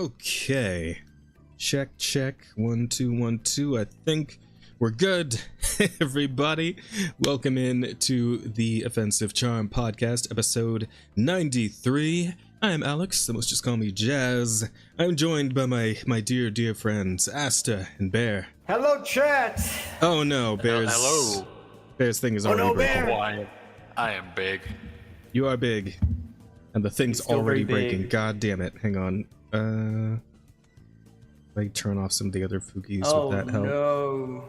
Okay. Check. 1 2 1 2. I think we're good. Everybody, welcome in to the Offensive Charm Podcast, episode 93. I am Alex, some just call me Jazz. I'm joined by my dear friends, Asta and Bear. Hello, chat. Oh no, Bear's... Hello. Bear's thing is already breaking. Bear. I am big. You are big. And the thing's already breaking. God damn it. Hang on. I turn off some of the other Foogies. Would that help? No.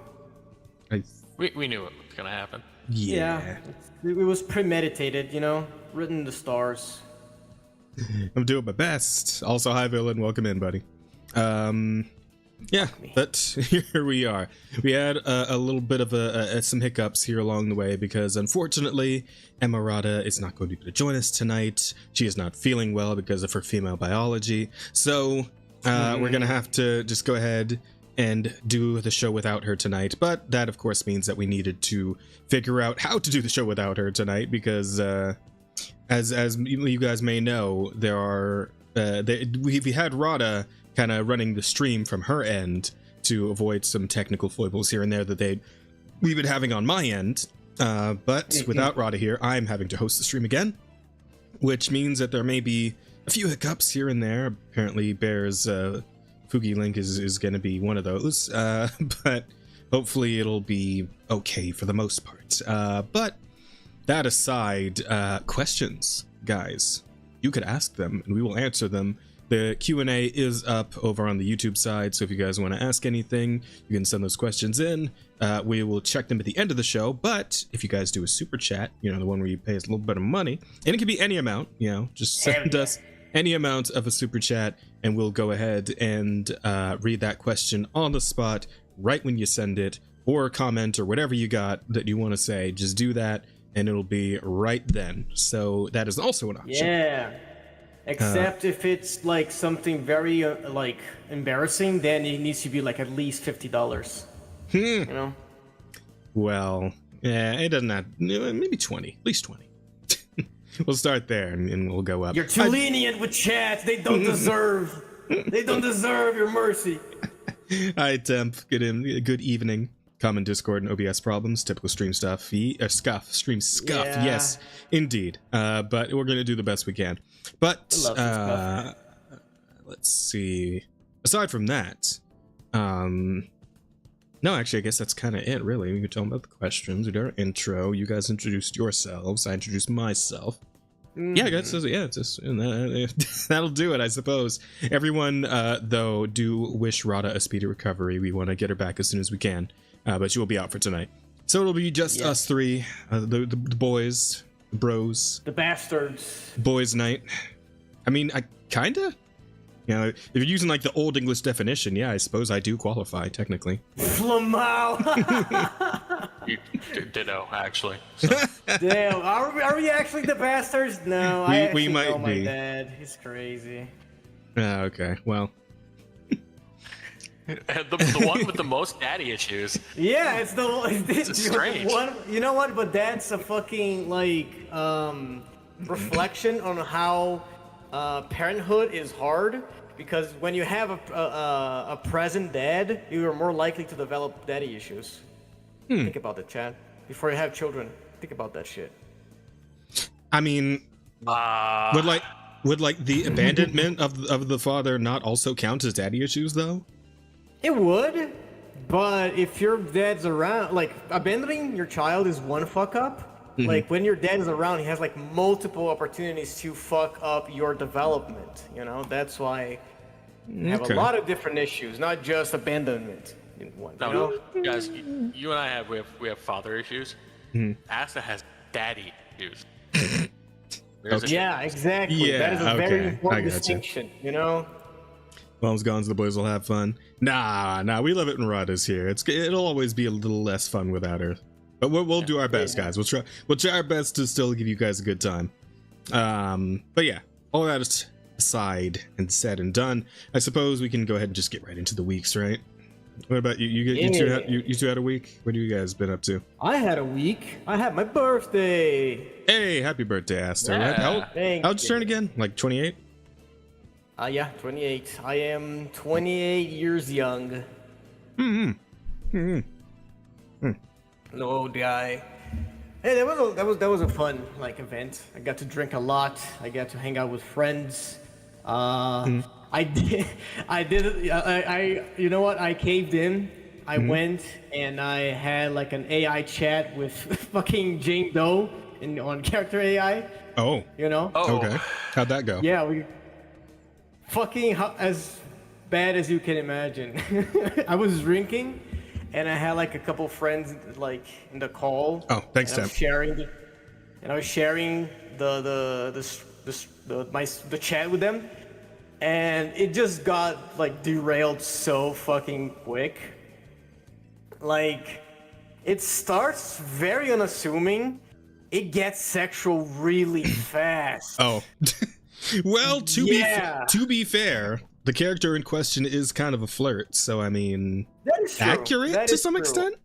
We knew it was gonna happen. Yeah. It was premeditated, you know, written in the stars. I'm doing my best. Also, hi Villain, welcome in, buddy. Yeah, but here we are. We had a little bit of some hiccups here along the way because unfortunately Emerada is not going to be able to join us tonight. She is not feeling well because of her female biology. So we're gonna have to just go ahead and do the show without her tonight. But that of course means that we needed to figure out how to do the show without her tonight because as you guys may know, there are we had Rada kind of running the stream from her end to avoid some technical foibles here and there that we've been having on my end. But without Rada here, I'm having to host the stream again, which means that there may be a few hiccups here and there. Apparently Bear's Fugi Link is going to be one of those, but hopefully it'll be okay for the most part. But that aside, questions, guys, you could ask them and we will answer them. The Q&A is up over on the YouTube side, so if you guys want to ask anything, you can send those questions in. We will check them at the end of the show, but if you guys do a super chat, you know, the one where you pay us a little bit of money, and it can be any amount, you know, just send us any amount of a super chat, and we'll go ahead and read that question on the spot right when you send it, or comment, or whatever you got that you want to say. Just do that, and it'll be right then. So that is also an option. Yeah. Except if it's like something very like embarrassing, then it needs to be like at least $50. You know? Well, yeah, it doesn't have, maybe 20, at least 20. We'll start there and we'll go up. You're too lenient with chat. They don't deserve. They don't deserve your mercy. Hi Temp, good evening. Common Discord and OBS problems, typical stream stuff, stream scuff, Yeah. yes, indeed. But we're gonna do the best we can. But let's see. Aside from that, no, actually, I guess that's kind of it. Really, we could tell them about the questions. We did our intro. You guys introduced yourselves. I introduced myself. Yeah, I guess yeah, it's just that'll do it, I suppose. Everyone, though, do wish Rada a speedy recovery. We want to get her back as soon as we can. But she will be out for tonight. So it'll be just us three, the boys, the bros. The bastards. Boys night. I mean, I kinda. You know, if you're using like the old English definition, yeah, I suppose I do qualify, technically. Flamau. You ditto, actually. So. Damn, are we actually the bastards? No, we might know my be. dad. He's crazy. Okay, well. the one with the most daddy issues. Yeah, it's strange. One, you know what? But that's a fucking like reflection on how parenthood is hard. Because when you have a present dad, you are more likely to develop daddy issues. Think about it, Chad. Before you have children, think about that shit. I mean, would like the abandonment of the father not also count as daddy issues though? It would, but if your dad's around, like abandoning your child is one fuck up. Like when your dad is around, he has like multiple opportunities to fuck up your development. You know, that's why you have a lot of different issues, not just abandonment. In one, No, guys, you and I we have father issues. Asta has daddy issues. Yeah, exactly. Yeah, that is a very important gotcha. distinction. You know. Mom's gone, so the boys will have fun. Nah, we love it when Rada's here. It'll always be a little less fun without her. But we'll do our best, guys. We'll try our best to still give you guys a good time. But yeah, all that aside and said and done, I suppose we can go ahead and just get right into the weeks, right? What about you? You two had a week? What have you guys been up to? I had a week. I had my birthday. Hey, happy birthday, Asta. Yeah. How'd you turn again? Like 28? Yeah, 28. I am 28 years young. An old guy. Hey, that was a fun like event. I got to drink a lot. I got to hang out with friends. I did. You know what? I caved in. I went and I had like an AI chat with fucking Jane Doe on character AI. Oh. You know? Oh. Okay. How'd that go? Yeah, we fucking as bad as you can imagine. I was drinking, and I had like a couple friends like in the call. Oh, thanks, and I Tim. was sharing the chat with them, and it just got like derailed so fucking quick. Like, it starts very unassuming. It gets sexual really fast. Oh. Well, to be fair, the character in question is kind of a flirt, so I mean, That is true. accurate That to is some true. extent.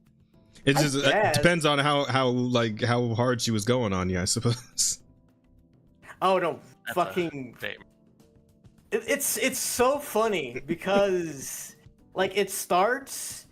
It just guess. depends on how hard she was going on you, I suppose. Oh no, That's fucking! a name. It's so funny because like it starts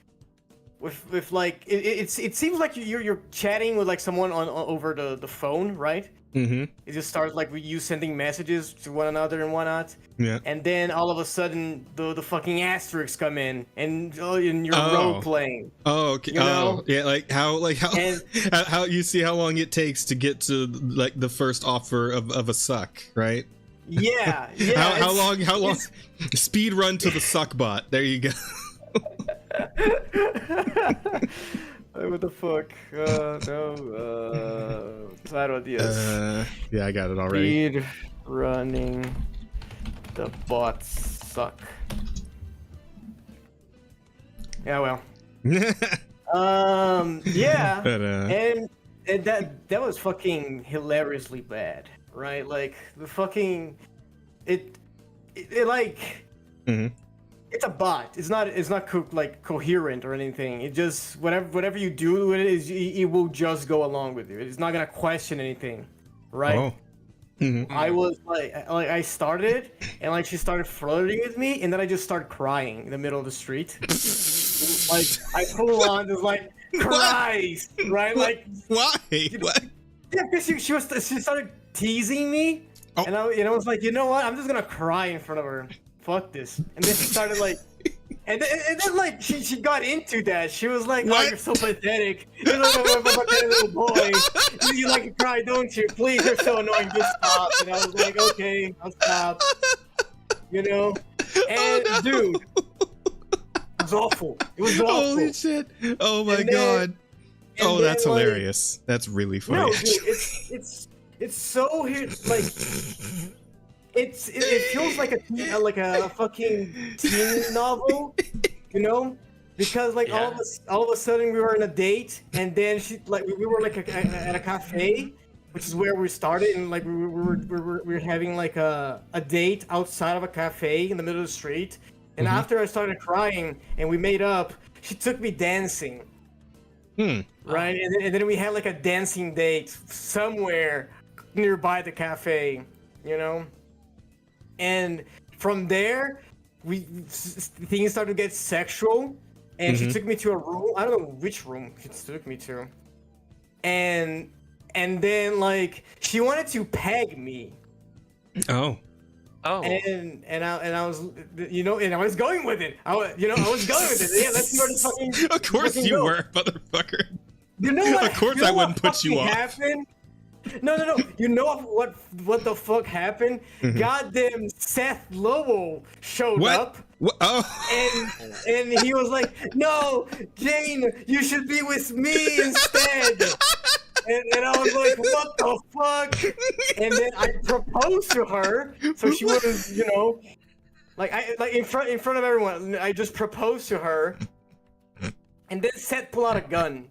with like it seems like you're chatting with like someone on over the phone, right? Mm-hmm. It just starts like with you sending messages to one another and whatnot. Yeah. And then all of a sudden the fucking asterisks come in and you're role playing. Oh, okay. You know? Yeah, how And- how you see how long it takes to get to like the first offer of a suck, right? Yeah, yeah. how long speed run to the suck bot. There you go. What the fuck? Claro, Diaz. Yeah, I got it already. Speed running. The bots suck. Yeah, well. Yeah. But, And that was fucking hilariously bad, right? Like the fucking it like mhm. it's a bot. It's not coherent or anything. It just whatever you do with it is it will just go along with you. It's not gonna question anything, right? Oh. Mhm. I was like I started and like she started flirting with me and then I just started crying in the middle of the street. Like I full on just like cries, right? Like Why? What? yeah, because she started teasing me, Oh. and I was like, you know what? I'm just gonna cry in front of her. Fuck this. And then she started like, and then like she got into that. She was like, What? oh, you're so pathetic. You're like a pathetic little boy. You like to cry, don't you? Please, you're so annoying. Just stop. And I was like, okay, I'll stop. You know? And Oh, no. dude, it was awful. It was awful. Holy shit! Oh my And then- god! and Oh, then, that's like- hilarious. That's really funny. No, dude, it's so like it feels like a fucking teen novel, you know? Because like Yeah. all of a sudden we were on a date, and then we were like at a cafe, which is where we started, and like we were having like a date outside of a cafe in the middle of the street. And after I started crying and we made up, she took me dancing. Right, and then we had like a dancing date somewhere nearby the cafe, you know. And from there, things started to get sexual, and she took me to a room. I don't know which room she took me to, and then like she wanted to peg me, Oh. Oh. and I was, you know, and I was going with it. I was going with it. Yeah, let's see where the fucking. Of course fucking you go. were, motherfucker. You know what? Of course you know I what wouldn't put you fucking off. happened? No. You know what the fuck happened? Goddamn Seth Lowell showed What? up, What? Oh. and he was like, "No, Jane, you should be with me instead." And I was like, "What the fuck?" And then I proposed to her, so she was, you know, like in front of everyone. I just proposed to her, and then Seth pulled out a gun.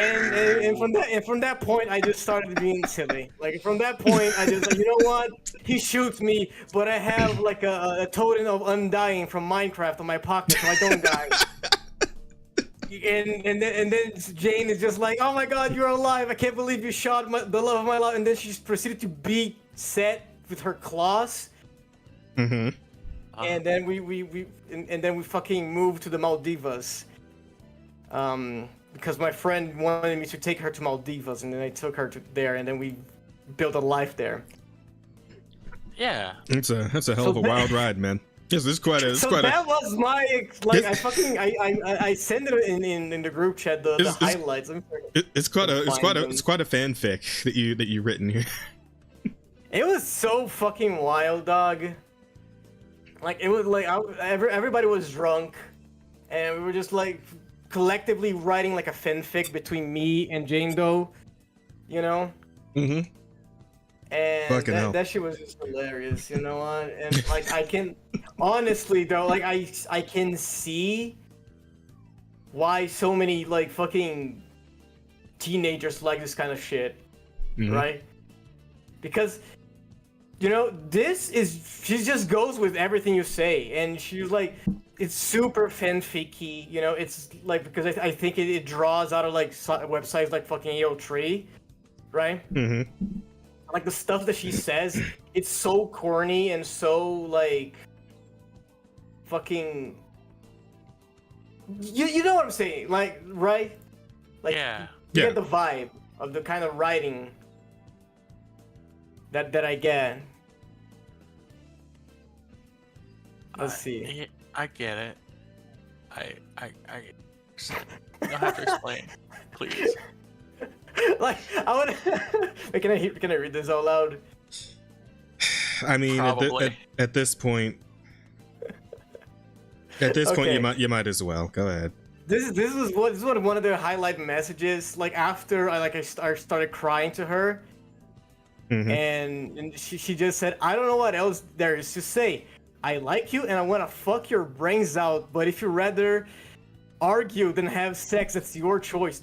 And from that point, I just started being silly. Like from that point, I just like, you know what? He shoots me, but I have like a totem of undying from Minecraft in my pocket, so I don't die. And then Jane is just like, oh my god, you're alive! I can't believe you shot the love of my life. And then she proceeded to beat Seth with her claws. Mm-hmm. And then we fucking moved to the Maldivas. Because my friend wanted me to take her to Maldivas, and then I took her there, and then we built a life there. Yeah. That's a hell of a wild ride, man. Yes, it's quite a. That was my I sent it in the group chat the highlights. It's quite a fanfic that you written here. It was so fucking wild, dog. Like it was like everybody was drunk, and we were just like collectively writing like a fanfic between me and Jane Doe, you know. Mm-hmm. And that shit was just hilarious, you know what? And like I can honestly though, like I can see why so many like fucking teenagers like this kind of shit, right? Because you know, she just goes with everything you say, and she's like, it's super fanficky, you know. It's like because I think it draws out of like websites like fucking AO3, right? Mm-hmm. Like the stuff that she says, it's so corny and so like fucking. You know what I'm saying, like right? Like you get the vibe of the kind of writing that I get. Let's see. I get it. I you don't have to explain, please. Like I want to. Can I read this out loud? I mean, at this point, you might as well go ahead. This is one of the highlight messages. Like after I started crying to her, and she just said, "I don't know what else there is to say. I like you and I want to fuck your brains out. But if you rather argue than have sex, that's your choice.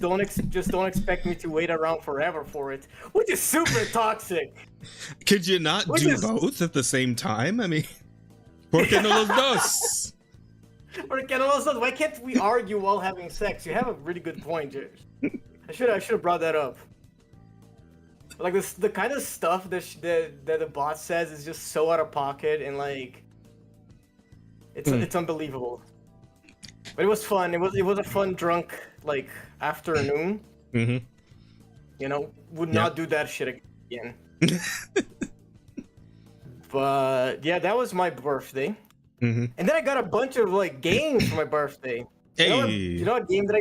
Just don't expect me to wait around forever for it," which is super toxic. Could you not do both at the same time? I mean, ¿por qué no los dos? Why can't we argue while having sex? You have a really good point, James. I should have brought that up. Like the kind of stuff that the bot says is just so out of pocket and like it's unbelievable. But it was fun. It was a fun drunk like afternoon. Mm-hmm. You know, would not do that shit again. But yeah, that was my birthday. Mm-hmm. And then I got a bunch of like games for my birthday. Hey. You know a game that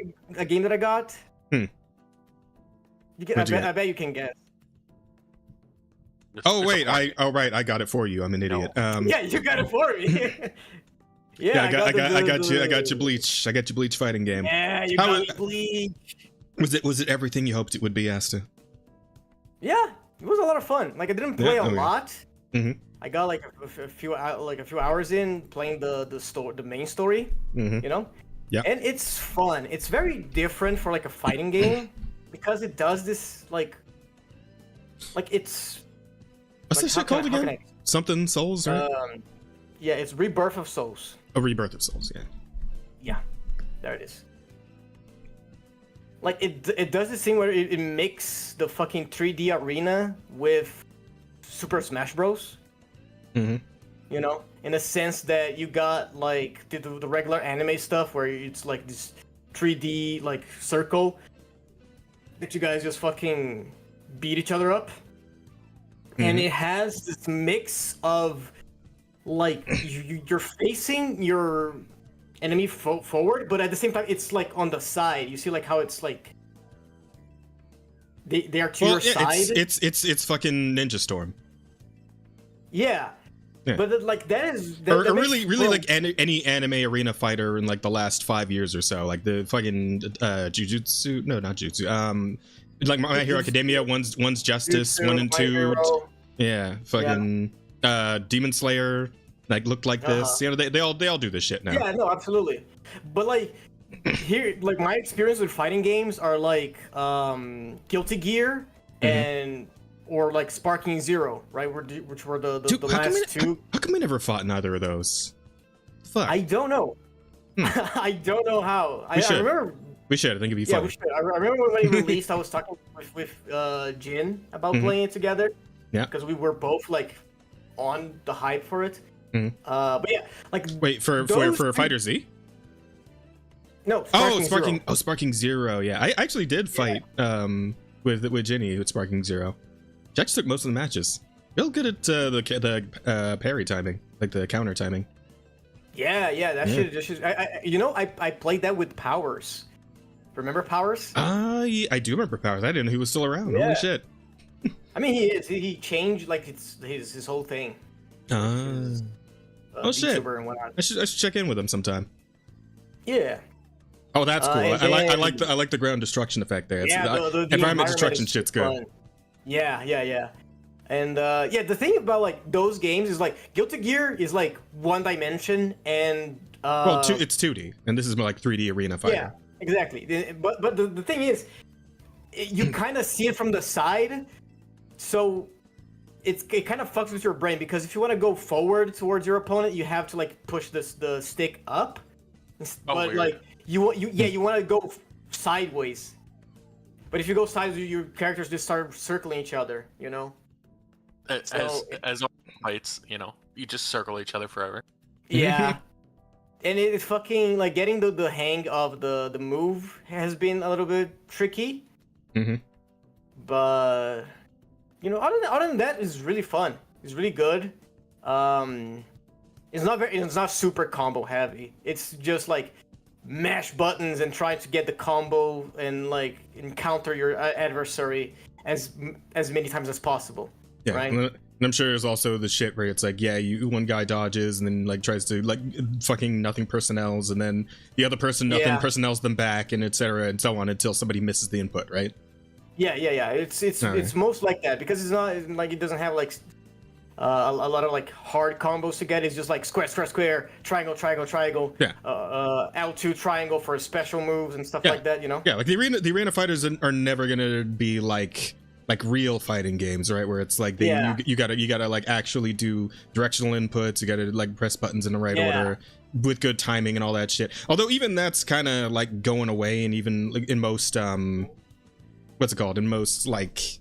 I got? I bet you can guess. Oh wait, I got it for you. I'm an idiot. Yeah, you got it for me. Yeah, I got you Bleach. I got you Bleach fighting game. Yeah, you got me Bleach. Was it everything you hoped it would be, Asta? Yeah, it was a lot of fun. Like I didn't play a lot. Mm-hmm. I got like a few hours in playing the main story. Mm-hmm. You know. Yeah. And it's fun. It's very different for like a fighting game because it does this like it's. What's this shit called again? Something Souls, right? Yeah, it's Rebirth of Souls. A Rebirth of Souls, yeah. Yeah, there it is. Like it does this thing where it makes the fucking 3D arena with Super Smash Bros. Mm-hmm. You know, in a sense that you got like the regular anime stuff where it's like this 3D like circle that you guys just fucking beat each other up. Mm-hmm. And it has this mix of like you're facing your enemy forward, but at the same time it's like on the side. You see like how it's like they are to your side. It's fucking Ninja Storm. Yeah. But like that is really like any anime arena fighter in like the last 5 years or so, like the fucking Jujutsu, no, not Jutsu, like My Hero Academia, one's Justice, Jutsu, 1 and 2, yeah, fucking Demon Slayer, like looked like this. You know, they all do this shit now. Yeah, no, absolutely. But like here, like my experience with fighting games are like Guilty Gear and. Or like Sparking Zero, right? Which were the last two. How come we never fought in either of those? Fuck. I don't know. I don't know how. I remember. We should. I think it'd be fun. Yeah, we should. I remember when it released, I was talking with Jin about playing it together. Yeah. Because we were both like on the hype for it. Mhm. But yeah, like Wait, for Fighter Z? No. Sparking Zero. Yeah, I actually did fight with Ginny with Sparking Zero. She actually took most of the matches. Real good at the parry timing, like the counter timing. Yeah, that shit just. I played that with Powers. Remember Powers? Yeah, I do remember Powers. I didn't know he was still around. Yeah. Holy shit. I mean, he is. He changed like his whole thing. Oh shit! And whatnot. I should check in with him sometime. Yeah. Oh, that's cool. And I like the ground destruction effect there. The environment destruction shit's good. Fun. Yeah. And the thing about like those games is like Guilty Gear is like one dimension and it's 2D and this is more like 3D arena fighting. Yeah, exactly. But the thing is, you kind of see it from the side, so it kind of fucks with your brain because if you want to go forward towards your opponent, you have to like push the stick up, but weird. like you want to go sideways. But if you go sideways, your characters just start circling each other, you know. As all fights, you just circle each other forever. Yeah. And it's fucking like getting the hang of the move has been a little bit tricky. Mm-hmm. But other than that, it's really fun. It's really good. It's not super combo heavy. It's just like mash buttons and try to get the combo and like encounter your adversary as many times as possible. Yeah, right? And I'm sure there's also the shit where it's like, one guy dodges and then like tries to like fucking nothing personnels, and then the other person nothing personnels them back, and etc. and so on until somebody misses the input, right? Yeah. It's most like that because it's not like it doesn't have like a lot of like hard combos to get. It's just like square, triangle. Yeah. L2 triangle for special moves and stuff like that. Yeah, like the arena fighters are never gonna be like real fighting games, right? Where it's like you gotta like actually do directional inputs. You gotta like press buttons in the right order with good timing and all that shit. Although even that's kind of like going away, and even like, in most what's it called? In most like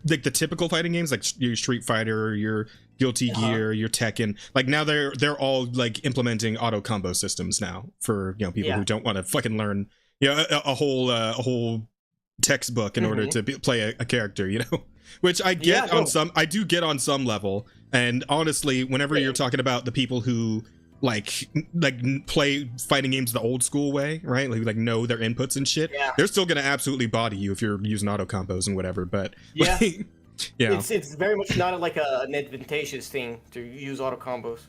the typical fighting games, like your Street Fighter, your Guilty Gear, your Tekken, like now they're all like implementing auto combo systems now for people who don't want to fucking learn a whole textbook in order to play a character, which I get I do get on some level. And honestly, whenever you're talking about the people who like play fighting games the old school way, right, like know their inputs and shit, they're still gonna absolutely body you if you're using auto combos and whatever. But it's very much not like an advantageous thing to use auto combos.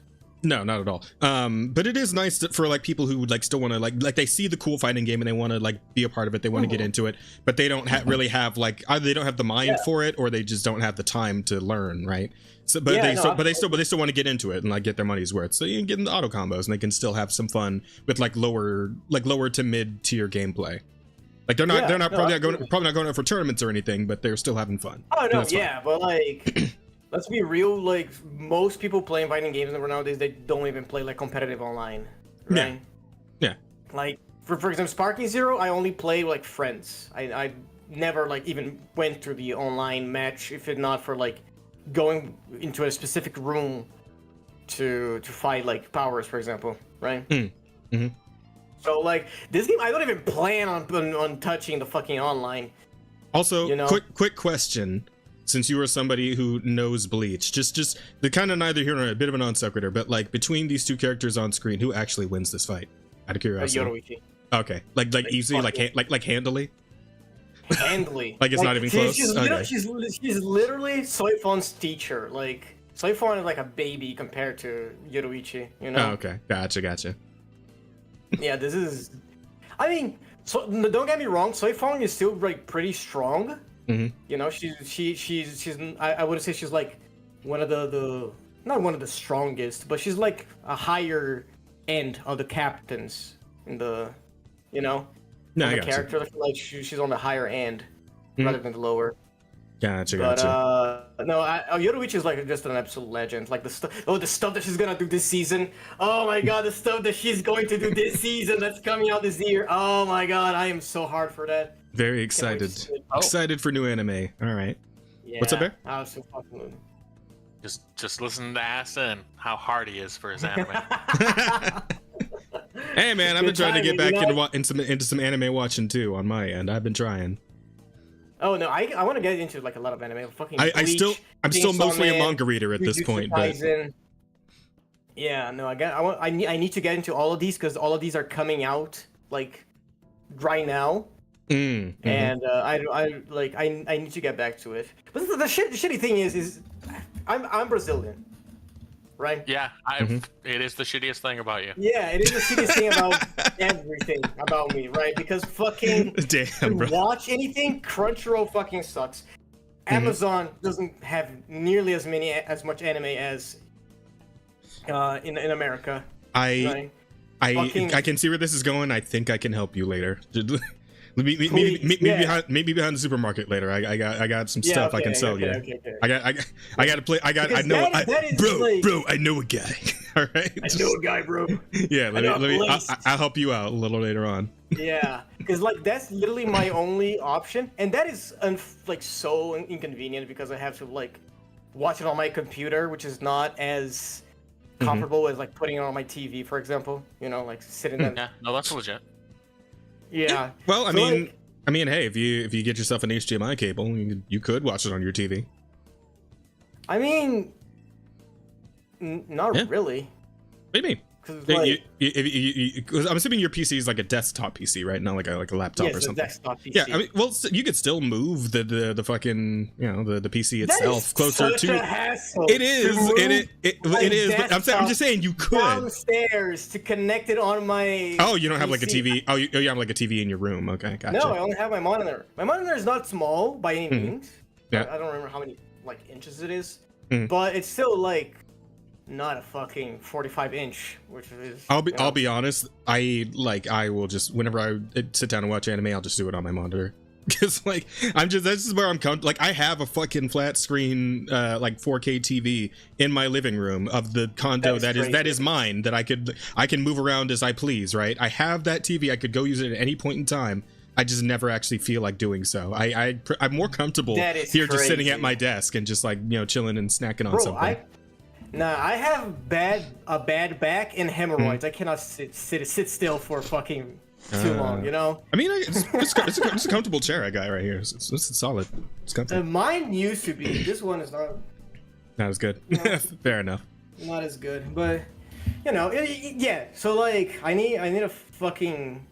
No, not at all. But it is nice for like people who like still want to like they see the cool fighting game and they want to like be a part of it. They want to get into it, but they don't really have like either they don't have the mind for it or they just don't have the time to learn, right? So, but they still want to get into it and like get their money's worth. So you can get in the auto combos and they can still have some fun with like lower to mid tier gameplay. Like they're not probably not going out for tournaments or anything, but they're still having fun. Oh no, but like. Let's be real, like, most people playing fighting games nowadays, they don't even play, like, competitive online, right? Yeah. Like, for example, Sparking Zero, I only play, like, friends. I never, like, even went through the online match, if it not for, like, going into a specific room to fight, like, Powers, for example, right? Mm-hmm. So, like, this game, I don't even plan on touching the fucking online. Also, quick question. Since you are somebody who knows Bleach, just the kind of neither here nor a bit of a non sequitur, but like between these two characters on screen, who actually wins this fight? Out of curiosity. Yoruichi. Okay, like easy, like handily. Handily. Like it's not even close. She's literally Soifon's teacher. Like Soifon is like a baby compared to Yoruichi. Oh, okay, gotcha. Yeah, this is. I mean, don't get me wrong. Soifon is still like pretty strong. Mm-hmm. She's I would say she's like one of the not one of the strongest, but she's like a higher end of the captains in the character. Like she's on the higher end rather than the lower. Gotcha. Yoruichi is like just an absolute legend. Like the stuff that she's gonna do this season. Oh my god, the stuff that she's going to do this season that's coming out this year. Oh my god, I am so hard for that. Very excited. Excited for new anime. All right. Yeah, what's up, Bear? I was so fucking moving. Just listen to Asa and how hard he is for his anime. Hey man, I've been trying to get back you know? into some anime watching too on my end. I've been trying. Oh no, I want to get into like a lot of anime. Fucking I'm still Chainsaw mostly a Man, manga reader at this Jujutsu point, but Kaisen. Yeah, no, I need to get into all of these because all of these are coming out like right now, and I need to get back to it. But the shitty thing is I'm Brazilian, right? Yeah, it is the shittiest thing about you. Yeah, it is the shittiest thing about everything about me, right? Because fucking damn, bro. watch anything, Crunchyroll fucking sucks. Amazon doesn't have nearly as much anime as in America. I can see where this is going. I think I can help you later. Maybe behind the supermarket later. I got some stuff I can sell you. Okay. I got to play. Bro, I know a guy. All right. I know a guy, bro. Yeah, I'll help you out a little later on. Yeah, because like that's literally my only option, and that is like so inconvenient because I have to like watch it on my computer, which is not as comfortable as like putting it on my TV, for example. You know, like sitting there. Yeah, no, that's legit. Yeah. Well, I So, mean, like, hey, if you get yourself an HDMI cable, you could watch it on your TV. I mean, not really. What do you mean? Because I'm assuming your PC is like a desktop PC, right? Not like a laptop or something. Desktop PC. Yeah, I mean, well, you could still move the fucking the PC itself closer to. It is. But I'm just saying you could downstairs to connect it on my. Oh, you don't have PC. like a TV. Oh, you have like a TV in your room. Okay, gotcha. No, I only have my monitor. My monitor is not small by any means. Yeah. I don't remember how many like inches it is, Mm. but it's still like not a fucking 45-inch, which is. I'll be honest. I will just whenever I sit down and watch anime, I'll just do it on my monitor. Because like this is where I'm like I have a fucking flat screen like 4K TV in my living room of the condo that is mine that I can move around as I please, right? I have that TV. I could go use it at any point in time. I just never actually feel like doing so. I'm more comfortable here just sitting at my desk and just like chilling and snacking on something. I have a bad back and hemorrhoids. I cannot sit still for fucking too long, I mean, it's a comfortable chair I got right here. It's solid. It's comfortable. Mine used to be. This one is not as good. Fair enough. Not as good, but yeah. So like, I need a fucking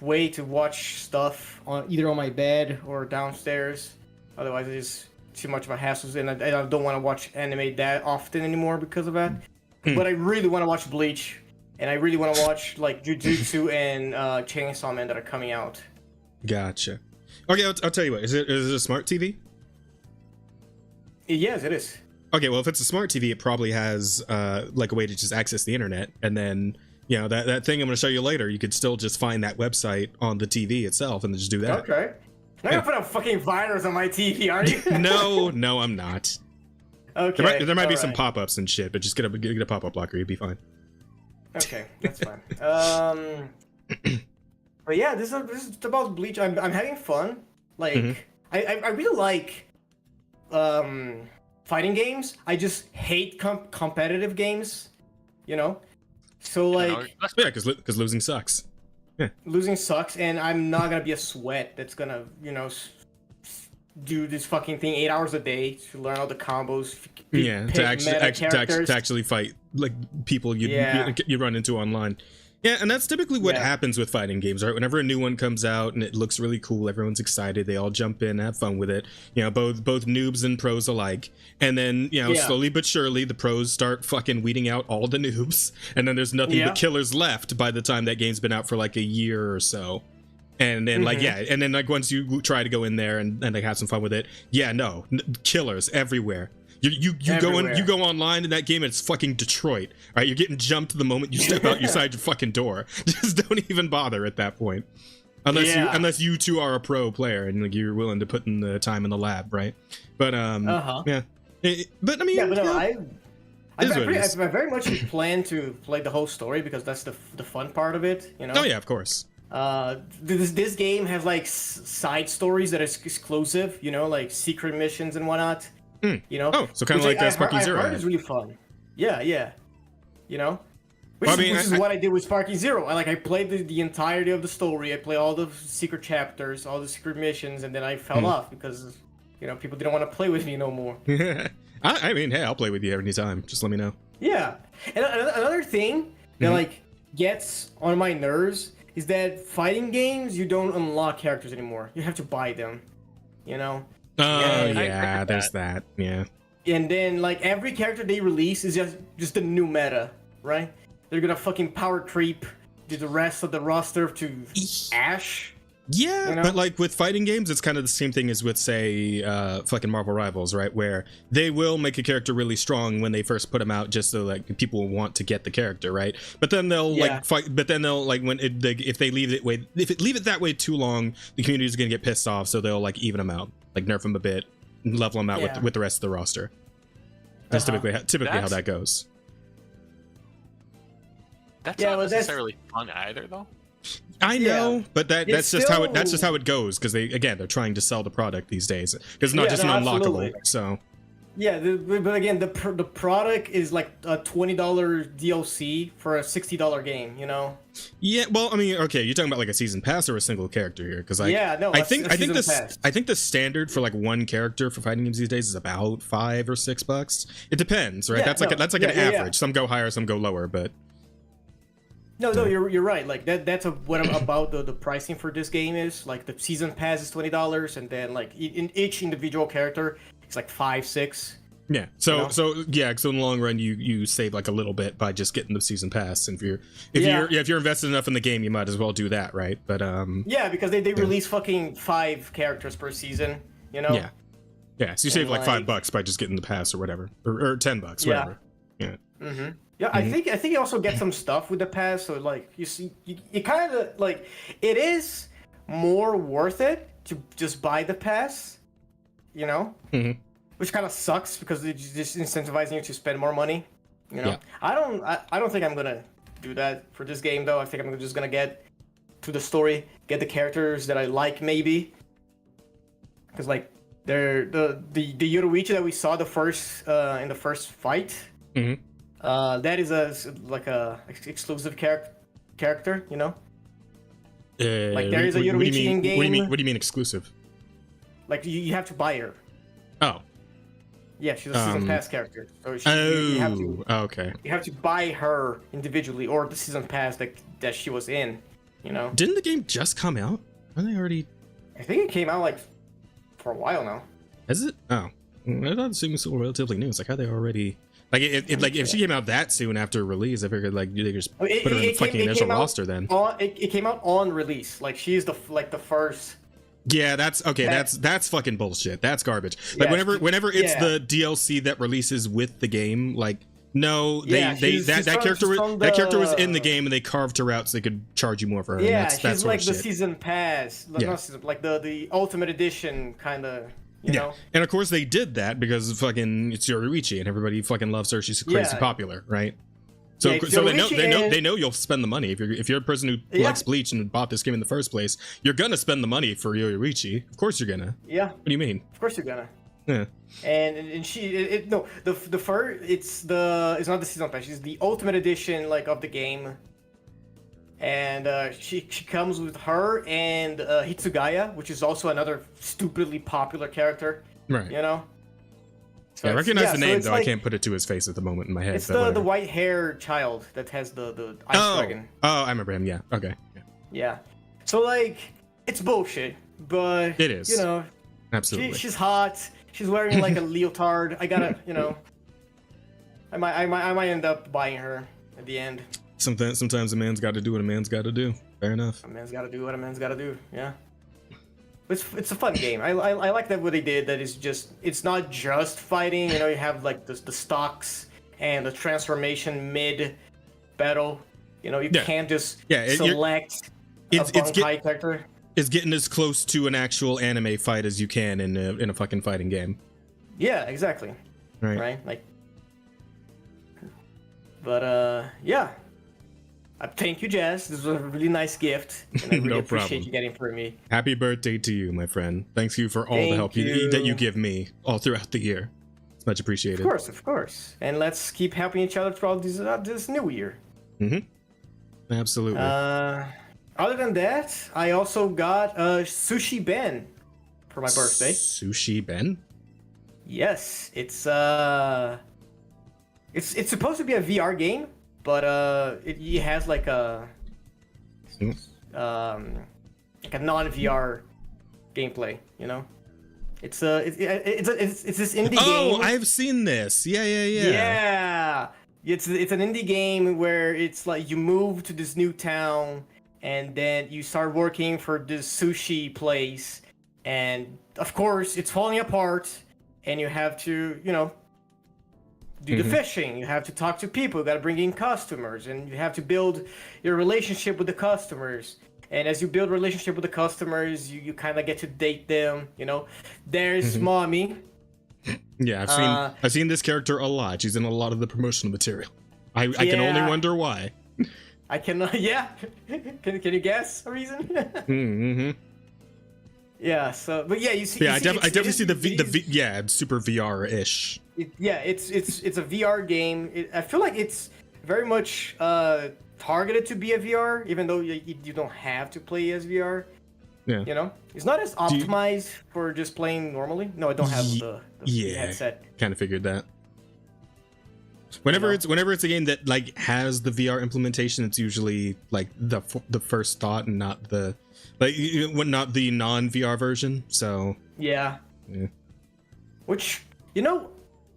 way to watch stuff either on my bed or downstairs. Otherwise, it's too much of a hassle, and I don't want to watch anime that often anymore because of that. But I really want to watch Bleach. And I really want to watch like Jujutsu and Chainsaw Man that are coming out. Gotcha. Okay, I'll tell you what. Is it a smart TV? Yes, it is. Okay, well, if it's a smart TV, it probably has like a way to just access the internet, and then that thing I'm going to show you later. You could still just find that website on the TV itself, and then just do that. Okay. You're not gonna put a fucking virus on my TV, are you? No, I'm not. Okay. There might be some pop-ups and shit, but just get a pop-up blocker. You'll be fine. Okay, that's fine. But yeah, this is about Bleach. I'm having fun. Like, I really like fighting games. I just hate competitive games. So like, yeah, because losing sucks. Yeah. Losing sucks, and I'm not gonna be a sweat that's gonna do this fucking thing 8 hours a day to learn all the combos. To actually fight like people you run into online. Yeah, and that's typically what happens with fighting games, right? Whenever a new one comes out and it looks really cool, everyone's excited. They all jump in, have fun with it. Both noobs and pros alike. And then slowly but surely the pros start fucking weeding out all the noobs, and then there's nothing but killers left by the time that game's been out for like a year or so. And then and then once you try to go in there and like have some fun with it, killers everywhere. You go online in that game and it's fucking Detroit, right? You're getting jumped the moment you step outside your fucking door. Just don't even bother at that point, unless you two are a pro player and like you're willing to put in the time in the lab, right? But I very much plan to play the whole story because that's the fun part of it, Oh yeah, of course. This game has like side stories that are exclusive, like secret missions and whatnot. You know? Oh, so kind of Which like Sparking I Zero. heard is really fun. Yeah. You know? Which, Well, I mean, which is what I did with Sparking Zero. I played the entirety of the story. I played all the secret chapters, all the secret missions, and then I fell off because, you know, people didn't want to play with me no more. I mean, hey, I'll play with you anytime. Just let me know. Yeah. And another thing that, like, gets on my nerves is that fighting games, you don't unlock characters anymore. You have to buy them, you know? Oh, Yeah, yeah, there's that. Yeah. And then, like, every character they release is just the new meta, right? They're gonna fucking power creep the rest of the roster to Ash. Yeah, you know? but like with fighting games, it's kind of the same thing as with, say, fucking Marvel Rivals, right? Where they will make a character really strong when they first put them out, just so like people want to get the character, right? But then they'll like fight. But then they'll like if they leave it that way too long, the community is gonna get pissed off, so they'll like even them out, like nerf them a bit, level them out with the rest of the roster. That's typically how that goes. That's not necessarily fun either, though. I know, but that's just how it goes, because they're trying to sell the product these days, because it's not just an unlockable. Absolutely. So yeah, but again, the product is like a $20 DLC for a $60 game, you know. Yeah, well, I mean, okay, you're talking about like a season pass or a single character here, because I think the standard for like one character for fighting games these days is about $5 or $6. It depends, right? That's like an average. Some go higher, some go lower, but. No, you're right. Like that's what about the pricing for this game is. Like the season pass is $20, and then like in each individual character, it's like $5, $6. Yeah. So in the long run, you save like a little bit by just getting the season pass. And if you're invested enough in the game, you might as well do that, right? But yeah, because they release fucking 5 characters per season, you know. Yeah. So you save like $5 by just getting the pass or whatever, or $10, whatever. Yeah. Mm-hmm. Yeah, I think you also get some stuff with the pass. So like you see, you kind of like it is more worth it to just buy the pass, you know, which kind of sucks because it's just incentivizing you to spend more money. You know, I don't think I'm gonna do that for this game though. I think I'm just gonna get to the story, get the characters that I like maybe, because like they're the Yoruichi that we saw in the first fight. That is a exclusive character, you know. Like there is a Yoruichi in game. What do you mean exclusive? Like you have to buy her. Oh. Yeah, she's a season pass character. So you have to buy her individually, or the season pass that she was in. You know. Didn't the game just come out? Aren't they already? I think it came out like for a while now. Is it? Oh, I thought it was still relatively new. It's like how they already. Like if she came out that soon after release, I figured like they just put her in the fucking initial roster then. It came out on release. Like she's the first. Yeah, that's okay. That's fucking bullshit. That's garbage. Like whenever it's the DLC that releases with the game, like no, that character was in the game and they carved her out so they could charge you more for her. Yeah, that's she's like the season pass, like the ultimate edition kind of. You know? And of course they did that because fucking it's Yoruichi and everybody fucking loves her. She's crazy popular, right? So they know you'll spend the money if you're a person who likes Bleach and bought this game in the first place. You're gonna spend the money for Yoruichi. Of course you're gonna. Yeah. What do you mean? Of course you're gonna. Yeah. And the first it's not the season pass. It's the ultimate edition like of the game. And she comes with her and Hitsugaya, which is also another stupidly popular character. Right. You know? So I recognize the name, though. Like, I can't put it to his face at the moment in my head. It's the white hair child that has the ice dragon. Oh, I remember him. Yeah. Okay. Yeah. So, like, it's bullshit, but... It is. You know... Absolutely. She's hot. She's wearing, like, a leotard. I gotta, you know... I might end up buying her at the end. Sometimes a man's got to do what a man's got to do. Fair enough. A man's got to do what a man's got to do. Yeah. It's a fun game. I like that what they did. That is just it's not just fighting. You know, you have like the stocks and the transformation mid battle. You know, you can't just select a Bankai character. It's getting as close to an actual anime fight as you can in a fucking fighting game. Yeah, exactly. Right. Like. But yeah. Thank you, Jazz. This was a really nice gift, and I really appreciate you getting for me. Happy birthday to you, my friend. Thanks you for all the help that you give me all throughout the year. It's much appreciated. Of course. And let's keep helping each other throughout this new year. Absolutely. Other than that, I also got Sushi Ben for my birthday. Sushi Ben? Yes, it's supposed to be a VR game, but it has like a non-VR gameplay, you know. It's this indie game. Oh, I've seen this. Yeah. Yeah. It's an indie game where it's like you move to this new town and then you start working for this sushi place, and of course it's falling apart, and you have to, you know, do the fishing. You have to talk to people. You got to bring in customers, and you have to build your relationship with the customers. And as you build relationship with the customers, you kind of get to date them, you know. There's Mommy. Yeah, I've seen this character a lot. She's in a lot of the promotional material. I can only wonder why. I cannot. Yeah. Can you guess a reason? Yeah. So, but yeah, you see. Yeah, you I definitely see the super VR-ish. It's a VR game. I feel like it's very much targeted to be a VR, even though you don't have to play as VR. Yeah. You know, it's not as optimized for just playing normally. No, I don't have the headset. Kind of figured that. Whenever it's a game that like has the VR implementation, it's usually like the first thought and not the non-VR version. So yeah. Which, you know,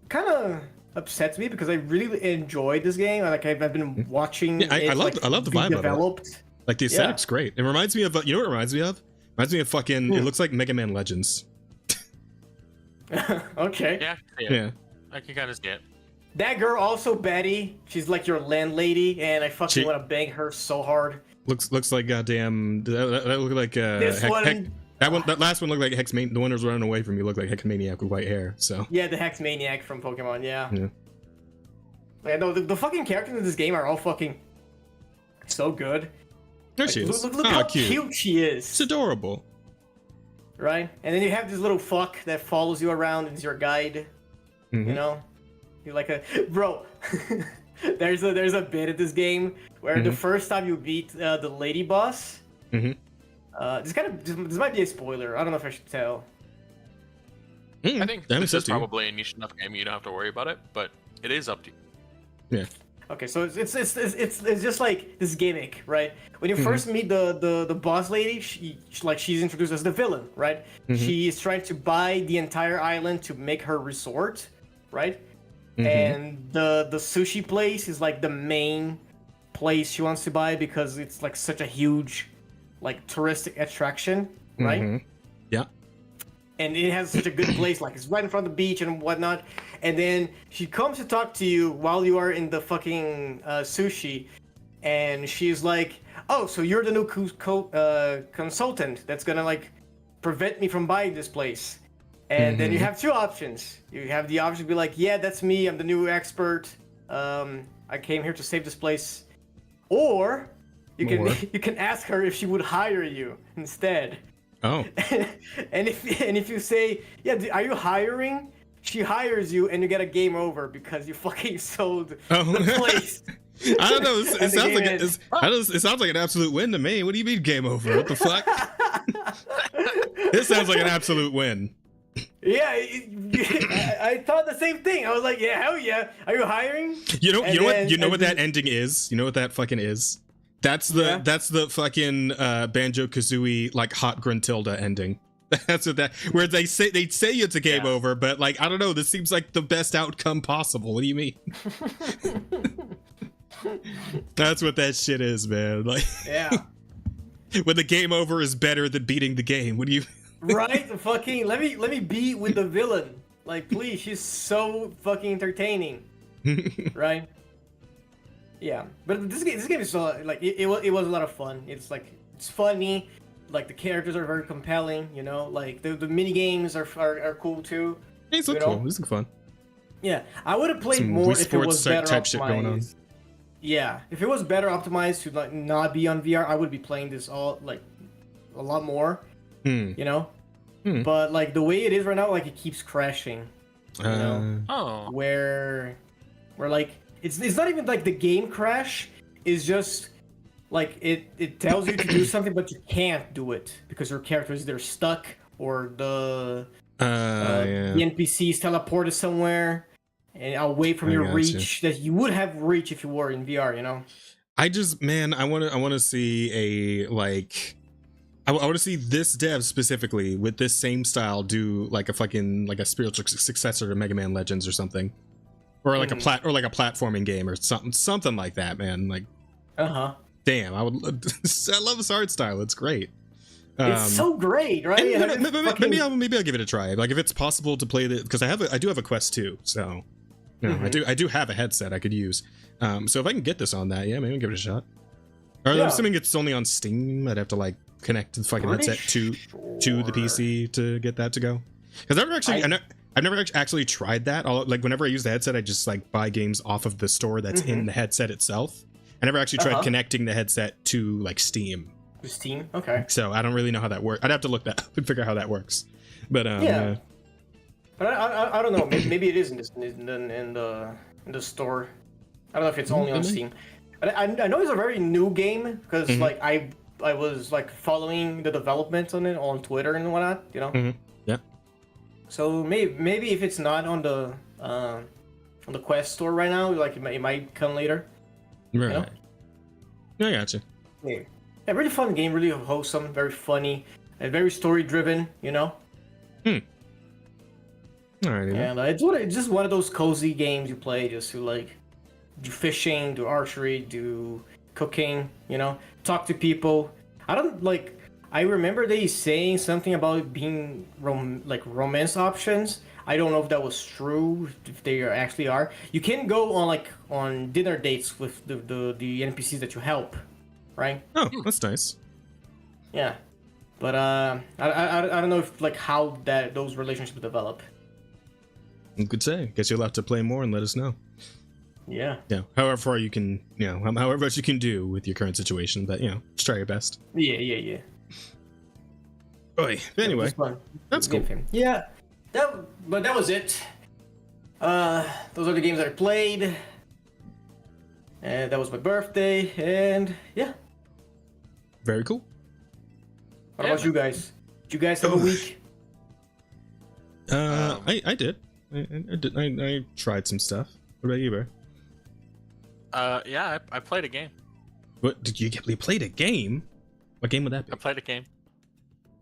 kind of upsets me because I really enjoyed this game. Like I've been watching. Yeah, I love the vibe developed. of it. Like the aesthetic's great. It reminds me of, you know what it reminds me of? Reminds me of fucking. It looks like Mega Man Legends. Okay. Yeah. I can kind of see it. That girl also, Betty. She's like your landlady, and I fucking want to bang her so hard. Looks like goddamn. That looked like that last one looked like Hex Maniac. The one that was running away from you looked like Hex Maniac with white hair. So yeah, the Hex Maniac from Pokemon. Yeah. Like, no, the fucking characters in this game are all fucking so good. There she is. Look how cute she is. It's adorable. Right? And then you have this little fuck that follows you around and is your guide. You know? You're like a... Bro, there's a bit in this game where the first time you beat the lady boss... this might be a spoiler. I don't know if I should tell. I think this is probably a niche enough game you don't have to worry about it, but it is up to you. Yeah. Okay, so it's just like this gimmick, right? When you first meet the boss lady, she's introduced as the villain, right? She is trying to buy the entire island to make her resort, right? And the sushi place is like the main place she wants to buy because it's like such a huge, like, touristic attraction, right? Yeah. And it has such a good place, like it's right in front of the beach and whatnot. And then she comes to talk to you while you are in the fucking sushi, and she's like, "Oh, so you're the new consultant that's gonna like prevent me from buying this place." And then you have two options. You have the option to be like, "Yeah, that's me. I'm the new expert. I came here to save this place," or you can ask her if she would hire you instead. Oh. and if you say, "Yeah, are you hiring?" She hires you, and you get a game over because you fucking sold the place. I don't know. It sounds like an absolute win to me. What do you mean game over? What the fuck? This sounds like an absolute win. Yeah, I thought the same thing. I was like, "Yeah, hell yeah! Are you hiring?" You know what that ending is. You know what that fucking is. That's the fucking Banjo-Kazooie like hot Gruntilda ending. That's what where they say it's a game over, but like I don't know, this seems like the best outcome possible. What do you mean? That's what that shit is, man. Like when the game over is better than beating the game. What do you Right? Fucking let me be with the villain. Like please, she's so fucking entertaining. Right? Yeah, but this game is so like it was a lot of fun. It's like it's funny, like the characters are very compelling. You know, like the mini games are cool too. These look cool. These look fun. Yeah, I would have played more if it was better type shit going on. Yeah, if it was better optimized to like not be on VR, I would be playing this all like a lot more. You know, but like the way it is right now, like it keeps crashing. You know, where like it's not even like the game crash. It's just like it tells you to do something, but you can't do it because your character is either stuck or the NPCs teleported somewhere and away from your reach that you would have reach if you were in VR. You know. I just, man, I want to see a like. I want to see this dev specifically with this same style do like a fucking like a spiritual successor to Mega Man Legends or something, or like a platforming game or something like that, man. Like, damn, I love this art style. It's great. It's so great, right? Maybe I'll give it a try. Like if it's possible to play because I do have a Quest 2, so you know, I do have a headset I could use. So if I can get this on that, yeah, maybe I'll give it a shot. I'm assuming it's only on Steam. I'd have to like connect the fucking headset to the PC to get that to go. Because I've never actually tried that. Like whenever I use the headset, I just like buy games off of the store that's in the headset itself. I never actually tried connecting the headset to like Steam. Steam, okay. So I don't really know how that works. I'd have to look that up and figure out how that works. But but I don't know. Maybe it is in the store. I don't know if it's only on Steam. But I know it's a very new game because like I was like following the development on it on Twitter and whatnot, you know. Yeah. So maybe if it's not on the Quest store right now, like it might come later. Right. You know? I gotcha. Yeah, really fun game, really wholesome, very funny, and very story driven. You know. Alrighty. And it's just one of those cozy games you play just to like do fishing, do archery, do cooking, you know, talk to people. I remember they saying something about being romance options. I don't know if that was true, if they actually are. You can go on dinner dates with the NPCs that you help, right? Oh, that's nice. Yeah, but I don't know if like how those relationships develop. You could say. Guess you'll have to play more and let us know. Yeah. Yeah. However far you can, however much you can do with your current situation, but just try your best. Yeah. Oy. Anyway, that's cool. Yeah. That was it. Those are the games that I played. And that was my birthday, and yeah. Very cool. What about you guys? Did you guys have a week? I did. I tried some stuff. What about you, Bear? Yeah, I played a game. What did you get? You played a game? What game would that be? I played a game.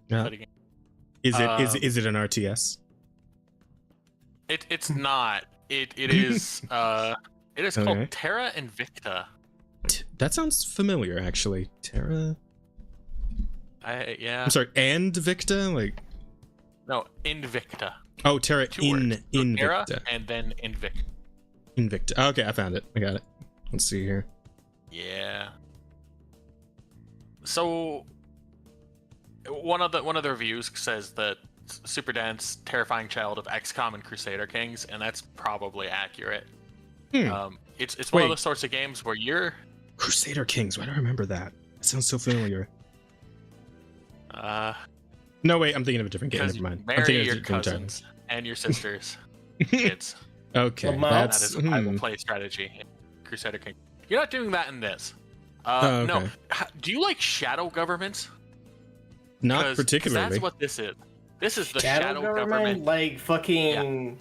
Yeah. Is it an RTS? It's not. It is called Terra Invicta. That sounds familiar, actually. Terra. Yeah. I'm sorry, and Victa, like. No, Invicta. Oh, Terra Invicta. Terra and then Invicta. Okay, I found it. I got it. Let's see here. Yeah. So one of the reviews says that Super Dance, terrifying child of XCOM and Crusader Kings, and that's probably accurate. It's one of those sorts of games where you're Crusader Kings. Why do I remember that? That sounds so familiar. No, wait, I'm thinking of a different game. Never mind. I'm thinking of your cousins and your sisters, kids. Okay, that is I will play strategy in Crusader King. You're not doing that in this. Okay. No. Do you like shadow governments? Not particularly. That's what this is. This is the shadow government. Like fucking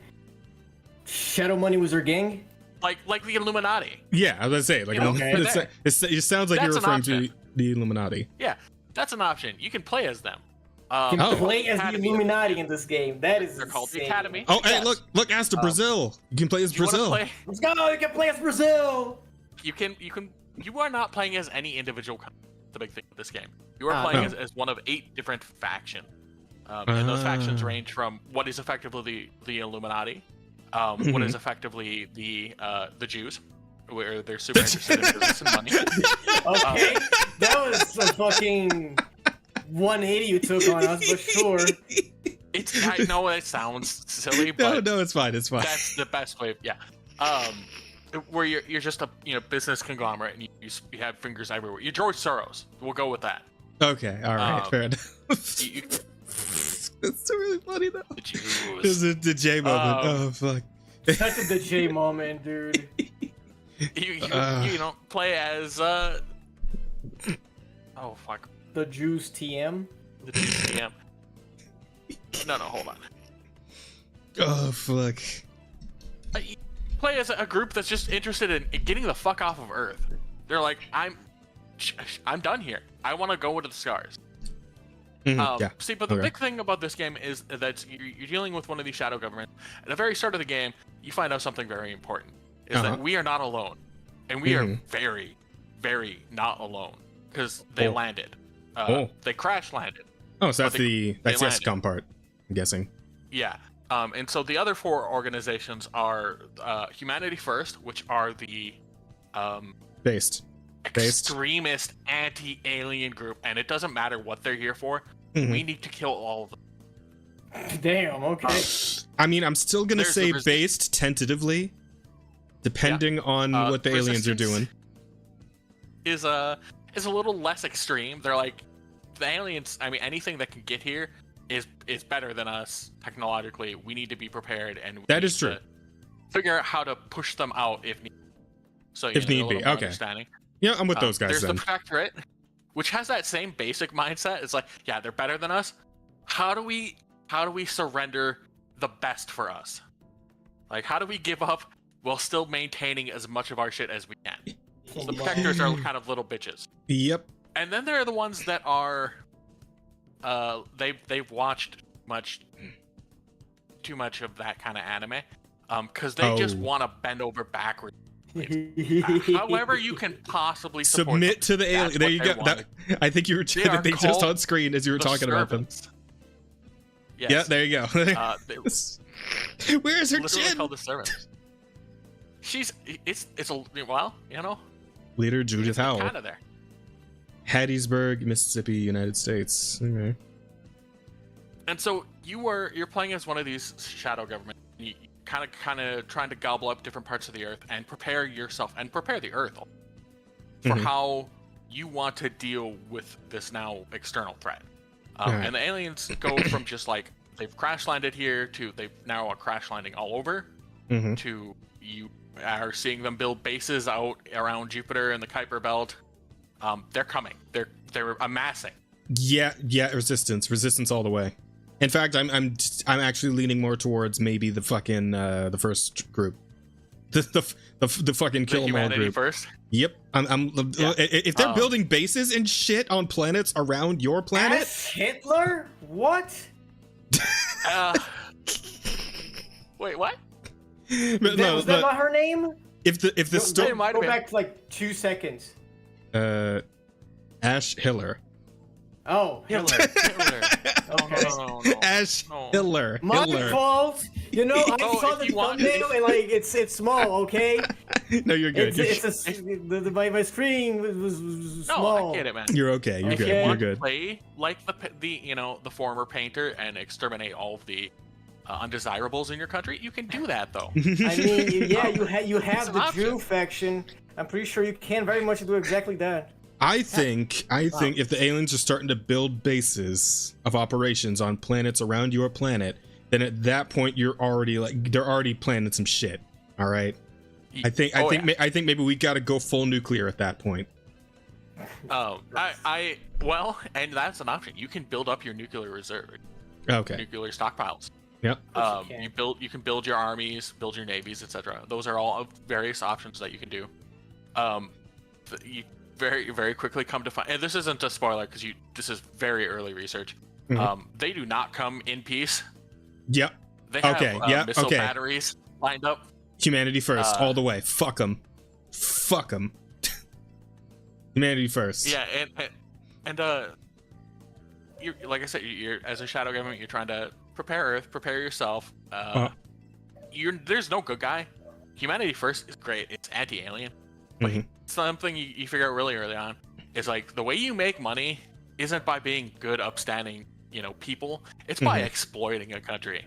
Shadow Money was their gang? Like the Illuminati. Yeah, I was gonna say, it sounds like you're referring to the Illuminati. Yeah, that's an option. You can play as them. You can play as the Illuminati in this game. That is They're called the Academy. Oh, hey, look, Asta Brazil. You can play as Brazil. Let's go. You can play as Brazil. You are not playing as any individual. The big thing with this game. You are playing as one of 8 different factions. And those factions range from what is effectively the Illuminati, what is effectively the Jews, where they're super interested in business and money. Okay, that was a fucking 180 you took on us, but sure. I know it sounds silly, but no, it's fine. It's fine. That's the best way. Yeah. Where you're just a business conglomerate and you have fingers everywhere. You're George Soros. We'll go with that. Okay. All right. Fair enough. It's still really funny though. The Jews. This is the J moment. Oh fuck. Such a J moment, dude. You don't play as oh fuck. The Jews TM. The Jews TM. No, hold on. Oh fuck. You play as a group that's just interested in getting the fuck off of Earth. They're like, I'm done here. I want to go into the stars. Yeah. See, but the big thing about this game is that you're dealing with one of these shadow governments. At the very start of the game, you find out something very important. Is that we are not alone. And we are very, very not alone. Because they landed. They crash landed. Oh, so that's the XCOM part, I'm guessing. Yeah. And so the other 4 organizations are Humanity First, which are the Based. extremist anti-alien group, and it doesn't matter what they're here for. We need to kill all of them. Damn. Okay. I mean, I'm still gonna say based tentatively, depending on what the aliens are doing. Is a little less extreme. They're like the aliens. I mean, anything that can get here is better than us technologically. We need to be prepared, and that is true. Figure out how to push them out if need. So if need be, okay. Understanding. Yeah, I'm with those guys. There's then. the Protectorate, which has that same basic mindset. It's like, yeah, they're better than us. How do we surrender the best for us? Like, how do we give up while still maintaining as much of our shit as we can? So the Protectors are kind of little bitches. Yep. And then there are the ones that are, they've watched too much of that kind of anime, because they just want to bend over backwards. However you can possibly submit to the alien. There you go. I think you were they just on screen as you were talking about them. Yes. Yeah, there you go. Where's her chin? Called the servant. It's a well, Leader Judith Howell. Kind of there. Hattiesburg, Mississippi, United States. Okay. And so you're playing as one of these shadow government. You kind of trying to gobble up different parts of the Earth and prepare yourself and prepare the Earth for how you want to deal with this now external threat. And the aliens go from just like they've crash landed here to they've now are crash landing all over to you are seeing them build bases out around Jupiter and the Kuiper Belt. They're coming. They're amassing. Yeah, resistance all the way. In fact, I'm actually leaning more towards maybe the fucking the first group, the fucking kill 'em all group. First. Yep. If they're building bases and shit on planets around your planet. As Hitler? What? Wait, what? Was that not her name? If the story go back to like 2 seconds. Ash Hiller. Oh, Hitler. Okay. No. Ash Hiller. My fault. I saw the thumbnail and like it's small. Okay. No, you're good. My screen was small. No, I get it, man. You're okay. You're good. You You're good. Play like the former painter and exterminate all of the undesirables in your country. You can do that though. I mean, yeah, you have the Jew faction. I'm pretty sure you can very much do exactly that. I think if the aliens are starting to build bases of operations on planets around your planet, then at that point they're already planning some shit. All right. I think maybe we got to go full nuclear at that point. And that's an option. You can build up your nuclear reserve. Okay. Nuclear stockpiles. Yep. You can build your armies, build your navies, etc. Those are all various options that you can do. You very, very quickly come to find, and this isn't a spoiler because this is very early research. They do not come in peace. Yep. They have missile batteries lined up. Humanity first, all the way. Fuck them. Humanity first. Yeah, and you like I said, you're as a shadow government, you're trying to prepare Earth, prepare yourself. There's no good guy. Humanity first is great. It's anti-alien. But something you figure out really early on is like the way you make money isn't by being good, upstanding, people. It's by exploiting a country.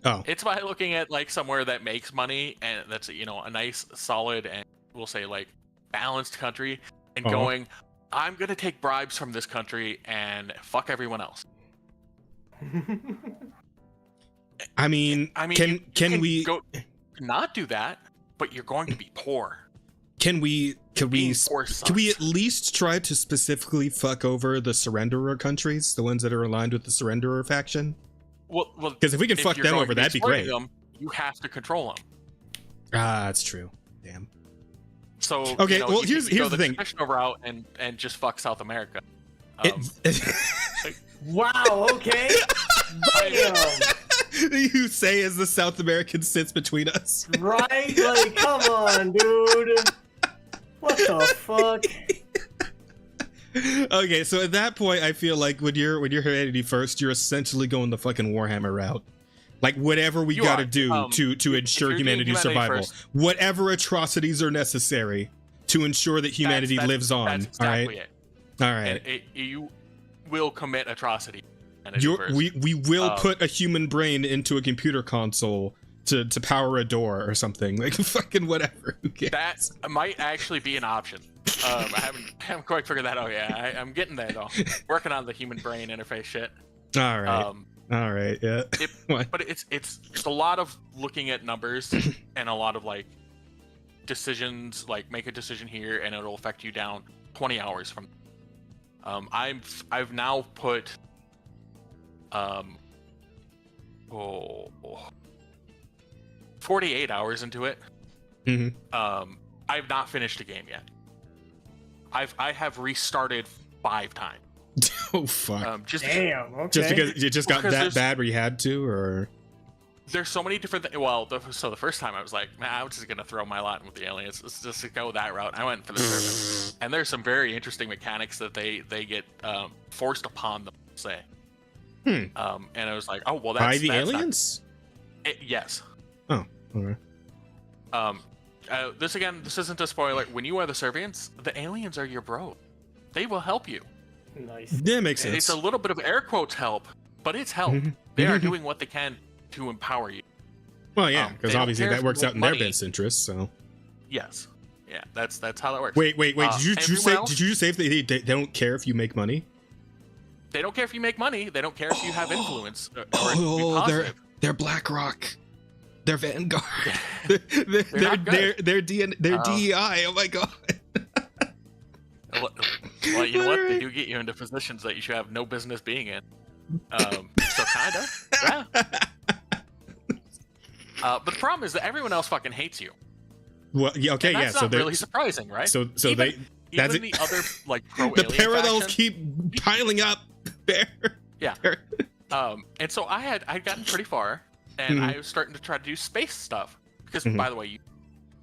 Oh. It's by looking at like somewhere that makes money and that's a nice, solid, and we'll say like balanced country, and going, I'm gonna take bribes from this country and fuck everyone else. I mean, can we go not do that? But you're going to be poor. Can we at least try to specifically fuck over the surrenderer countries, the ones that are aligned with the surrenderer faction? Well, because if we can fuck them over, that'd be great. Them, you have to control them. Ah, that's true. Damn. So okay, well here's the thing. Traditional route and just fuck South America. Wow. Okay. Damn. You say as the South American sits between us. Right? Like, come on, dude. What the fuck? Okay, so at that point, I feel like when you're humanity first, you're essentially going the fucking Warhammer route. Like whatever we gotta do to ensure humanity's survival, whatever atrocities are necessary to ensure that humanity lives on. That's exactly it. All right. And you will commit atrocity. We will put a human brain into a computer console to power a door or something. Like fucking whatever. Who cares? That might actually be an option. I haven't quite figured that out yet. I'm getting there though. Working on the human brain interface shit. All right. All right. Yeah. But it's a lot of looking at numbers and a lot of like decisions. Like make a decision here and it'll affect you down 20 hours from. I've now put 48 hours into it. Mm-hmm. I've not finished a game yet. I have restarted 5 times. Oh fuck! Damn. Okay. Just because it just got that bad where you had to, or there's so many different things. Well, so the first time I was like, man, I'm just gonna throw my lot in with the aliens. Let's just go that route. I went for the servants, and there's some very interesting mechanics that they get forced upon them. Say. And I was like, oh well, that's by the aliens. Yes. Oh. Okay. This isn't a spoiler. When you are the servants, the aliens are your bro. They will help you. Nice. Yeah, makes sense. It's a little bit of air quotes help, but it's help. They are doing what they can to empower you. Well, yeah, because obviously that works out in their best interest. So. Yes. Yeah, that's how that works. Wait. Did you say they don't care if you make money? They don't care if you make money. They don't care if you have influence. They're BlackRock. They're Vanguard. They're DEI. Oh my god. Well, you know what? They do get you into positions that you should have no business being in. So kinda. Yeah. But the problem is that everyone else fucking hates you. Well, yeah, okay, and that's yeah. not really surprising, right? So even the other like pro the parallels keep piling up there. Yeah. And so I'd gotten pretty far, and I was starting to try to do space stuff because, by the way, you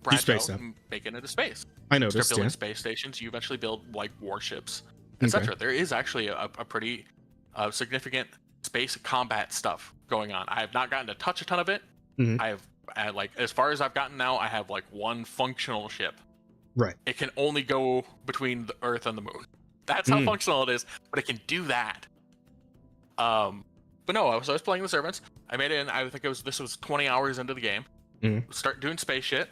branch out and make it into space. I noticed. Start building space stations. You eventually build like warships, etc. There is actually a pretty significant space combat stuff going on. I have not gotten to touch a ton of it. I like as far as I've gotten now, I have like one functional ship. Right. It can only go between the Earth and the Moon. That's how functional it is, but it can do that. But no, I was playing the servants. I made it in, I think this was 20 hours into the game. Start doing space shit,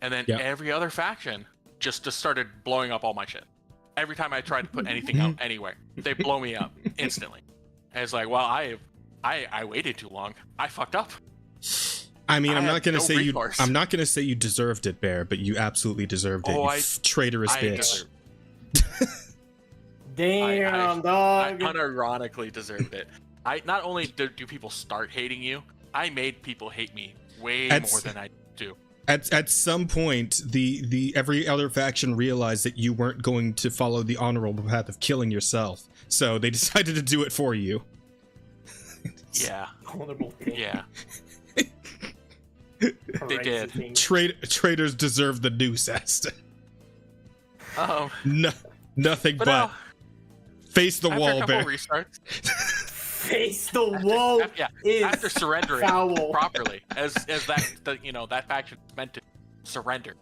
and then every other faction just started blowing up all my shit. Every time I tried to put anything out anywhere, they blow me up instantly. And it's like, well, I waited too long. I fucked up. I mean, I'm not gonna say you deserved it, Bear, but you absolutely deserved it. You traitorous bitch. Damn, dog. I unironically deserved it. Not only do people start hating you, I made people hate me way more than I do. At some point, the every other faction realized that you weren't going to follow the honorable path of killing yourself, so they decided to do it for you. Yeah. Honorable thing. Yeah. They did. Traitors deserve the noose, Asta. Nothing but face the wall, Bear. Restarts. Face the wall. After surrendering properly, as that faction is meant to surrender.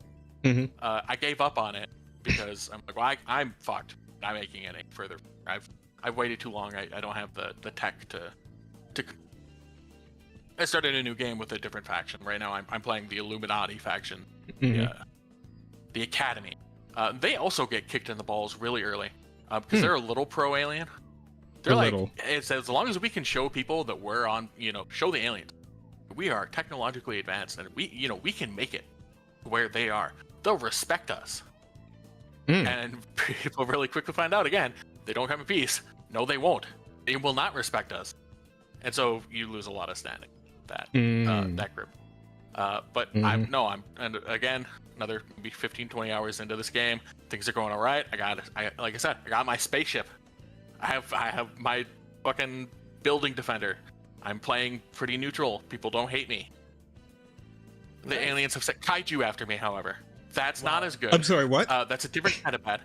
I gave up on it because I'm like, well, I'm fucked. Not making it any further. I've waited too long. I don't have the tech to. I started a new game with a different faction. Right now, I'm playing the Illuminati faction, the Academy. They also get kicked in the balls really early because they're a little pro-alien. They're like, little. it's as long as we can show people that we're on, show the aliens, we are technologically advanced, and we can make it where they are. They'll respect us. And people really quickly find out again, they don't come in peace. No, they won't. They will not respect us. And so you lose a lot of standing that group. But I'm again, another maybe 15, 20 hours into this game. Things are going all right. Like I said, I got my spaceship. I have my fucking building defender. I'm playing pretty neutral. People don't hate me. The aliens have set kaiju after me, however. That's not as good. I'm sorry, what? That's a different kind of bad.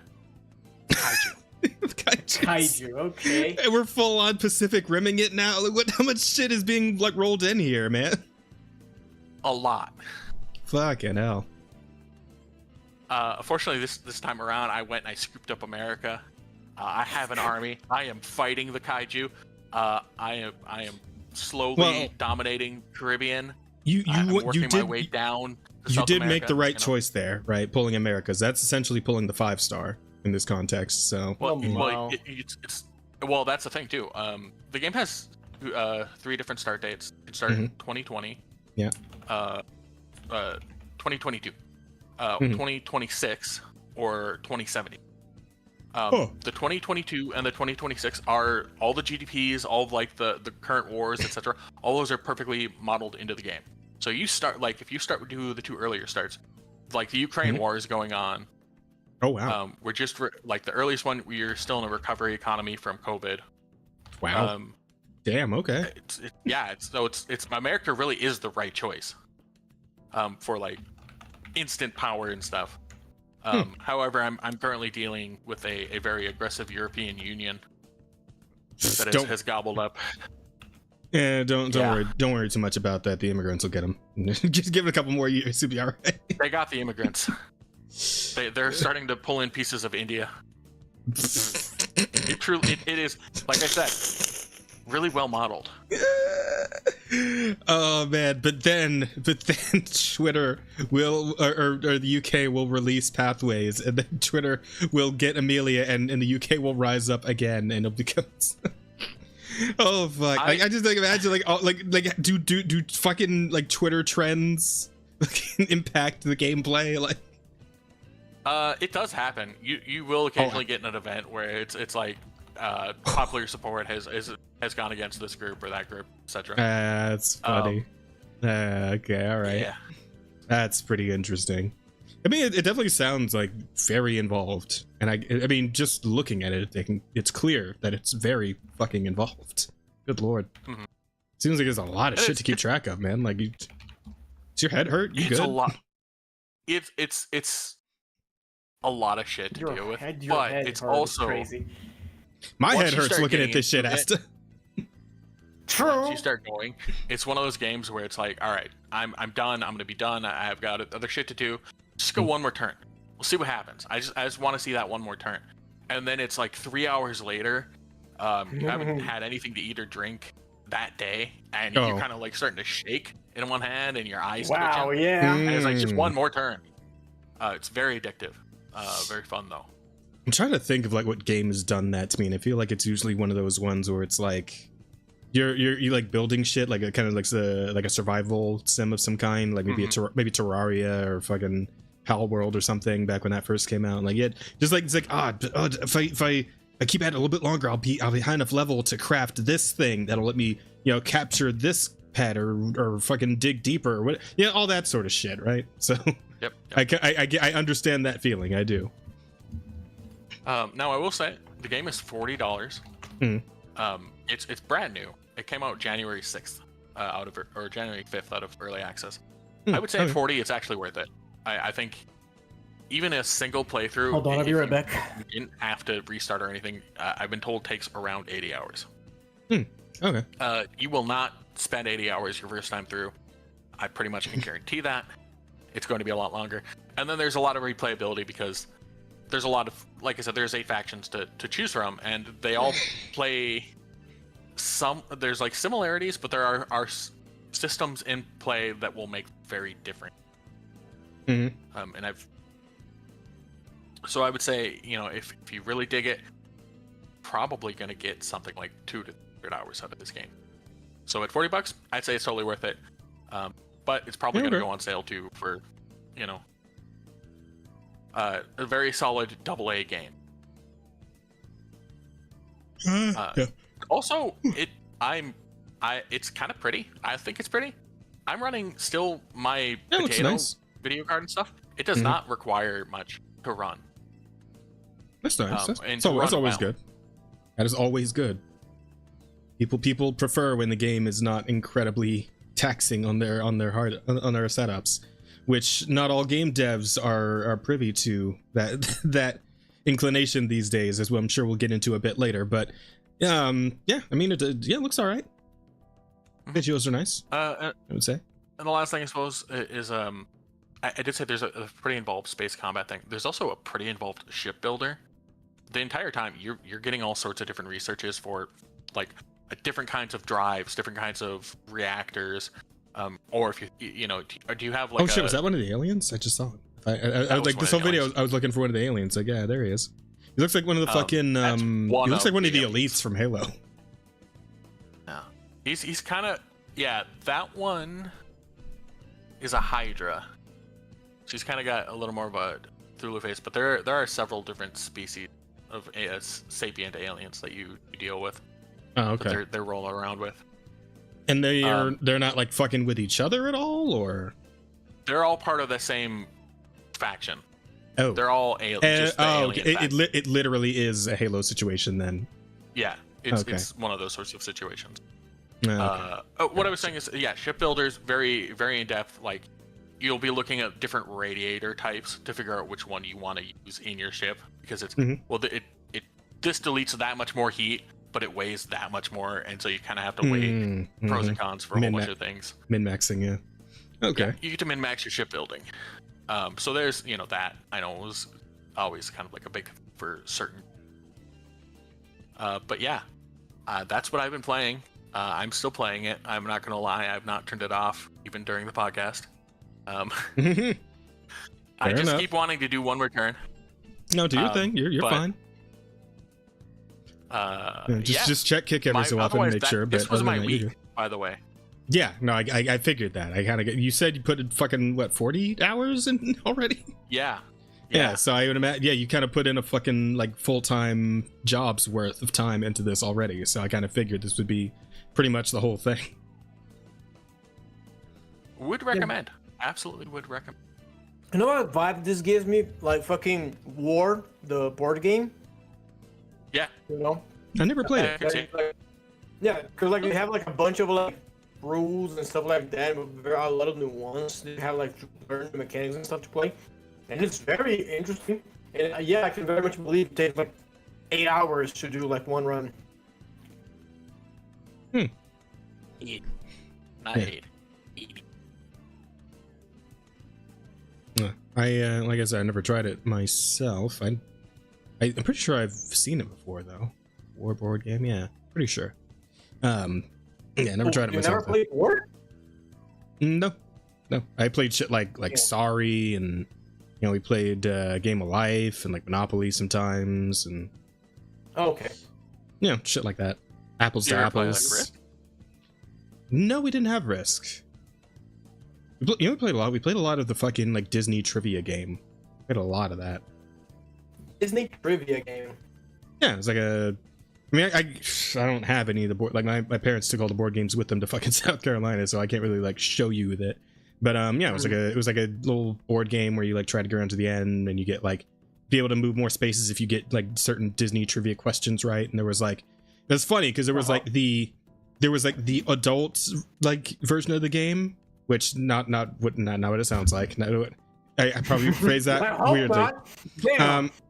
Kaiju. Kaiju, okay. Hey, we're full on Pacific Rimming it now. Like, how much shit is being like rolled in here, man? A lot. Fucking hell. Unfortunately, this time around, I went and I scooped up America. I have an army. I am fighting the kaiju. I am slowly dominating Caribbean. I'm working my way down. You did make the right choice there, right? Pulling Americas. That's essentially pulling the 5-star in this context. So well, that's the thing too. The game has 3 different start dates. It started in 2020. Yeah. 2022. 2026 or 2070. The 2022 and the 2026 are all the GDPs, all of like the current wars, etc. All those are perfectly modeled into the game. So you start if you start with the 2 earlier starts, like the Ukraine war is going on. Oh wow. We're just the earliest one. We're still in a recovery economy from COVID. Wow. Damn. Okay. It's America really is the right choice. For like instant power and stuff. However, I'm currently dealing with a very aggressive European Union that has gobbled up. Yeah, don't worry too much about that. The immigrants will get them. Just give it a couple more years to be all right. They got the immigrants. They're starting to pull in pieces of India. It is, like I said, really well modeled. Oh man, but then Twitter will or the UK will release Pathways, and then Twitter will get Amelia, and the UK will rise up again, and it'll become. Oh fuck! I just like imagine like do fucking like Twitter trends impact the gameplay like. It does happen. You will occasionally get in an event where it's like popular support has gone against this group or that group, etc. That's funny. Okay, all right. Yeah, that's pretty interesting. I mean, it definitely sounds like very involved, and I mean, just looking at it, it's clear that it's very fucking involved. Good lord. Seems like there's a lot of shit to keep track of, man. Like, is your head hurt? You good? A lot. It's a lot of shit to deal with, but it's also crazy. My head hurts looking at this shit, Asta. True. Once you start going, it's one of those games where it's like, all right, I'm done. I'm gonna be done. I've got other shit to do. Just go one more turn. We'll see what happens. I just want to see that one more turn. And then it's like 3 hours later. You haven't had anything to eat or drink that day, and you're kind of like starting to shake in one hand, and your eyes. Wow, twitching. yeah. And it's like just one more turn. It's very addictive. Very fun though. I'm trying to think of like what game has done that to me, and I feel like it's usually one of those ones where it's like you're like building shit, like a kind of like a survival sim of some kind, like maybe maybe Terraria or fucking Hell World or something back when that first came out. Like just like it's like if I keep at it a little bit longer, I'll be high enough level to craft this thing that'll let me capture this pet or fucking dig deeper or what, all that sort of shit, right? So yep. I understand that feeling. I do. Now I will say the game is $40. It's brand new. It came out January 6th or January 5th out of early access. I would say at 40 it's actually worth it. I think even a single playthrough, hold on, I'll be right back. You didn't have to restart or anything. I've been told takes around 80 hours. Okay. You will not spend 80 hours your first time through. I pretty much can guarantee that. It's going to be a lot longer. And then there's a lot of replayability because there's a lot of, like I said, there's 8 factions to choose from, and they all play there's like similarities, but there are systems in play that will make very different. And so I would say, if you really dig it, probably going to get something like 200 to 300 hours out of this game. So at $40, I'd say it's totally worth it. But it's probably going to go on sale too for, a very solid AA game. Also, it's kind of pretty. I think it's pretty. I'm running still my potato video card and stuff. It does not require much to run. That's nice. That's always good. That is always good. People prefer when the game is not incredibly taxing on their setups, which not all game devs are privy to that inclination these days, as well. I'm sure we'll get into a bit later. But yeah, I mean, it looks all right. Visuals are nice. I would say. And the last thing I suppose is I did say there's a pretty involved space combat thing. There's also a pretty involved shipbuilder. The entire time you're getting all sorts of different researches for like different kinds of drives, different kinds of reactors, or if do you have like? Oh shit! Was that one of the aliens? I just saw it. I was like this whole video. I was looking for one of the aliens. Like, yeah, there he is. He looks like one of the fucking. He looks like one of the elites from Halo. Yeah, he's kind of That one is a Hydra. She's kind of got a little more of a Cthulhu face, but there are several different species of sapient aliens that you deal with. Oh, okay. They're rolling around with. And they're not like fucking with each other at all, or they're all part of the same faction. Oh, they're all aliens. Okay. It literally is a Halo situation then. Yeah, it's one of those sorts of situations. Oh, okay. What I was saying is, shipbuilders very very in depth. Like, you'll be looking at different radiator types to figure out which one you want to use in your ship, because it's this deletes that much more heat, but it weighs that much more, and so you kind of have to weigh pros and cons for a whole bunch of things. Min-maxing, yeah. Okay. Yeah, you get to min-max your shipbuilding. So there's that. I know it was always kind of like a big for certain. But yeah, that's what I've been playing. I'm still playing it. I'm not gonna lie, I've not turned it off even during the podcast. I just keep wanting to do one more turn. No, do your thing. You're fine. Just check kick every so often and make sure. But this was my week, by the way. Yeah, no, I figured that. I kind of you said you put fucking 40 hours in already. Yeah. So I would imagine. Yeah, you kind of put in a fucking like full-time job's worth of time into this already. So I kind of figured this would be pretty much the whole thing. Would recommend. Absolutely would recommend. You know what vibe this gives me? Like fucking War, the board game. Yeah. I never played it. Because like they have like a bunch of like rules and stuff like that. But there are a lot of new ones. They have like learn mechanics and stuff to play, and it's very interesting. And I can very much believe it takes like 8 hours to do like one run. Not 8. Like I said, I never tried it myself. I'm pretty sure I've seen it before though. War board game, yeah, pretty sure. I never tried it myself. You never played War? No. I played shit like Sorry, and we played Game of Life and like Monopoly sometimes, and shit like that. Apples to apples. Play, like, Risk? No, we didn't have Risk. We played a lot. We played a lot of the fucking like Disney trivia game. We had a lot of that. Disney trivia game. Yeah, it was like I don't have any of the board. Like my parents took all the board games with them to fucking South Carolina, so I can't really like show you that. But it was like a little board game where you like try to go around to the end, and you get like be able to move more spaces if you get like certain Disney trivia questions right. And there was like that's funny because there was like the adult like version of the game. Which not what it sounds like. I probably phrase that weirdly.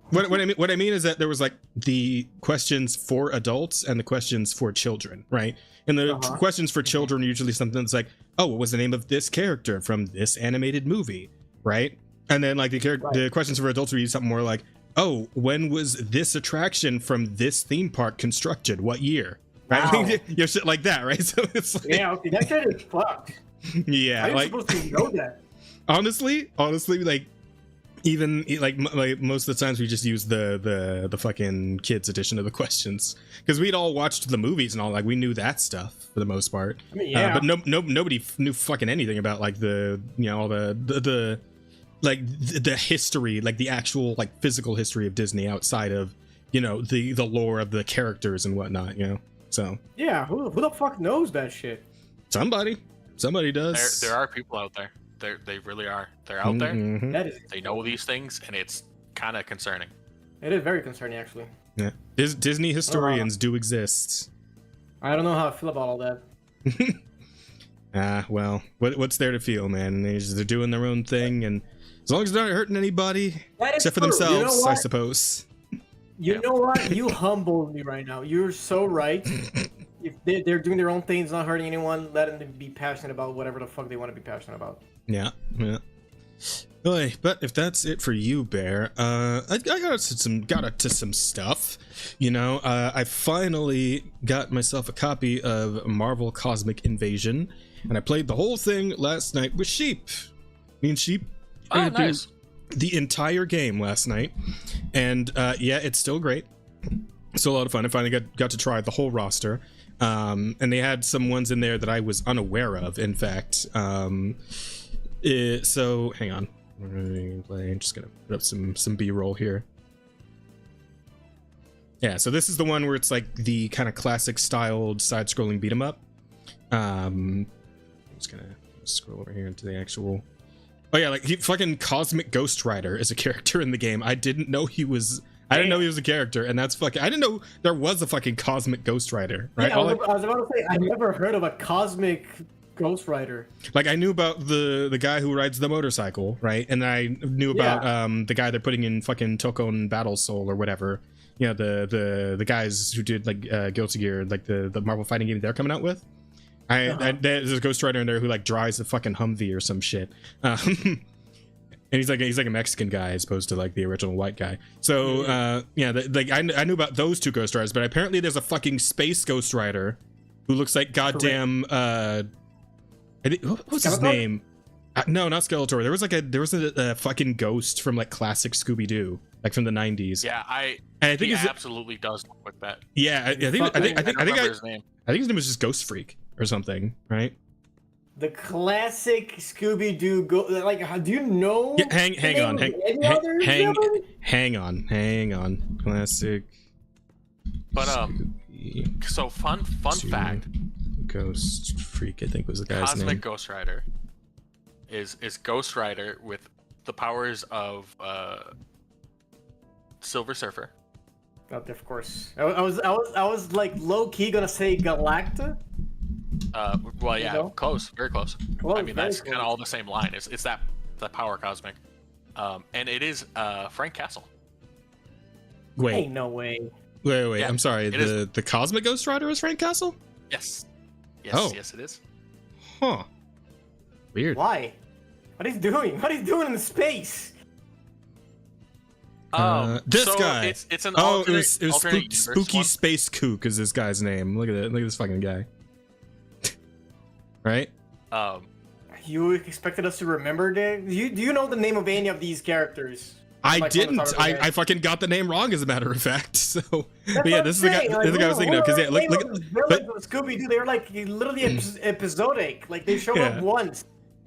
What I mean is that there was like the questions for adults and the questions for children, right? And the questions for children are usually something that's like, oh, what was the name of this character from this animated movie, right? And then like the questions for adults would be something more like, oh, when was this attraction from this theme park constructed? What year? Right? Wow. Shit like that, right? So it's like, that shit is fucked. Yeah, I'm supposed to know that. Honestly, like Even like most of the times we just use the fucking kids edition of the questions because we'd all watched the movies and all, like we knew that stuff for the most part. I mean, yeah. But nobody knew fucking anything about like the all the like the history, like the actual like physical history of Disney outside of the lore of the characters and whatnot. So yeah, who the fuck knows that shit? Somebody does. There are people out there. They really are. They're out there. Mm-hmm. They know these things, and it's kind of concerning. It is very concerning, actually. Yeah, Disney historians do exist. I don't know how I feel about all that. Well, what's there to feel, man? They're doing their own thing, and as long as they're not hurting anybody, except for themselves, I suppose. You know what? You humbled me right now. You're so right. If they're doing their own things, not hurting anyone, let them be passionate about whatever the fuck they want to be passionate about. Yeah. Boy, but if that's it for you, Bear, I got to some stuff. I finally got myself a copy of Marvel Cosmic Invasion, and I played the whole thing last night with Sheep. Me and Sheep. Oh, nice. The entire game last night, and yeah, it's still great. Still a lot of fun. I finally got to try the whole roster. And they had some ones in there that I was unaware of, in fact. So hang on, I'm just gonna put up some B-roll here. Yeah, so this is the one where it's like the kind of classic styled side-scrolling beat 'em up. I'm just gonna scroll over here into the actual. Oh yeah, like fucking Cosmic Ghost Rider is a character in the game. I didn't know he was a character, and that's fucking. I didn't know there was a fucking Cosmic Ghost Rider. Right? Yeah, I was about to say I never heard of a Cosmic Ghost Rider. Like I knew about the guy who rides the motorcycle, right? And I knew about the guy they're putting in fucking Tokon Battle Soul or whatever. The guys who did like Guilty Gear, like the Marvel fighting game they're coming out with. There's a Ghost Rider in there who like drives a fucking Humvee or some shit. And he's like a Mexican guy as opposed to like the original white guy. So I knew about those two Ghost Riders, but apparently there's a fucking space Ghost Rider who looks like goddamn what's his name? No, not Skeletor. There was a fucking ghost from like classic Scooby-Doo, like from the 90s. Yeah, I think he absolutely does look like that. Yeah, I think his name. I think his name was just Ghost Freak or something, right? The classic Scooby-Doo do you know? Yeah, hang on. Classic. But so fun fact. Ghost Freak, I think was the guy's name. Cosmic Ghost Rider is Ghost Rider with the powers of Silver Surfer. Of course. I was like low key gonna say Galacta. Well, yeah, close, very close. I mean, that's kind of all the same line. It's that power Cosmic, and it is Frank Castle. Wait, ain't no way. Wait. Yeah, I'm sorry. The Cosmic Ghost Rider is Frank Castle? Yes. Yes, it is. Huh. Weird. Why? What he's doing? What he's doing in space? This guy. It's an it was Spooky one. Space Kook is this guy's name. Look at it. Look at this fucking guy. Right? You expected us to remember that? Do you know the name of any of these characters? I didn't. I fucking got the name wrong, as a matter of fact. So, but yeah, this is the guy. This is the guy I was thinking of. Because yeah, look. Scooby Doo. They were like literally episodic. Like they showed up once.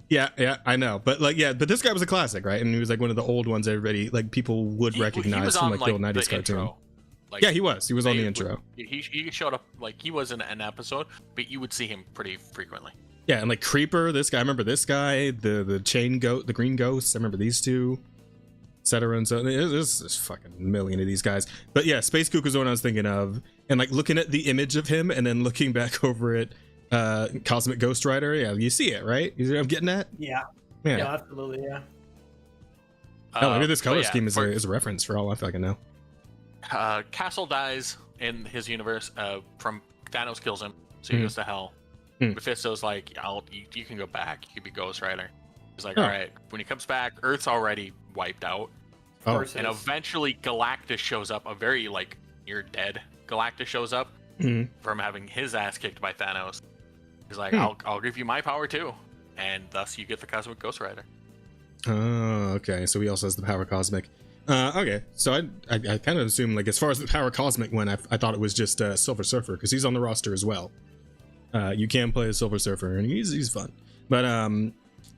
Yeah, I know. But like, yeah, but this guy was a classic, right? And he was like one of the old ones. Everybody like people would recognize from like the old '90s cartoon. Like, yeah, he was. He was on the intro. He showed up like he was in an episode, but you would see him pretty frequently. Yeah, and like Creeper, this guy. I remember this guy. The chain goat, the green ghosts. I remember these two. Etc. And so there's fucking million of these guys. But yeah, Space Kook was the one I was thinking of. And like looking at the image of him and then looking back over at Cosmic Ghost Rider, yeah, you see it, right? You see what I'm getting at? Yeah, absolutely, yeah. Maybe this color scheme is a reference for all I fucking know. Castle dies in his universe from Thanos kills him, so he goes to hell. Mephisto's like, you can go back, you can be Ghost Rider. He's like, all right. When he comes back, Earth's already wiped out. And eventually Galactus shows up, a very like near dead Galactus shows up from having his ass kicked by Thanos. He's like, I'll give you my power too. And thus you get the Cosmic Ghost Rider. Oh, okay. So he also has the power cosmic. Okay, so I kind of assume, like, as far as the power cosmic went, I thought it was just Silver Surfer, because he's on the roster as well. You can play a Silver Surfer, and he's fun. But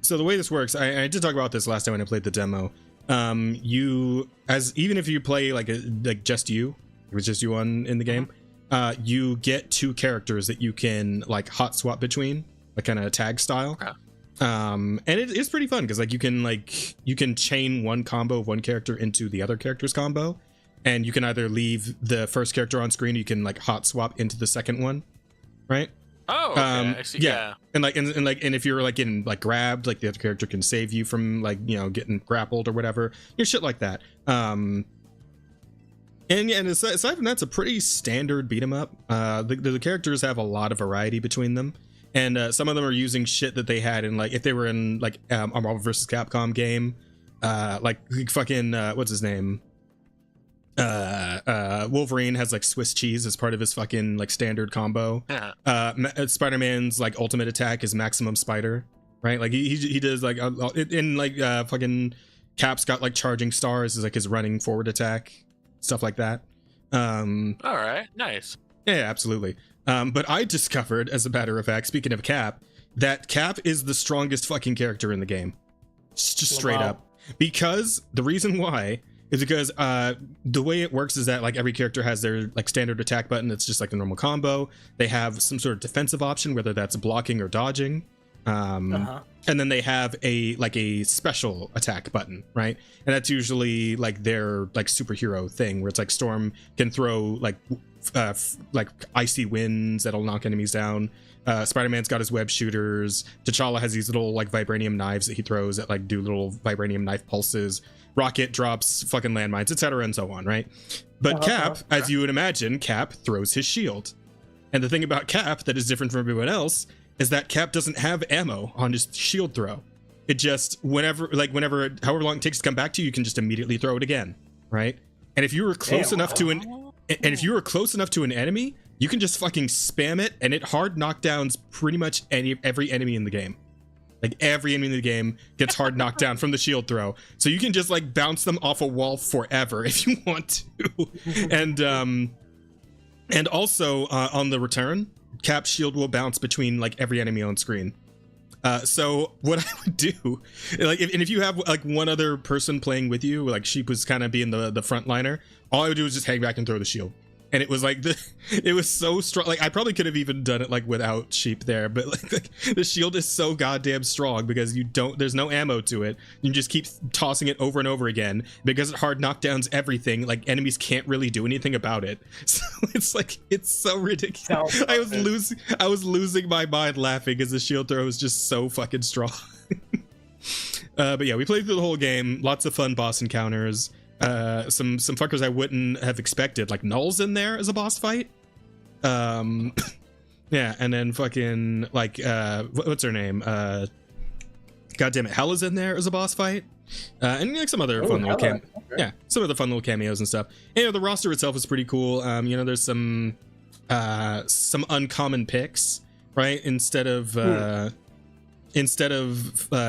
so the way this works, I did talk about this last time when I played the demo. Even if you play like just you, it was just you in the game, you get two characters that you can like hot swap between, like kind of tag style. Okay. And it's pretty fun because like you can chain one combo of one character into the other character's combo, and you can either leave the first character on screen, or you can like hot swap into the second one, right? Oh, okay. I see. Yeah. And if you're like getting like grabbed, like the other character can save you from like, you know, getting grappled or whatever, shit like that. And aside from that, it's a pretty standard beat 'em up. The characters have a lot of variety between them, and some of them are using shit that they had in, like, if they were in like a Marvel vs. Capcom game, like fucking what's his name? Wolverine has like Swiss cheese as part of his fucking like standard combo. Yeah. Spider-Man's like ultimate attack is maximum spider, right? Like he does like in like fucking Cap's got like charging stars is like his running forward attack, stuff like that. All right, nice. Yeah, absolutely. But I discovered, as a matter of fact, speaking of Cap, that Cap is the strongest fucking character in the game, just straight up. Because the reason why is because the way it works is that like every character has their like standard attack button. It's just like the normal combo. They have some sort of defensive option, whether that's blocking or dodging. And then they have a special attack button, right? And that's usually like their like superhero thing, where it's like Storm can throw like icy winds that'll knock enemies down. Spider-Man's got his web shooters. T'Challa has these little like vibranium knives that he throws that like do little vibranium knife pulses. Rocket drops fucking landmines, etc., and so on, right? But Cap, as you would imagine, Cap throws his shield. And the thing about Cap that is different from everyone else is that Cap doesn't have ammo on his shield throw. It just, however long it takes to come back to you, you can just immediately throw it again, right? And if you were close enough to an enemy, you can just fucking spam it, and it hard knockdowns pretty much every enemy in the game. Like every enemy in the game gets hard knocked down from the shield throw. So you can just like bounce them off a wall forever if you want to. And also on the return, Cap's shield will bounce between like every enemy on screen. So what I would do, like, if you have like one other person playing with you, like Sheep was kind of being the frontliner, all I would do is just hang back and throw the shield. And it was like it was so strong. Like I probably could have even done it like without Sheep there, but like the shield is so goddamn strong because there's no ammo to it. You just keep tossing it over and over again because it hard knockdowns everything. Like enemies can't really do anything about it. So it's so ridiculous. I was losing my mind laughing because the shield throw is just so fucking strong. But yeah, we played through the whole game. Lots of fun boss encounters. Some fuckers I wouldn't have expected, like Null's in there as a boss fight. Yeah, and then fucking like what's her name? God damn it, Hella's in there as a boss fight. And like some other fun little some of the fun little cameos and stuff. And, you know, the roster itself is pretty cool. You know, there's some uncommon picks, right? Instead of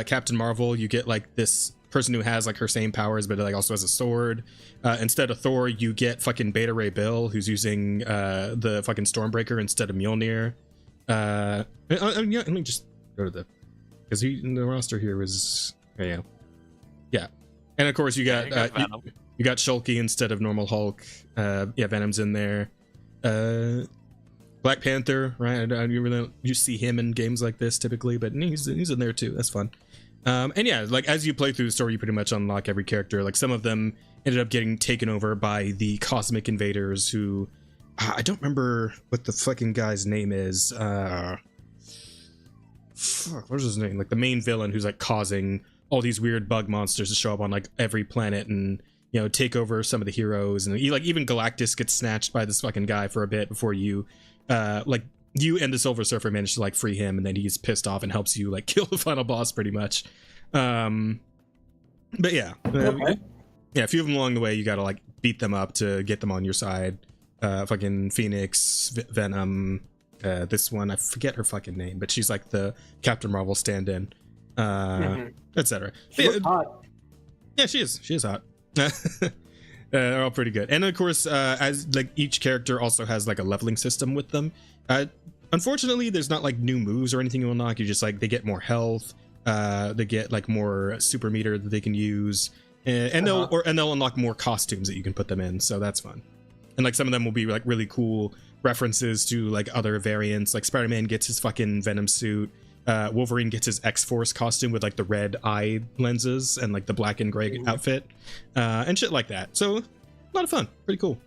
Captain Marvel, you get like this person who has like her same powers but like also has a sword. Instead of Thor, you get fucking Beta Ray Bill, who's using the fucking Stormbreaker instead of Mjolnir. Yeah, let me just go to the, because the roster here was yeah, and of course you got you got Shulky instead of normal Hulk. Yeah, Venom's in there. Black Panther, right? You see him in games like this typically, but he's in there too. That's fun. And yeah, like as you play through the story, you pretty much unlock every character. Like some of them ended up getting taken over by the Cosmic Invaders, who I don't remember what the fucking guy's name is. Fuck, what's his name? Like the main villain who's like causing all these weird bug monsters to show up on like every planet and, you know, take over some of the heroes. And like even Galactus gets snatched by this fucking guy for a bit before you you and the Silver Surfer manage to like free him, and then he's pissed off and helps you like kill the final boss pretty much. But yeah, yeah, a few of them along the way you gotta like beat them up to get them on your side. Fucking Phoenix, Venom, this one I forget her fucking name, but she's like the Captain Marvel stand-in. etc. She looks hot. Yeah, she is hot. They're all pretty good, and of course, as like each character also has like a leveling system with them. Unfortunately, there's not like new moves or anything you unlock. You just like they get more health, they get like more super meter that they can use, and they'll unlock more costumes that you can put them in. So that's fun, and like some of them will be like really cool references to like other variants. Like Spider-Man gets his fucking Venom suit. Wolverine gets his X-Force costume with like the red eye lenses and like the black and gray outfit, and shit like that. So a lot of fun, pretty cool,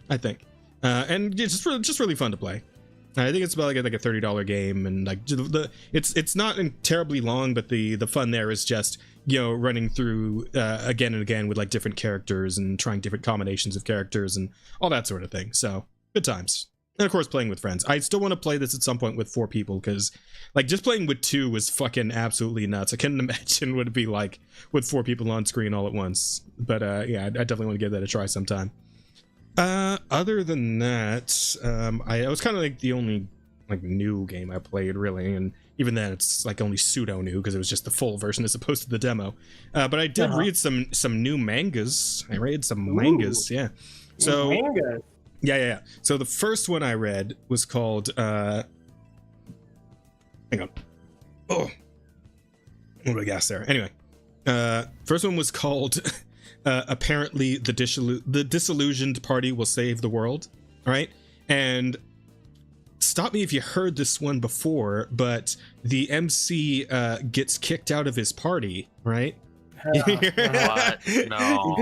I think, and it's just really fun to play. I think it's about like a $30 game, and like it's not terribly long, but the fun there is just, you know, running through again and again with like different characters and trying different combinations of characters and all that sort of thing. So good times. And of course, playing with friends. I still want to play this at some point with 4 people, because like just playing with 2 was fucking absolutely nuts. I can't imagine what it'd be like with 4 people on screen all at once. But yeah, I definitely want to give that a try sometime. Other than that, I was kind of like the only like new game I played really, and even then it's like only pseudo new because it was just the full version as opposed to the demo. But I did read some new mangas. I read some mangas, yeah. So mangas. Yeah. So the first one I read was called hang on. Oh, what do I gas there? Anyway, first one was called apparently the disillusioned party will save the world. All right, and stop me if you heard this one before, but the MC gets kicked out of his party, right? What? No.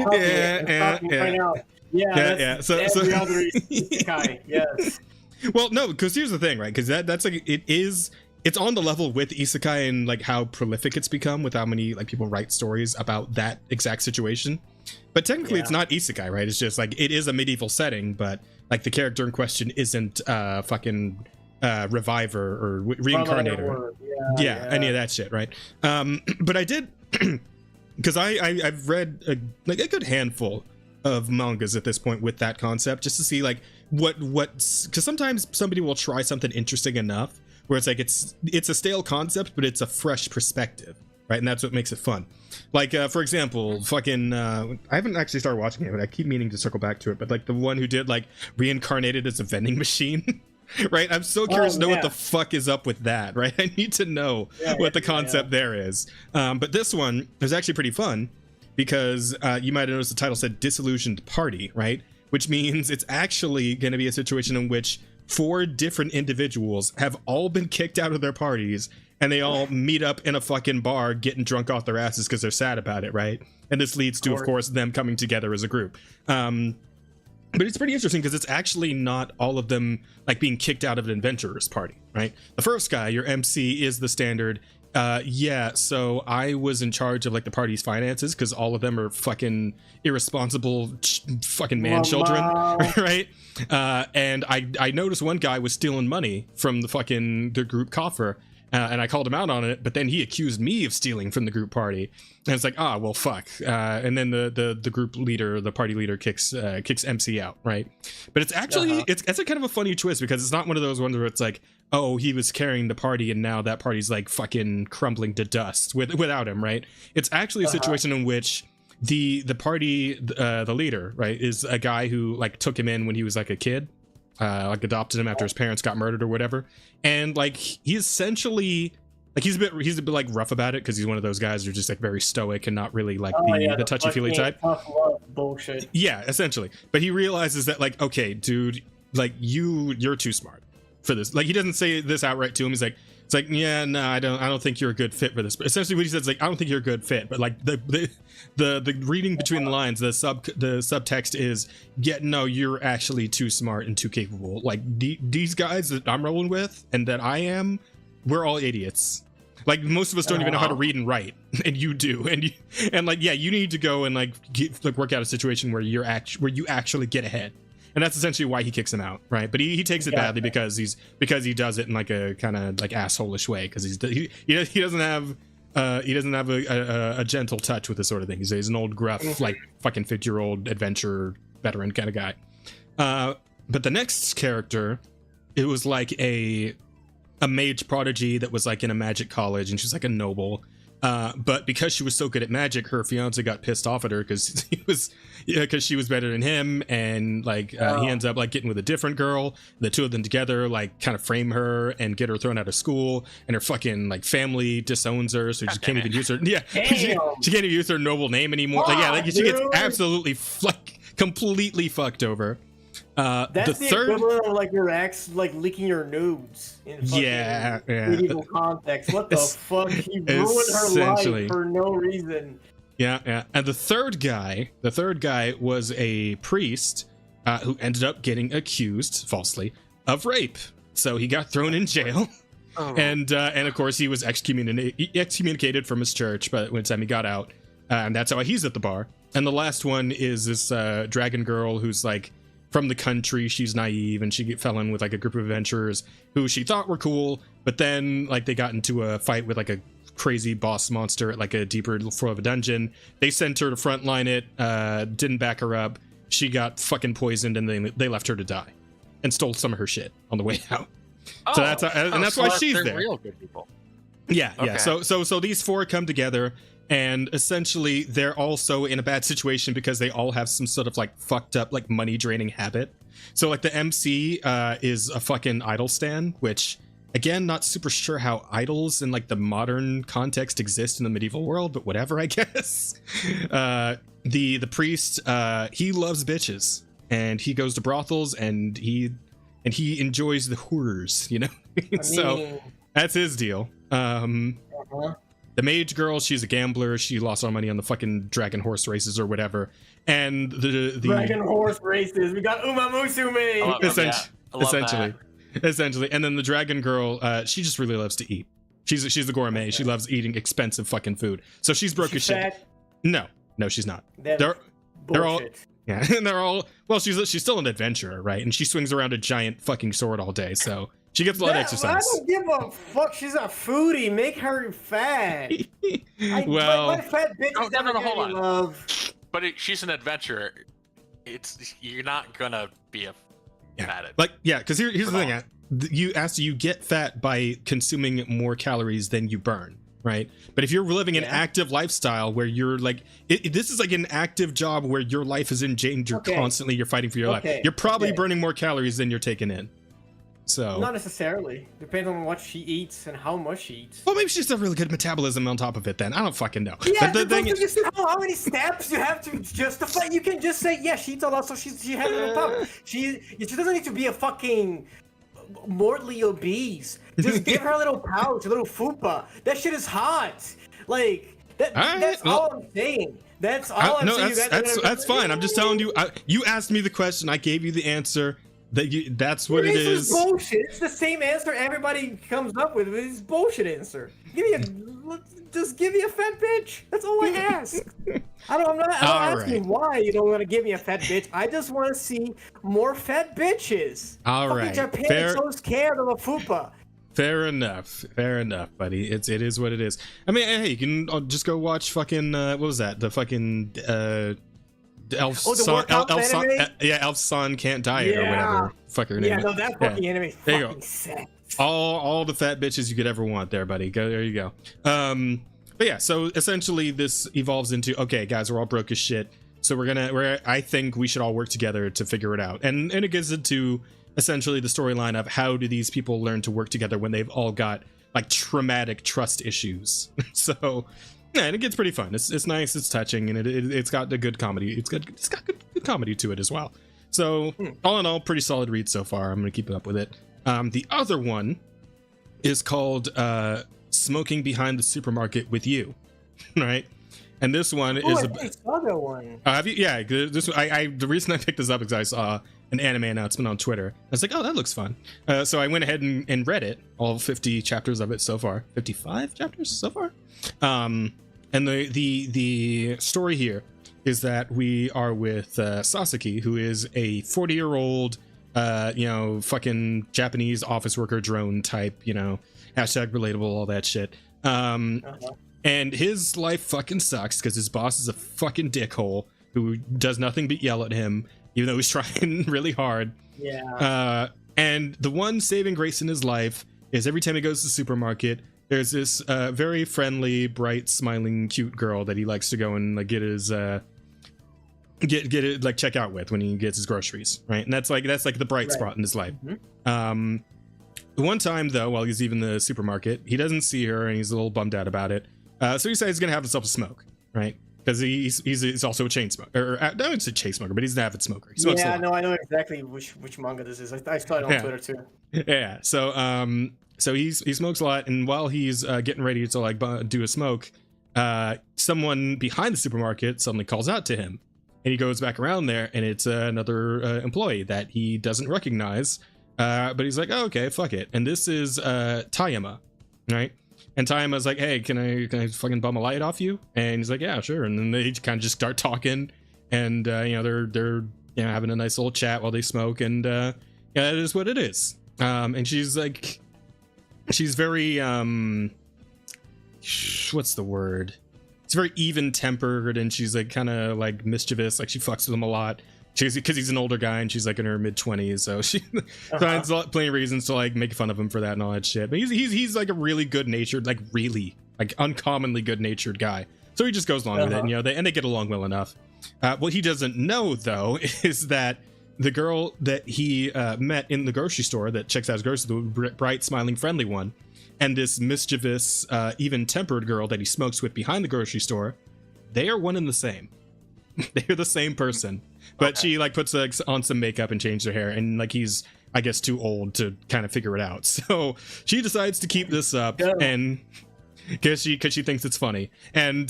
Yeah. So every other isekai, yes. Well, no, because here's the thing, right? Because that's like it's on the level with isekai and like how prolific it's become with how many like people write stories about that exact situation. But technically, it's not isekai, right? It's just like it is a medieval setting, but like the character in question isn't fucking reviver or reincarnator. Any of that shit, right? But I did because I've read like a good handful of mangas at this point with that concept, just to see like what's because sometimes somebody will try something interesting enough where it's like it's a stale concept, but it's a fresh perspective, right? And that's what makes it fun. Like for example, fucking I haven't actually started watching it, but I keep meaning to circle back to it. But like the one who did like reincarnated as a vending machine. Right, I'm so curious to know what the fuck is up with that, right? I need to know what the concept there is. But this one is actually pretty fun because you might have noticed the title said disillusioned party, right? Which means it's actually going to be a situation in which 4 different individuals have all been kicked out of their parties, and they all meet up in a fucking bar getting drunk off their asses because they're sad about it, right? And this leads to, of course, them coming together as a group. But it's pretty interesting because it's actually not all of them like being kicked out of an adventurer's party, right? The first guy, your MC, is the standard. So I was in charge of like the party's finances because all of them are fucking irresponsible fucking man children, right? And I noticed one guy was stealing money from the group coffer. And I called him out on it, but then he accused me of stealing from the group party, and it's like, well, fuck. And then the group leader, the party leader, kicks MC out, right? But it's actually it's a kind of a funny twist because it's not one of those ones where it's like, oh, he was carrying the party and now that party's like fucking crumbling to dust without him, right? It's actually a situation in which the party the leader, right, is a guy who like took him in when he was like a kid. Like adopted him after his parents got murdered or whatever, and like he essentially like he's a bit like rough about it because he's one of those guys who's just like very stoic and not really like the touchy-feely type. Tough love bullshit. Yeah, essentially. But he realizes that like, okay, dude, like you're too smart for this. Like he doesn't say this outright to him. He's like, it's like, yeah, no, I don't think you're a good fit for this. But essentially what he says is like, I don't think you're a good fit. But like the reading between the lines, the subtext is, yeah, no, you're actually too smart and too capable. Like these guys that I'm rolling with and that I am, we're all idiots. Like most of us don't even know how to read and write, and you do. And like, yeah, you need to go and like work out a situation where you actually get ahead. And that's essentially why he kicks him out, right? But he takes it badly because he does it in like a kind of like asshole-ish way because he doesn't have a gentle touch with this sort of thing. He's an old gruff like fucking 50-year-old adventurer veteran kind of guy. But the next character, it was like a a mage prodigy that was like in a magic college, and she's like a noble. But because she was so good at magic, her fiance got pissed off at her because she was better than him, and like he ends up like getting with a different girl. The two of them together like kind of frame her and get her thrown out of school, and her fucking like family disowns her, so she can't even use her. Yeah, she can't even use her noble name anymore. Like, yeah, like she gets absolutely completely fucked over. That's the equivalent of like your ex like leaking your nudes in medieval context. What the fuck? He ruined her life for no reason. Yeah. And the third guy was a priest who ended up getting accused falsely of rape. So he got thrown in jail. And of course he was excommunicated from his church, but when time he got out, and that's how he's at the bar. And the last one is this dragon girl who's like from the country. She's naive, and she fell in with like a group of adventurers who she thought were cool, but then like they got into a fight with like a crazy boss monster at like a deeper floor of a dungeon. They sent her to frontline it, didn't back her up. She got fucking poisoned, and they left her to die and stole some of her shit on the way out. So that's why she's there. Real good people. Yeah. So these four come together, and essentially they're also in a bad situation because they all have some sort of like fucked up like money draining habit. So like the MC is a fucking idol stan, which again, not super sure how idols in like the modern context exist in the medieval world, but whatever, I guess. The priest, he loves bitches, and he goes to brothels, and he enjoys the whores, you know. So that's his deal. The mage girl, she's a gambler. She lost all money on the fucking dragon horse races or whatever. And the dragon horse races. We got Uma Musume. Essentially. And then the dragon girl, she just really loves to eat. She's a gourmet. Okay. She loves eating expensive fucking food. So she's broke as shit. Fat? No, she's not. They're all, yeah, and they're all, well, she's still an adventurer, right? And she swings around a giant fucking sword all day. So she gets a lot of exercise. I don't give a fuck. She's a foodie. Make her fat. My fat bitch is never gonna love. But she's an adventurer. You're not gonna be a fat. Like, yeah, because here's the thing. You get fat by consuming more calories than you burn, right? But if you're living an active lifestyle where you're like, this is like an active job where your life is in danger constantly. You're fighting for your life. You're probably burning more calories than you're taking in. So not necessarily. Depends on what she eats and how much she eats. Well, maybe she's a really good metabolism on top of it. Then I don't fucking know. Yeah, but the thing is, you know how many steps you have to justify. You can just say, yeah, she eats a lot, so she has it on top. She doesn't need to be a fucking mortally obese. Just give her a little pouch, a little fupa. That shit is hot. Like that's all I'm saying. That's all I'm saying. That's fine. I'm just telling you. You asked me the question. I gave you the answer. That's what it is. Bullshit. It's the same answer everybody comes up with. It's bullshit answer. Just give me a fat bitch. That's all I ask. I'm not asking why you don't want to give me a fat bitch. I just want to see more fat bitches. All right. Japan is so scared of a fupa. Fair enough, buddy. It is what it is. I mean, hey, you can just go watch fucking what was that? The fucking Elf Son Can't Diet or whatever. Fuck her name. Yeah, no, that fucking anime fucking sick. All the fat bitches you could ever want there, buddy. There you go. But yeah, so essentially this evolves into, okay, guys, we're all broke as shit. So I think we should all work together to figure it out. And it gets into essentially the storyline of how do these people learn to work together when they've all got like traumatic trust issues. So yeah, and it gets pretty fun. It's nice, it's touching, and it's got a good comedy. It's got good comedy to it as well. So all in all, pretty solid read so far. I'm gonna keep it up with it. The other one is called Smoking Behind the Supermarket with You, right? And this one is another one. Have you? Yeah, this. The reason I picked this up is I saw an anime announcement on Twitter. I was like, oh, that looks fun. So I went ahead and read it, all 50 chapters of it so far. 55 chapters so far. And the story here is that we are with Sasaki, who is a 40-year-old, fucking Japanese office worker drone type, hashtag relatable, all that shit. And his life fucking sucks because his boss is a fucking dickhole who does nothing but yell at him, even though he's trying really hard. Yeah. And the one saving grace in his life is every time he goes to the supermarket, there's this very friendly, bright, smiling, cute girl that he likes to go and like get his get it like check out with when he gets his groceries, right? And that's like the bright spot in his life. One time though, while he's leaving the supermarket, he doesn't see her and he's a little bummed out about it. So he decides he's gonna have himself a smoke, right? Because he's also a chain smoker, or no, it's a chain smoker, but he's an avid smoker. He smokes a lot. No, I know exactly which manga this is. I saw it on Twitter too. Yeah. So he smokes a lot, and while he's getting ready to like do a smoke, someone behind the supermarket suddenly calls out to him, and he goes back around there, and it's another employee that he doesn't recognize, but he's like, oh, okay, fuck it. And this is Tayama, right? And Tayama's like, hey, can I fucking bum a light off you? And he's like, yeah, sure. And then they kind of just start talking, and they're having a nice little chat while they smoke, and yeah, it is what it is. And she's like, she's very what's the word? It's very even tempered, and she's like kind of like mischievous, like she fucks with him a lot. Because he's an older guy and she's like in her mid-20s, so she finds plenty of reasons to like make fun of him for that and all that shit. But he's like a really good-natured, like really like uncommonly good-natured guy. So he just goes along with it, and they get along well enough. What he doesn't know though is that the girl that he met in the grocery store that checks out his groceries, the bright, smiling, friendly one, and this mischievous, even-tempered girl that he smokes with behind the grocery store, they are one and the same. They're the same person. But she like puts on some makeup and changes her hair, and like he's, I guess, too old to kind of figure it out. So she decides to keep this up, and because she thinks it's funny, and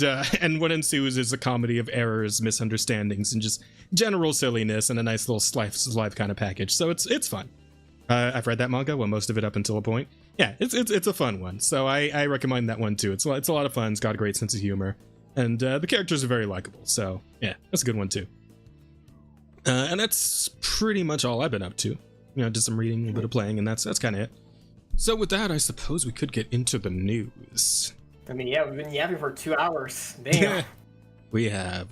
what ensues is a comedy of errors, misunderstandings, and just general silliness, and a nice little slice of life kind of package. So it's fun. I've read that manga, well, most of it up until a point. Yeah, it's a fun one. So I recommend that one too. It's a lot of fun. It's got a great sense of humor, and the characters are very likable. So yeah, that's a good one too. And that's pretty much all I've been up to. Did some reading, a little bit of playing, and that's kind of it. So with that, I suppose we could get into the news. I mean, yeah, we've been yapping for 2 hours. Damn. we have.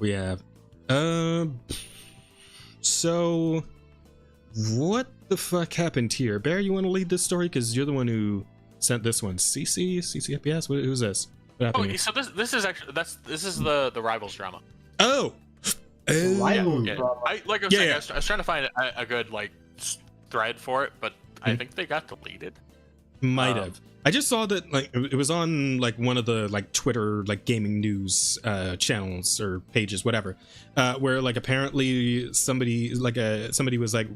So what the fuck happened here? Bear, you want to lead this story? Because you're the one who sent this one. CCFPS? Who's this? What happened? So this is actually this is the Rivals drama. Oh. I was trying to find a good like thread for it, but I think they got deleted. Might have. I just saw that like it was on like one of the like Twitter like gaming news channels or pages, whatever, where like apparently somebody was like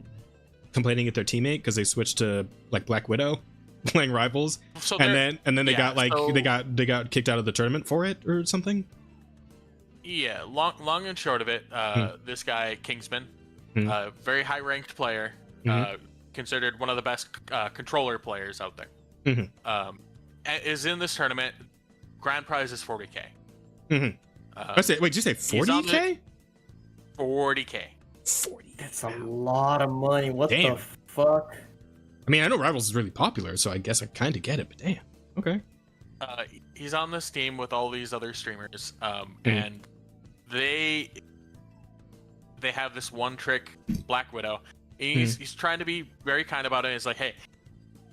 complaining at their teammate because they switched to like Black Widow playing Rivals, and then they got like they got kicked out of the tournament for it or something. Yeah, long and short of it, this guy Kingsman, very high ranked player, considered one of the best controller players out there, is in this tournament. Grand prize is 40K. Wait, did you say 40K? 40K. 40. That's a lot of money. What the fuck? I mean, I know Rivals is really popular, so I guess I kind of get it. But damn, okay. He's on this team with all these other streamers, and they have this one trick Black Widow. He's trying to be very kind about it. He's like, hey,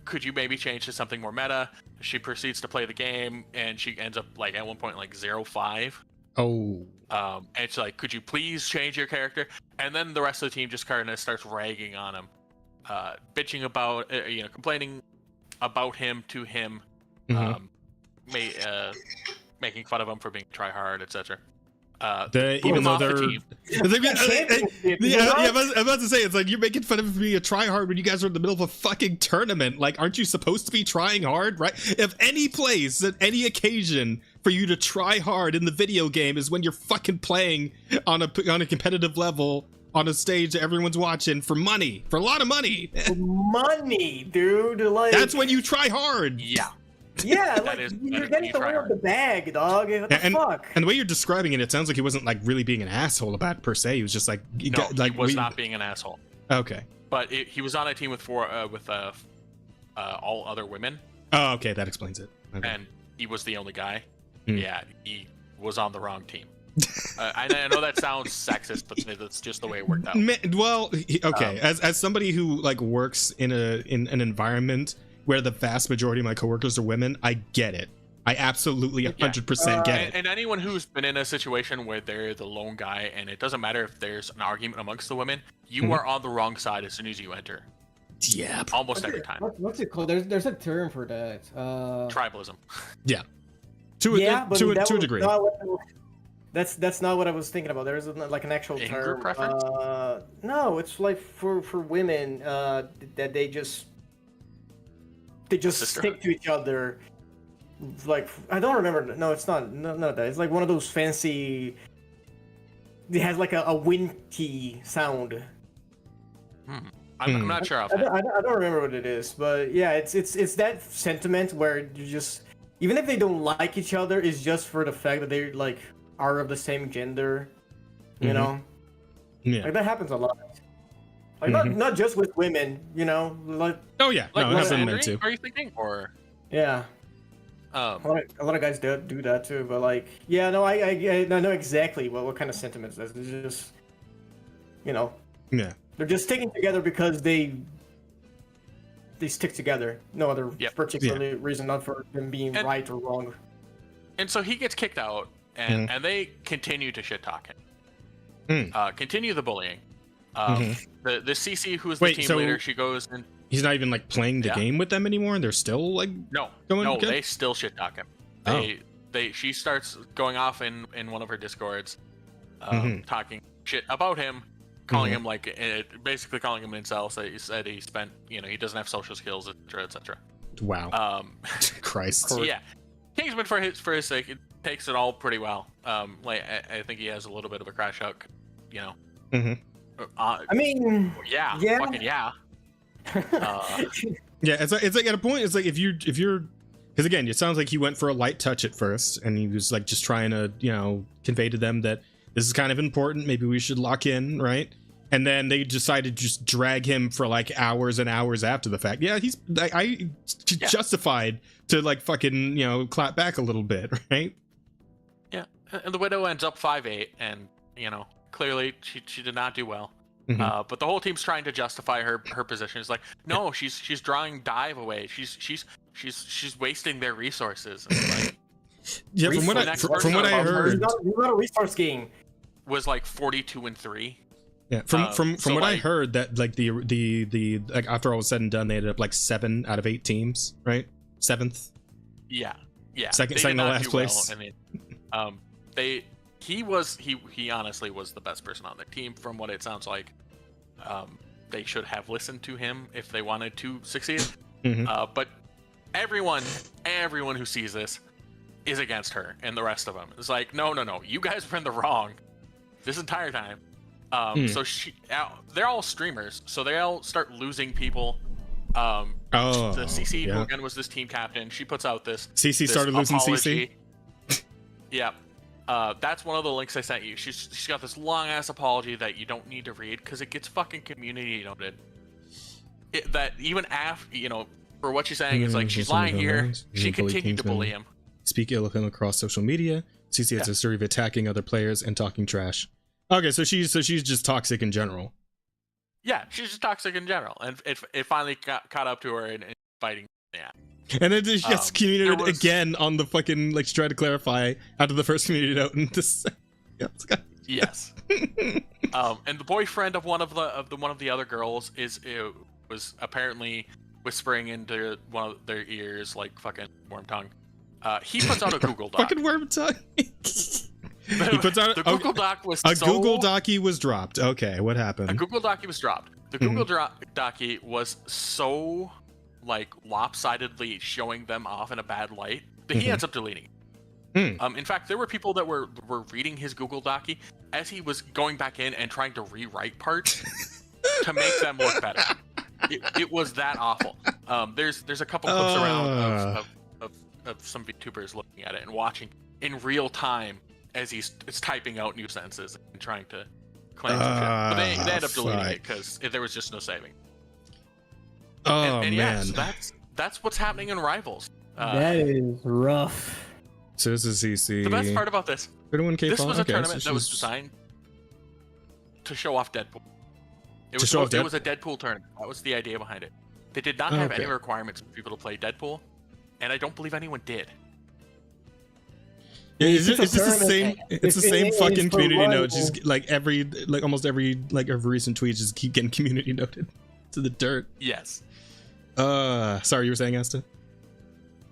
could you maybe change to something more meta? She proceeds to play the game, and she ends up like at one point like 0-5. Oh. And she's like, could you please change your character? And then the rest of the team just kind of starts ragging on him, bitching about, complaining about him to him, making fun of him for being try hard, etc. Even though they're, I'm about to say, it's like you're making fun of me a try hard when you guys are in the middle of a fucking tournament. Like, aren't you supposed to be trying hard, right? If any place at any occasion for you to try hard in the video game is when you're fucking playing on a competitive level on a stage that everyone's watching for money, for a lot of money. Money, dude. Like, that's when you try hard. Yeah. Yeah, like you're getting the way of the bag, dog. What the fuck? And the way you're describing it, it sounds like he wasn't like really being an asshole about it per se. He was just like, he was not being an asshole. Okay. But he was on a team with all other women. Oh, okay, that explains it. Okay. And he was the only guy. Yeah, he was on the wrong team. I know that sounds sexist, but that's just the way it worked out. Well, okay, as somebody who like works in an environment where the vast majority of my coworkers are women, I get it. I absolutely 100% get it. And anyone who's been in a situation where they're the lone guy, and it doesn't matter if there's an argument amongst the women, you are on the wrong side as soon as you enter. Yeah, almost every time. What's it called? There's a term for that. Tribalism. Yeah. To a degree. That's not what I was thinking about. There's like an actual Anger term. preference? No, it's like for women that they just stick to each other. Like I don't remember. No, it's not. No, that. It's like one of those fancy. It has like a windy sound. I'm not sure. I don't remember what it is, but yeah, it's that sentiment where you just even if they don't like each other, it's just for the fact that they like are of the same gender. You know. Yeah. Like that happens a lot. Like not just with women. You know. Like. Oh yeah. Like no, it happens men too. Are you thinking or? Yeah. A lot of guys do that too, but like, yeah, no, I know exactly what kind of sentiments that's just, you know, they're just sticking together because they stick together. No other particular reason, not for them being right or wrong. And so he gets kicked out, and they continue to shit talk him, continue the bullying. The CC, who is the team leader, she goes and. He's not even like playing the game with them anymore, and they're still like going good? They still shit talk him. She starts going off in one of her discords, talking shit about him, calling him like basically calling him an incel. So he said he spent he doesn't have social skills, etc. Wow. Christ. Yeah, Kingsman for his sake takes it all pretty well. Like I think he has a little bit of a crash out, I mean, fucking yeah. Yeah, it's like at a point, it's like if you're because again, it sounds like he went for a light touch at first, and he was like just trying to convey to them that this is kind of important, maybe we should lock in, right? And then they decided to just drag him for like hours and hours after the fact. Yeah, he's justified to like fucking clap back a little bit, right? Yeah, and the widow ends up 5-8, and clearly she did not do well. But the whole team's trying to justify her position. It's like, no, she's drawing dive away. She's wasting their resources. Like, yeah, from what I heard, not a resource game. Was like 42-3. Yeah, from what I heard, that like the like after all was said and done, they ended up like 7 out of 8 teams, right? 7th. Yeah. Second to last place. Well. He honestly was the best person on the team from what it sounds like. They should have listened to him if they wanted to succeed. But everyone who sees this is against her, and the rest of them. It's like, no, you guys were in the wrong this entire time. So they're all streamers, so they all start losing people. The CC, who again was this team captain, she puts out this CC started losing apology. CC. Yeah. That's one of the links I sent you. She's got this long ass apology that you don't need to read because it gets fucking community noted. That even after for what she's saying, it's like she's lying here. She continued to bully him. Speak ill of him across social media. CC has a history of attacking other players and talking trash. Okay, so she's just toxic in general. Yeah, she's just toxic in general, and it finally caught up to her and fighting. Yeah. And then she gets community again on the fucking, like, she tried to clarify after the first community note and just yes. And the boyfriend of one of the other girls was apparently whispering into one of their ears like fucking worm tongue. He puts out a Google Doc. Fucking worm tongue. He puts out the Google Doc was Google Docie was dropped. Okay, what happened? A Google Docie was dropped. The Google Docie was so like lopsidedly showing them off in a bad light that he ends up deleting it. In fact, there were people that were reading his Google Docie as he was going back in and trying to rewrite parts to make them look better. It was that awful. There's a couple clips around of some VTubers looking at it and watching in real time as he's typing out new sentences and trying to claim some shit. But they end up deleting it because there was just no saving. And yeah, so that's what's happening in Rivals. That is rough. So this is CC. The best part about this, 31K this was a tournament that was designed to show off Deadpool. It was a Deadpool tournament. That was the idea behind it. They did not have any requirements for people to play Deadpool, and I don't believe anyone did. It's just the same. It's the same fucking community note. Just like almost every of recent tweets just keep getting community noted to the dirt. Yes. Sorry, you were saying, Asta?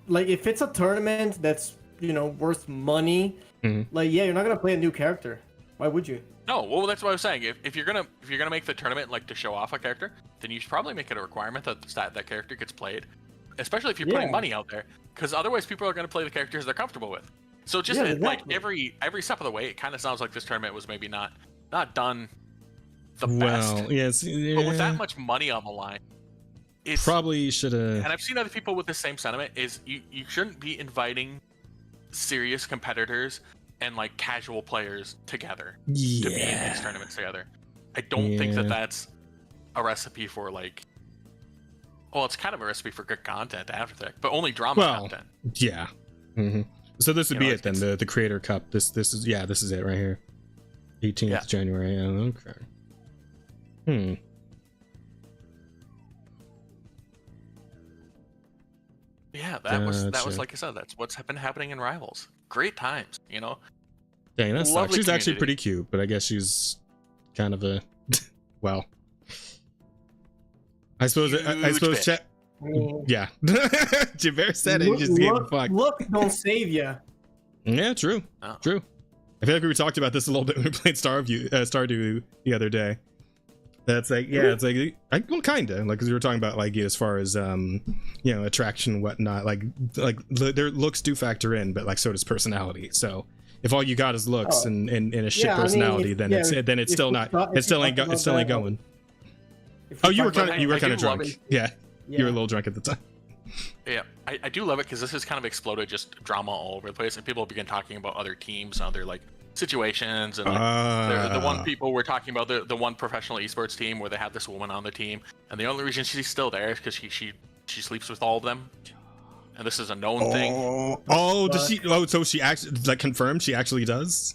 Like, if it's a tournament that's, worth money, like, yeah, you're not gonna play a new character. Why would you? No, well, that's what I was saying. If you're gonna make the tournament like to show off a character, then you should probably make it a requirement that that character gets played, especially if you're putting money out there, because otherwise people are gonna play the characters they're comfortable with. So just like every step of the way, it kind of sounds like this tournament was maybe not done the best. Well, yes, but with that much money on the line, it's probably should have. And I've seen other people with the same sentiment. Is you shouldn't be inviting serious competitors and like casual players together to be in these tournaments together. I don't think that that's a recipe for like. Well, it's kind of a recipe for good content after that, but only drama content. Yeah. So this would be it then, the Creator Cup. This is it right here. 18th January. Okay. Yeah, that was like I said, that's what's been happening in Rivals. Great times, Dang, that sucks. She's actually pretty cute, but I guess she's kind of a well. I suppose chat. Yeah. Javert said it. Just gave a fuck. Look, don't save ya. Yeah, true. Oh. True. I feel like we talked about this a little bit when we played Stardew the other day. That's like, it's like, well, kinda, like, because we were talking about, like, as far as, attraction and whatnot, like their looks do factor in, but, like, so does personality. So if all you got is looks and a shit personality, then it's still ain't going. Oh, you were kind of drunk. Yeah, you were a little drunk at the time. Yeah, I do love it because this has kind of exploded just drama all over the place, and people begin talking about other teams and other like situations, and like, the one people we're talking about, the one professional esports team where they have this woman on the team, and the only reason she's still there is because she sleeps with all of them, and this is a known thing. Does she? Oh, so she actually like confirmed she actually does.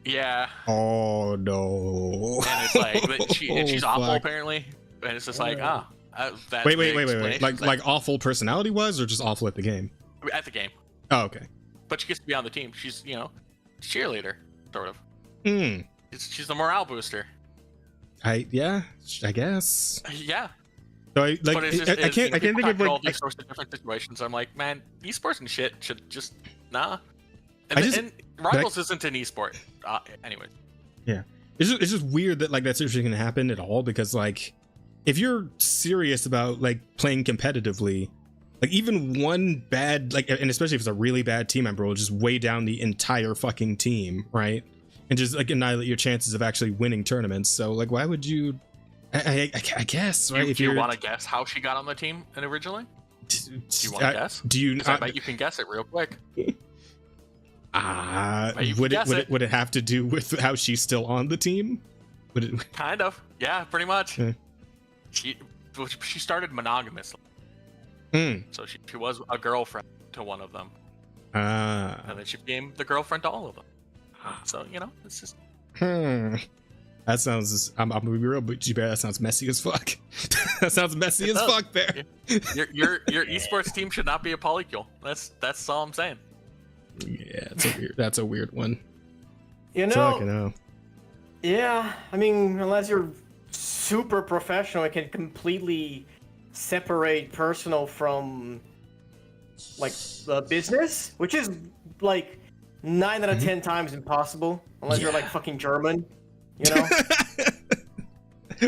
Yeah. Oh no. And it's like she's awful apparently, and it's just like wait. Like awful personality was, or just awful at the game? At the game. Oh, okay. But she gets to be on the team. She's cheerleader, sort of. She's the morale booster. I guess. Yeah. So I can't think of like all these sorts of different situations. I'm like, man, esports and shit should just And Rivals isn't an esport. Anyways. Yeah. It's just weird that like that's actually going to happen at all, because like if you're serious about like playing competitively, like even one bad, like, and especially if it's a really bad team member, will just weigh down the entire fucking team, right? And just like annihilate your chances of actually winning tournaments. So like, why would you? I guess, right? Do you want to guess how she got on the team originally? Do you want to guess? Do you? I bet you can guess it real quick. Would it have to do with how she's still on the team? Would it? Kind of. Yeah, pretty much. Yeah. She started monogamously. So she was a girlfriend to one of them. And then she became the girlfriend to all of them. So, it's just... That sounds... I'm gonna be real, but Bear, that sounds messy as fuck. That sounds messy as fuck, Bear. Your esports team should not be a polycule. That's all I'm saying. Yeah, that's a weird one. Yeah, I mean, unless you're super professional, it can completely separate personal from like the business, which is like 9 out of 10 times impossible unless you're like fucking German,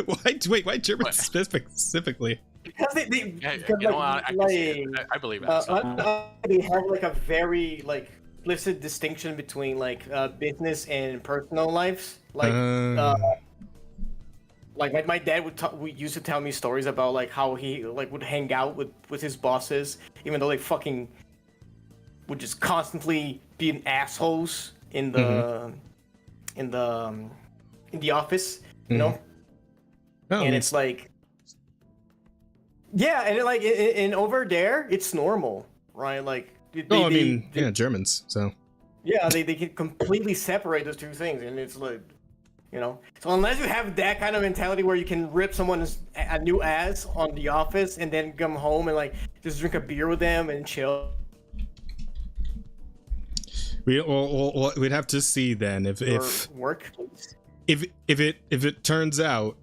Why German specifically? Because I believe it. They have like a very like explicit distinction between like business and personal lives, like my dad would used to tell me stories about like how he like would hang out with his bosses, even though they fucking would just constantly be assholes in the office, you know. Oh, and it's like, yeah, and and over there it's normal, right? Like, Germans, so yeah, they can completely separate those two things, and it's like, you know. So unless you have that kind of mentality where you can rip someone's a new ass on The Office and then come home and like just drink a beer with them and chill. We'd have to see then if work. If it turns out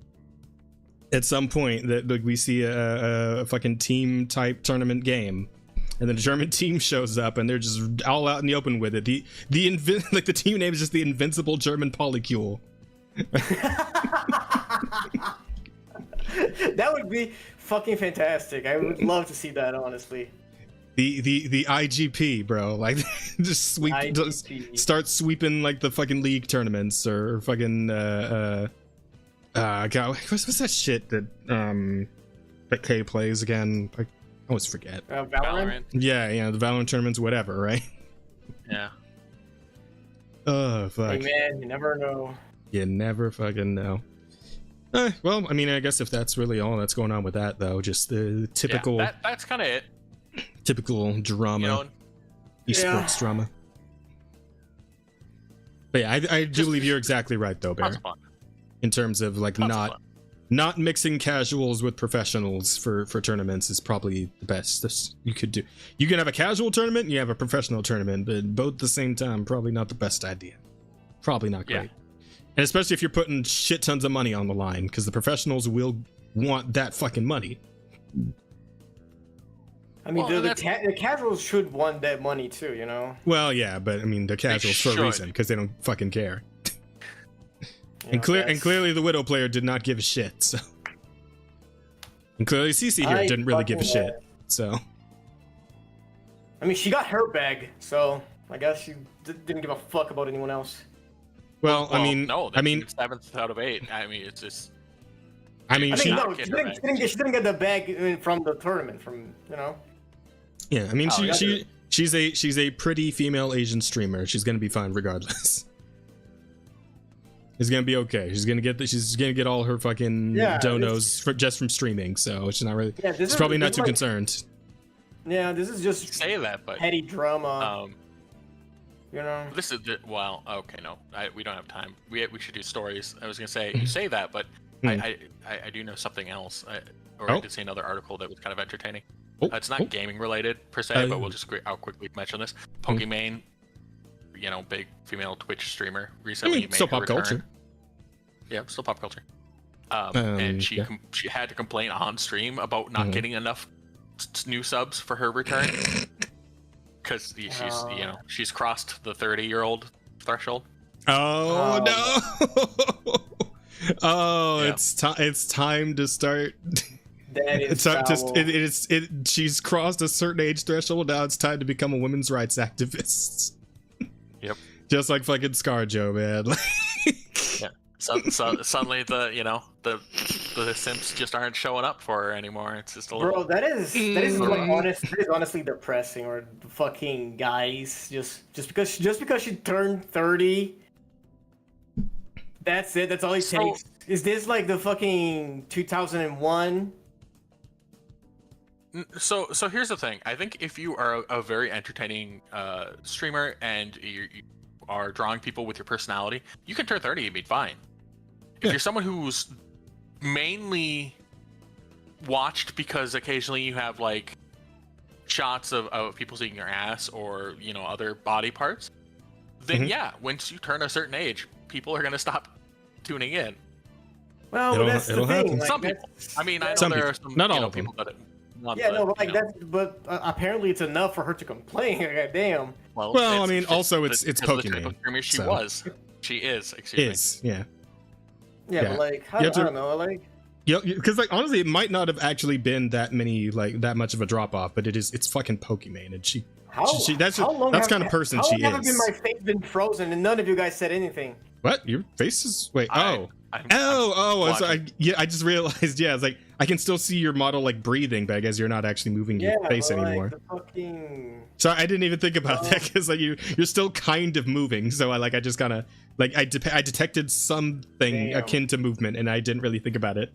at some point that like we see a fucking team type tournament game, and then the German team shows up and they're just all out in the open with it. The team name is just the Invincible German Polycule. That would be fucking fantastic. I would love to see that, honestly. The IGP, bro, like just start sweeping like the fucking league tournaments or fucking God, what's that shit that K plays again? I always forget. Valorant? Yeah, the Valorant tournaments, whatever, right? Yeah. Oh fuck. Hey man, you never know. You never fucking know. Well, I mean, I guess if that's really all that's going on with that, though, just the typical. Yeah, that's kind of it. Typical drama, esports drama. But yeah, I do believe you're exactly right, though, Bear. In terms of like not mixing casuals with professionals for tournaments is probably the best you could do. You can have a casual tournament, and you have a professional tournament, but both at the same time, probably not the best idea. Probably not great. And especially if you're putting shit tons of money on the line, because the professionals will want that fucking money. I mean, the casuals should want that money too, you know? Well, yeah, but I mean, they're casuals for a reason, because they don't fucking care. And clearly the Widow player did not give a shit, so. And clearly CC here didn't really give a shit, so. I mean, she got her bag, so I guess she didn't give a fuck about anyone else. Well, I mean, 7th out of 8. I mean, it's just. She didn't get the bag from the tournament, you know. Yeah, I mean, she's a pretty female Asian streamer. She's gonna be fine regardless. It's gonna be okay. She's gonna get all her fucking donos just from streaming, so she's not really. Yeah, she's probably not too concerned. Yeah, this is just say that, but petty drama. You know. This is well, okay, no, we don't have time. We should do stories. I was gonna say you say that, but I do know something else. I did see another article that was kind of entertaining. It's not gaming related per se, but I'll quickly mention this. Pokimane, big female Twitch streamer, recently made still her pop return. culture. Yeah, still pop culture. And she had to complain on stream about not getting enough new subs for her return because she's crossed the 30-year-old threshold. Oh no! It's time to start. That is she's crossed a certain age threshold. Now it's time to become a women's rights activist. Yep. Just like fucking ScarJo, man. Yeah. So suddenly the simps just aren't showing up for her anymore. It's just a little. Bro, that is honestly depressing. Or the fucking guys just because she turned 30. That's it. That's all it takes. Is this like the fucking 2001? So here's the thing. I think if you are a very entertaining streamer and you are drawing people with your personality, you can turn 30 and be fine. If you're someone who's mainly watched because occasionally you have like shots of people seeing your ass or other body parts, then once you turn a certain age, people are gonna stop tuning in. Well, that's the thing. Some people. I mean, I know there are some not all people that. But apparently it's enough for her to complain. God damn. Well, I mean, also it's Pokimane. She is. Yeah, but like, I don't know, like. Yeah, because like honestly, it might not have actually been that much of a drop off, but it's fucking Pokimane, and that's kind of person she is. How long have my face been frozen and none of you guys said anything? What? Your face is I just realized. Yeah, it's like I can still see your model like breathing, but I guess you're not actually moving your face anymore. So I didn't even think about that because like you're still kind of moving. So I just kind of like I detected something akin to movement, and I didn't really think about it.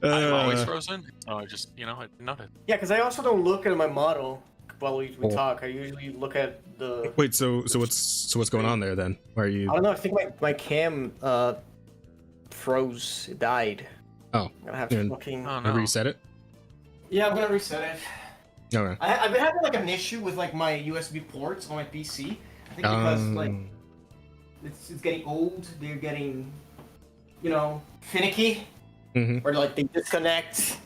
I'm always frozen. Oh, I just I noted. Yeah, because I also don't look at my model while we talk. I usually look at the. Wait, so what's going on there then? Why are you? I don't know. I think my cam froze. It died. Oh, I'm gonna have to fucking. Oh, no. reset it. Yeah, I'm gonna reset it. Okay. I've been having like an issue with like my USB ports on my PC. I think because like it's getting old. They're getting, finicky. Mm-hmm. Or like they disconnect.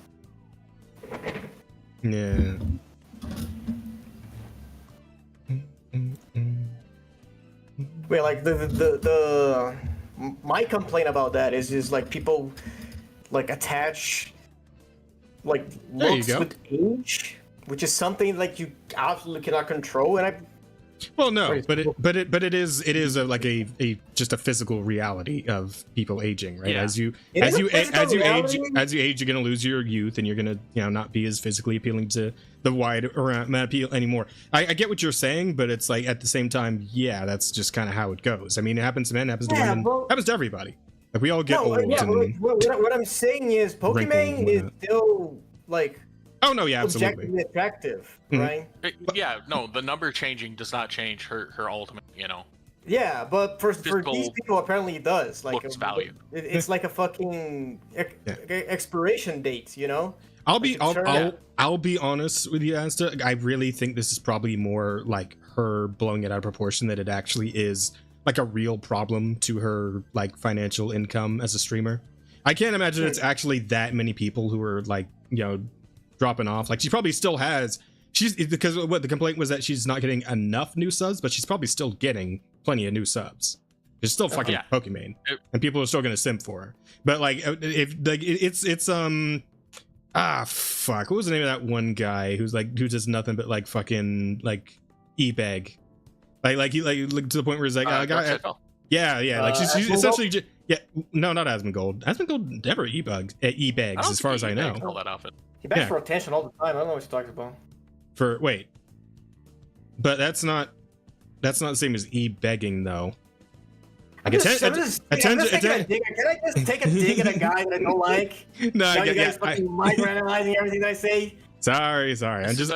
Yeah. Wait, like my complaint about that is like people like attach like looks with age, which is something like you absolutely cannot control. And well, no, but it is like a just a physical reality of people aging, right? Yeah. As you age, you're gonna lose your youth, and you're gonna not be as physically appealing to the wide amount of people anymore. I get what you're saying, but it's like at the same time, yeah, that's just kind of how it goes. I mean, it happens to men, it happens to women, happens to everybody. Like we all get old. Yeah, and what I'm saying is Pokemon is still like. Oh no, yeah, absolutely. Objectively attractive, right? Yeah, no, the number changing does not change her ultimate, Yeah, but for these people, apparently it does. Like looks value. It's like a fucking expiration date, I'll be honest with you, Asta. I really think this is probably more like her blowing it out of proportion than it actually is like a real problem to her like financial income as a streamer. I can't imagine it's actually that many people who are like dropping off. Like she probably still has. Because what the complaint was that she's not getting enough new subs, but she's probably still getting plenty of new subs. She's still fucking Pokemon, and people are still gonna simp for her. But like, if like it's fuck, what was the name of that one guy who does nothing but like fucking like e-bag, like he like to the point where he's like, like she's essentially no, not Asmongold. Asmongold never e-bags as far as I know. All that often. He begs for attention all the time. I don't know what he's talking about. But that's not the same as e-begging though. Can I just take a dig at a guy that I don't like? No, you guys fucking microanalyzing everything I say. Sorry. I'm just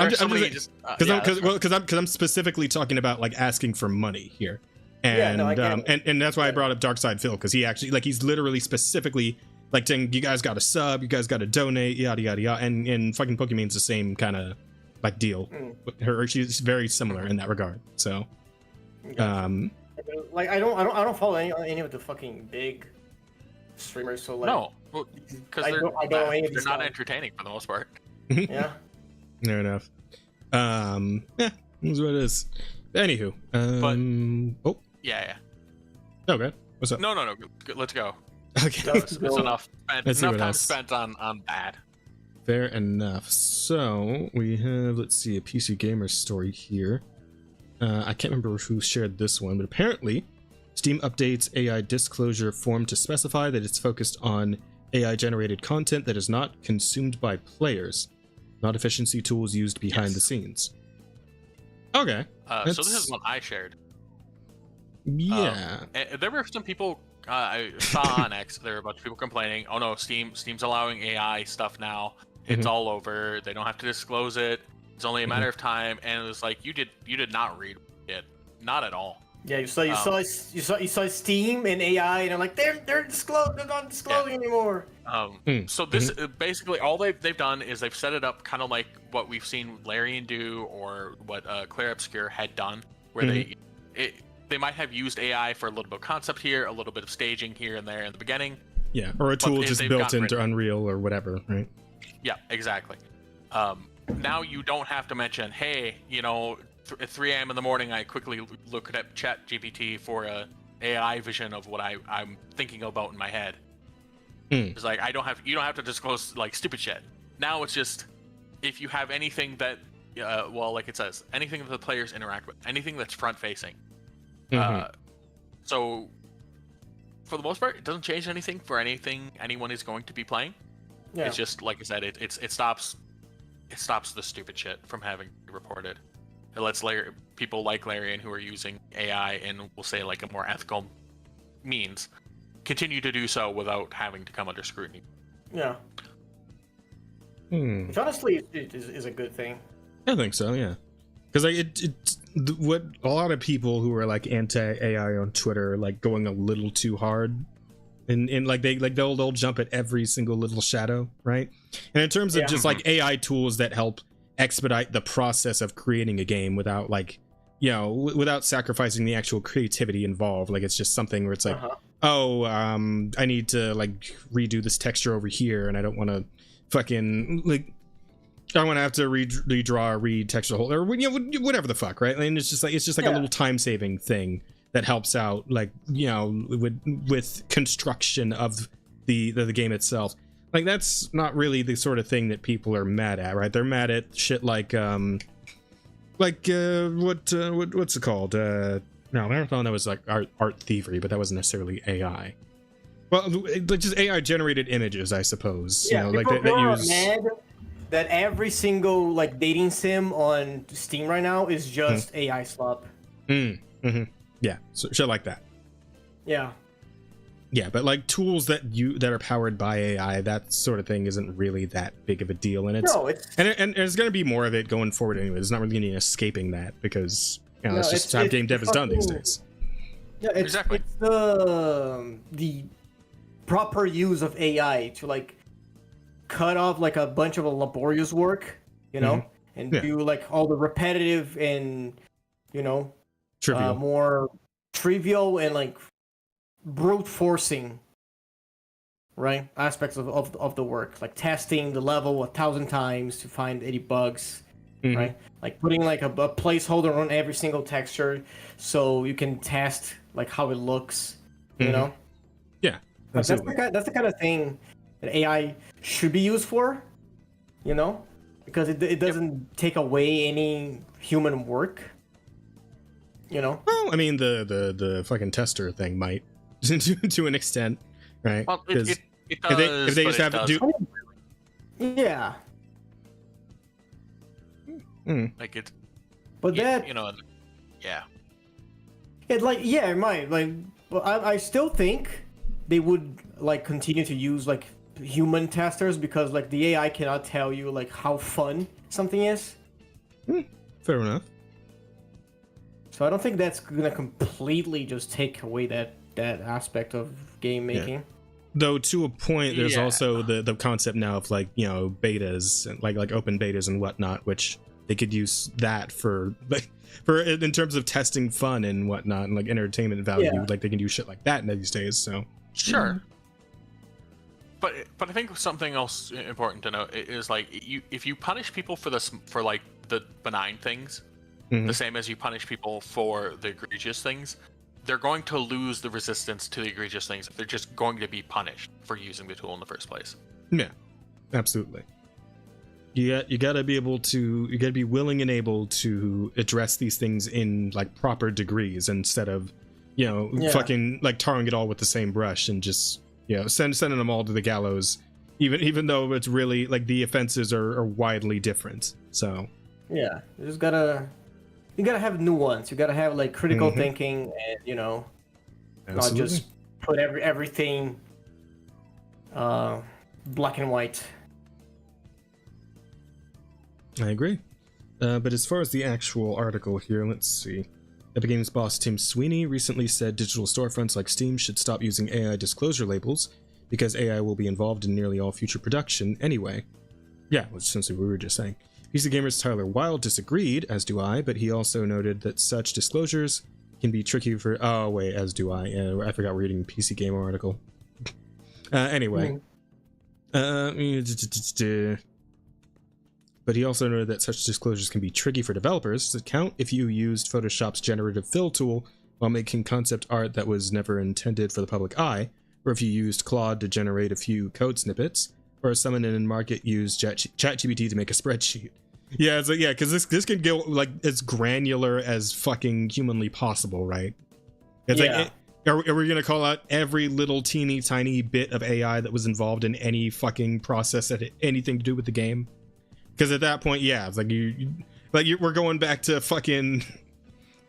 because I'm specifically talking about like asking for money here, and and that's why I brought up Darkside Phil, because he actually he's literally specifically like saying you guys got to sub, you guys got to donate, yada yada yada, and fucking Pokemon's the same kind of like deal. She's very similar in that regard. So, like I don't follow any of the fucking big streamers. So like no, because they're not entertaining for the most part. Yeah. Fair enough. Yeah, that's what it is. Anywho, Yeah. Okay. What's up? No. Let's go. Okay. It's enough. Enough time spent on bad. Fair enough. So we have, let's see, a PC Gamer story here. I can't remember who shared this one, but apparently Steam updates AI disclosure form to specify that it's focused on AI generated content that is not consumed by players, not efficiency tools used behind the scenes. Okay. So this is one I shared. Yeah. There were some people I saw on X. There were a bunch of people complaining. Oh no, Steam's allowing AI stuff now. It's all over. They don't have to disclose it. It's only a matter of time. And it was like you did not read it, not at all. Yeah, you saw Steam and AI, and I'm like they're not disclosing anymore. So this basically all they've done is they've set it up kind of like what we've seen Larian do, or what Claire Obscure had done, where they might have used AI for a little bit of concept here, a little bit of staging here and there in the beginning. Yeah, or a tool just built into Unreal or whatever, right? Yeah, exactly. Now you don't have to mention, hey, at 3 a.m. in the morning, I quickly look at Chat GPT for a AI vision of what I'm thinking about in my head. It's like you don't have to disclose like stupid shit. Now it's just if you have anything that, like it says, anything that the players interact with, anything that's front facing. So for the most part, it doesn't change anything for anything anyone is going to be playing. Yeah. It's just like I said, it stops the stupid shit from having to be reported. It lets people like Larian who are using AI and we'll say like a more ethical means continue to do so without having to come under scrutiny. Yeah. Which honestly is a good thing. I think so, yeah. because like what a lot of people who are like anti-AI on Twitter are like going a little too hard, and like they'll jump at every single little shadow, right? And in terms of just like AI tools that help expedite the process of creating a game without like, you know, without sacrificing the actual creativity involved, like it's just something where it's like, I need to like redo this texture over here, and I don't want to fucking like. I want to have to redraw, retexture the whole, or you know, whatever the fuck, right? And it's just like a little time saving thing that helps out, like, you know, with construction of the game itself. Like that's not really the sort of thing that people are mad at, right? They're mad at shit like what's it called? No, Marathon, that was like art thievery, but that wasn't necessarily AI. Well, like just AI generated images, I suppose. Yeah, you know, like that use. Mad that every single like dating sim on Steam right now is just AI slop. Yeah, so shit like that. Yeah. Yeah, but like tools that are powered by AI, that sort of thing isn't really that big of a deal, and and there's going to be more of it going forward anyway. There's not really any escaping that because you know that's just how game dev is done these days. Yeah, it's the proper use of AI to like cut off like a bunch of laborious work, you know, and do like all the repetitive and, you know, more trivial and like brute forcing, right, aspects of the work, like testing the level 1,000 times to find any bugs, right? Like putting like a placeholder on every single texture so you can test like how it looks, you know? Yeah, absolutely. That's the kind of thing that AI should be used for, you know, because it doesn't take away any human work, you know. Well, I mean the fucking tester thing might to an extent, right? Well, it does, if they just have to do, yeah, like it, but that, you know, yeah, it like it might like, but I still think they would like continue to use like human testers because like the AI cannot tell you like how fun something is. Fair enough. So I don't think that's gonna completely just take away that aspect of game making. Though to a point, there's also the concept now of like, you know, betas and like open betas and whatnot, which they could use that for like for in terms of testing fun and whatnot and like entertainment value. Like they can do shit like that these days. So sure. But I think something else important to note is like if you punish people for like the benign things, the same as you punish people for the egregious things, they're going to lose the resistance to the egregious things. They're just going to be punished for using the tool in the first place. Yeah, absolutely. You gotta be able to, you gotta be willing and able to address these things in like proper degrees instead of, you know, fucking like tarring it all with the same brush and just, you know, sending them all to the gallows, even though it's really like the offenses are widely different. So yeah, you gotta have nuance. You gotta have like critical thinking, and you know, not just put everything black and white. I agree. But as far as the actual article here, let's see. Epic Games boss Tim Sweeney recently said digital storefronts like Steam should stop using AI disclosure labels because AI will be involved in nearly all future production anyway. Yeah, which essentially we were just saying. PC Gamer's Tyler Wilde disagreed, as do I, but he also noted that such disclosures can be tricky for... Oh, wait, as do I. I forgot we're reading a PC Gamer article. Anyway. But he also noted that such disclosures can be tricky for developers. Does it count if you used Photoshop's generative fill tool while making concept art that was never intended for the public eye, or if you used Claude to generate a few code snippets, or if someone in market used ChatGPT to make a spreadsheet? Yeah, it's like, yeah, because this can go like as granular as fucking humanly possible, right? It's like, are we gonna call out every little teeny tiny bit of AI that was involved in any fucking process that had anything to do with the game? Because at that point, yeah, it's like we're going back to fucking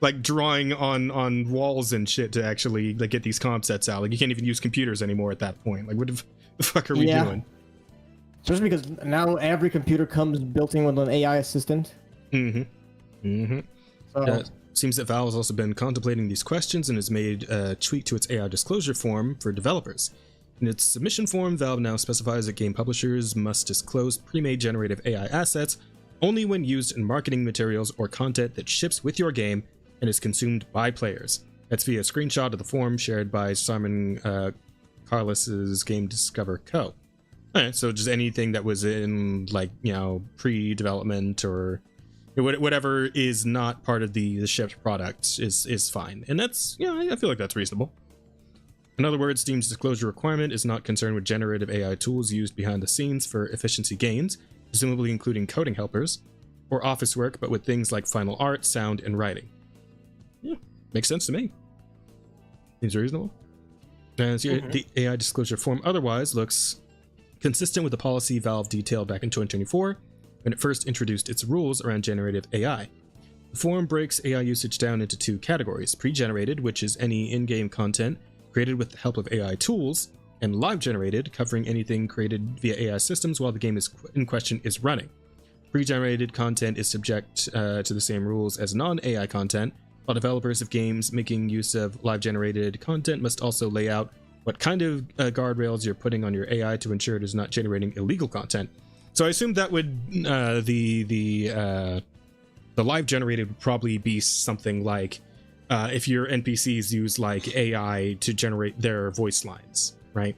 like drawing on walls and shit to actually like get these concepts out. Like you can't even use computers anymore at that point. Like what the fuck are we doing? Especially because now every computer comes built in with an AI assistant. Mm-hmm. So, Seems that Valve has also been contemplating these questions and has made a tweak to its AI disclosure form for developers. In its submission form, Valve now specifies that game publishers must disclose pre-made generative AI assets only when used in marketing materials or content that ships with your game and is consumed by players. That's via a screenshot of the form shared by Simon Carlos's Game Discover Co. Alright, so just anything that was in, like, you know, pre-development or whatever is not part of the shipped product is fine. And that's, you know, I feel like that's reasonable. In other words, Steam's disclosure requirement is not concerned with generative AI tools used behind the scenes for efficiency gains, presumably including coding helpers, or office work, but with things like final art, sound, and writing. Yeah, makes sense to me. Seems reasonable. And so the AI disclosure form otherwise looks consistent with the policy Valve detailed back in 2024 when it first introduced its rules around generative AI. The form breaks AI usage down into two categories: pre-generated, which is any in-game content created with the help of AI tools, and live-generated, covering anything created via AI systems while the game in question is running. Pre-generated content is subject to the same rules as non-AI content, while developers of games making use of live-generated content must also lay out what kind of guardrails you're putting on your AI to ensure it is not generating illegal content. So I assume that would the live-generated would probably be something like if your NPCs use like AI to generate their voice lines, right?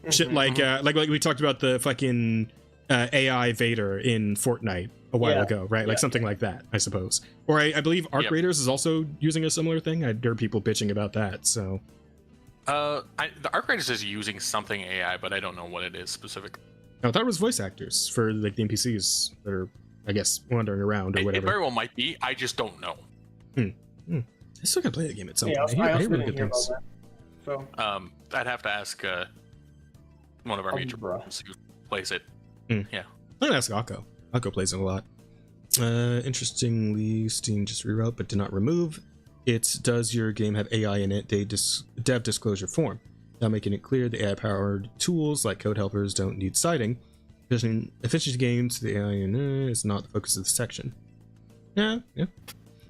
Shit like we talked about the fucking AI Vader in Fortnite a while ago, right? Like something like that, I suppose. Or I believe Arc Raiders is also using a similar thing. I heard people bitching about that. So, the Arc Raiders is using something AI, but I don't know what it is specifically. I thought it was voice actors for like the NPCs that are, I guess, wandering around or whatever. It very well might be. I just don't know. I still gotta play the game at some point. I also really didn't hear about that. So, I'd have to ask one of our mutual friends who plays it. Yeah. I'm gonna ask Akko. Akko plays it a lot. Interestingly, Steam just rewrote but did not remove its "Does your game have AI in it?" dev disclosure form, now making it clear the AI-powered tools like code helpers don't need citing. Efficiency gains, the AI is not the focus of the section. Yeah.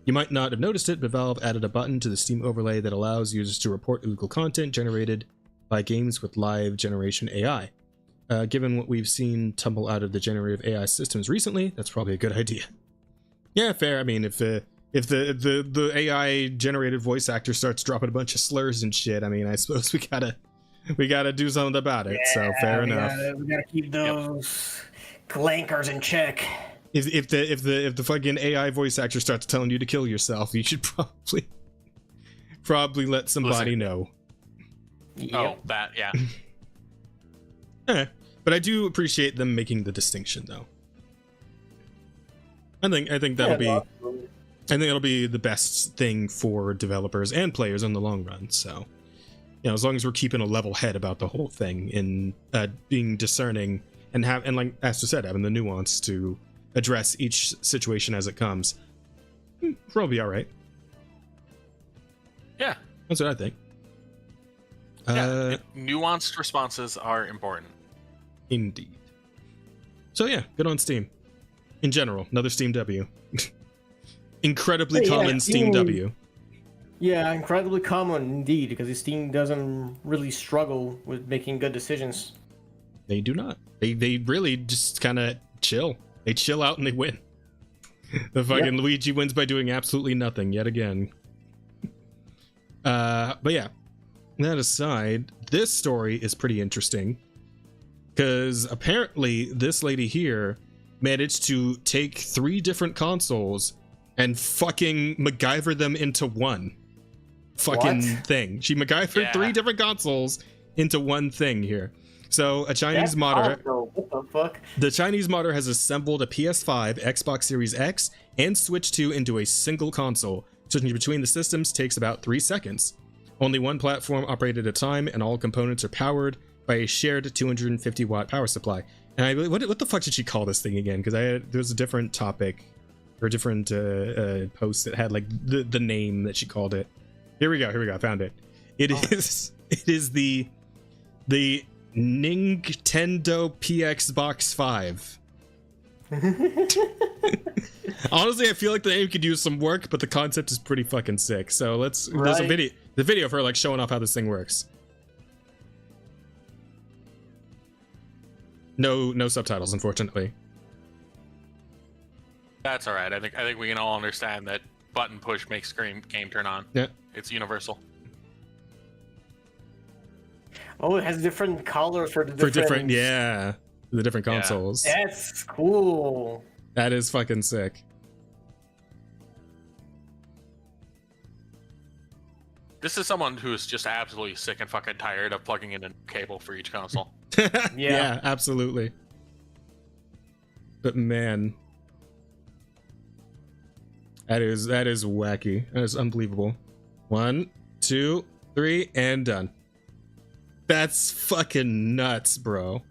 You might not have noticed it, but Valve added a button to the Steam overlay that allows users to report illegal content generated by games with live generation AI. Given what we've seen tumble out of the generative AI systems recently, that's probably a good idea. Yeah, fair. I mean, if the AI generated voice actor starts dropping a bunch of slurs and shit, I mean, I suppose we gotta do something about it. Yeah, so fair enough. We gotta keep those clankers in check. If the fucking AI voice actor starts telling you to kill yourself, you should probably let somebody know. Oh, that, yeah. But I do appreciate them making the distinction, though. I think that'll be the best thing for developers and players in the long run. So, you know, as long as we're keeping a level head about the whole thing and being discerning and like Aster said, having the nuance to address each situation as it comes, probably all right. Yeah, that's what I think. Nuanced responses are important. Indeed. So yeah, good on Steam. In general, another Steam W. Incredibly common Steam W. Yeah, incredibly common indeed, because Steam doesn't really struggle with making good decisions. They do not. They really just kind of chill. They chill out and they win. The fucking Luigi wins by doing absolutely nothing yet again. But yeah, that aside, this story is pretty interesting. Because apparently this lady here managed to take 3 different consoles and fucking MacGyver them into one fucking thing. She MacGyvered 3 different consoles into one thing here. So a Chinese modder, what the fuck? The Chinese modder has assembled a PS5, Xbox Series X, and Switch 2 into a single console. Switching between the systems takes about 3 seconds. Only one platform operated at a time, and all components are powered by a shared 250 watt power supply. And I really, what the fuck did she call this thing again? Because there was a different topic or a different post that had like the name that she called it. Here we go. I found it. It is the Nintendo PX Box 5. Honestly, I feel like the name could use some work, but the concept is pretty fucking sick. So there's a Right. the video of her like showing off how this thing works. No subtitles, unfortunately. That's all right. I think we can all understand that button push makes game turn on. Yeah. It's universal. Oh, it has different colors for the For different. the different Yeah. consoles. That's cool. That is fucking sick. This is someone who's just absolutely sick and fucking tired of plugging in a cable for each console. Yeah, absolutely. But man, that is wacky. That is unbelievable. 1, 2, 3, and done. That's fucking nuts, bro.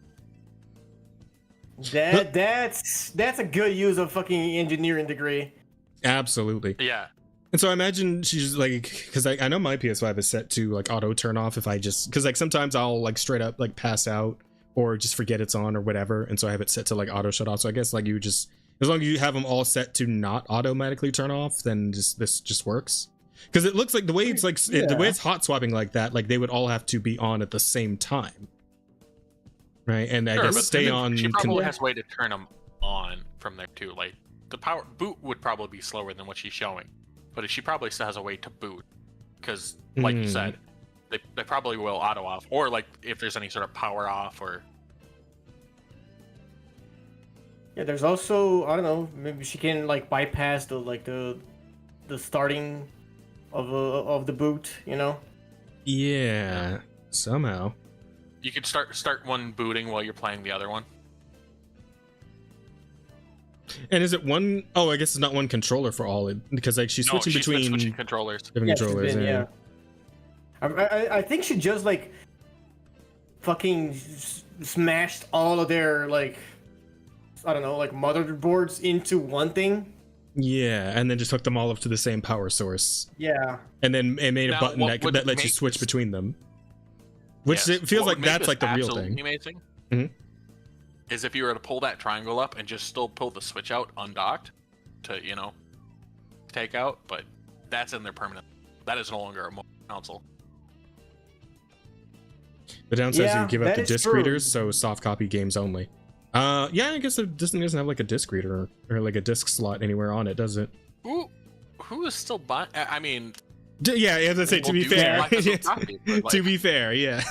That's a good use of fucking engineering degree. Absolutely. Yeah. And so I imagine she's like, because I know my PS5 is set to like auto turn off if I just, because like sometimes I'll like straight up like pass out or just forget it's on or whatever, and so I have it set to like auto shut off. So I guess like you just, as long as you have them all set to not automatically turn off, then this just works. Because it looks like the way it's like the way it's hot swapping like that, like they would all have to be on at the same time, right? And Sure, I guess but stay on. She probably has a way to turn them on from there too. Like the power boot would probably be slower than what she's showing, but she probably still has a way to boot. Because like you said, they probably will auto off, or like if there's any sort of power off or. Yeah, there's also, I don't know, maybe she can like bypass the starting of the boot, you know? Yeah, somehow. You could start one booting while you're playing the other one. And is it one oh I guess it's not one controller for all, because like she's switching she's been between switching controllers. different She's controllers. been, Yeah. I think she just like fucking smashed all of their like, I don't know, like motherboards into one thing. Yeah, and then just hook them all up to the same power source, Yeah. and then it made a Now, button what would that lets you make switch this- between them, which Yes. it feels What like would make that's this like the real absolutely thing. Amazing. Mhm. Is if you were to pull that triangle up and just still pull the switch out undocked to take out, but that's in there permanent. That is no longer a mobile console. The downside is Yeah, you give up that the is disc true. readers, so soft copy games only. Yeah, I guess this thing doesn't have like a disc reader or like a disc slot anywhere on it, does it? Who is still buying? I mean, Yeah, as I say, to people be do fair, buy physical copies, but, like, to be fair, yeah.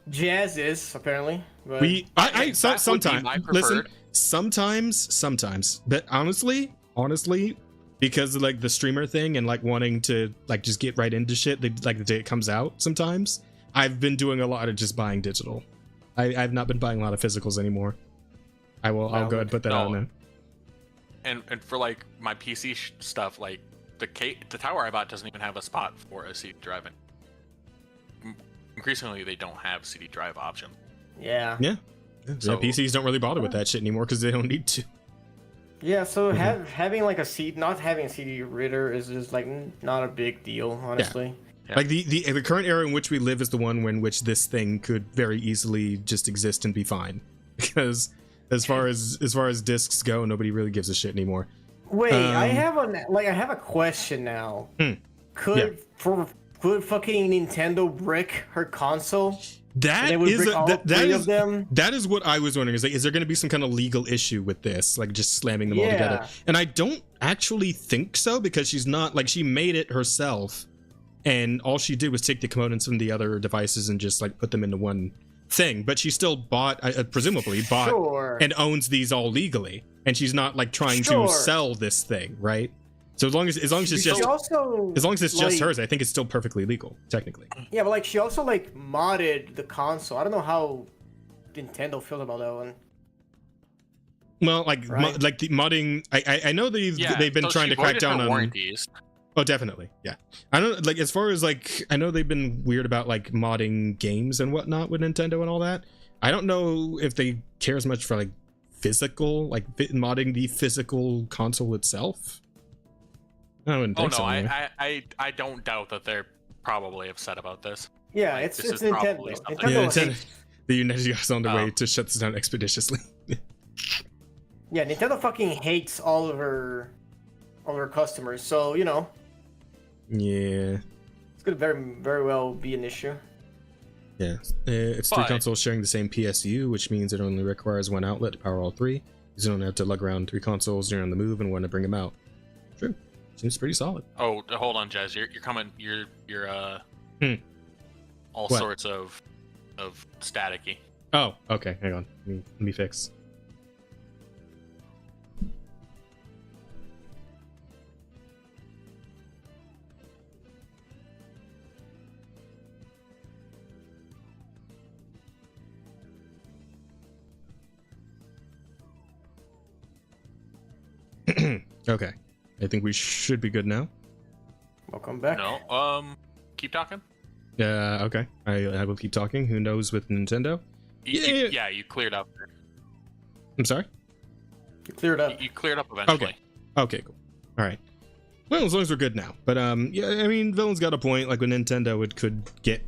Jazz is apparently. But that would be sometimes my listen, preferred. sometimes, but honestly, because of like the streamer thing and like wanting to like just get right into shit, like the day it comes out. Sometimes I've been doing a lot of just buying digital. I've not been buying a lot of physicals anymore. I'll go ahead and put that out now. And for like my PC stuff, like the tower I bought doesn't even have a spot for a CD drive. Increasingly, they don't have CD drive option. yeah. Yeah. So- PCs don't really bother with that shit anymore because they don't need to. Yeah, so having like not having a CD reader is just like not a big deal, honestly. Yeah. Like the current era in which we live is the one in which this thing could very easily just exist and be fine, because as far as discs go, nobody really gives a shit anymore. Wait, I have a question now. Could fucking Nintendo brick her console? That They would is brick all three of them? that is what I was wondering. Is like, is there going to be some kind of legal issue with this, like just slamming them all together? Yeah. And I don't actually think so, because she's not like, she made it herself, and all she did was take the components from the other devices and just like put them into one thing. But she still presumably bought Sure. and owns these all legally, and she's not like trying Sure. to sell this thing, right? So as long as it's She just also, as long as it's just like- hers, I think it's still perfectly legal, technically. Yeah, but like she also like modded the console. I don't know how Nintendo feels about that one. Well, like Right. like the modding, I know they've been so trying she to crack voided down her on warranties. Oh, definitely, yeah. I don't like, as far as like, I know they've been weird about like modding games and whatnot with Nintendo and all that. I don't know if they care as much for like physical, like modding the physical console itself. I wouldn't Oh think no, so. Anyway. I don't doubt that they're probably upset about this. Yeah, Like, it's this it's is Nintendo. probably something- Nintendo Yeah, Nintendo- hates- The United is on the way Oh. to shut this down expeditiously. Yeah, Nintendo fucking hates all of her customers. So you know, Yeah. it's gonna very well be an issue. Yeah. It's three consoles sharing the same PSU, which means it only requires one outlet to power all three. You don't have to lug around 3 consoles during on the move and want to bring them out. True. Seems pretty solid. Oh, hold on, Jazz. You're coming. You're all What? sorts of staticky. Oh, okay. Hang on. Let me fix. Okay. I think we should be good now. Welcome back. No. Keep talking. Okay. I will keep talking. Who knows with Nintendo? Yeah, you cleared up. I'm sorry? You cleared up. You cleared up eventually. Okay, cool. All right. Well, as long as we're good now. But yeah, I mean, Villain's got a point. Like with Nintendo, it could get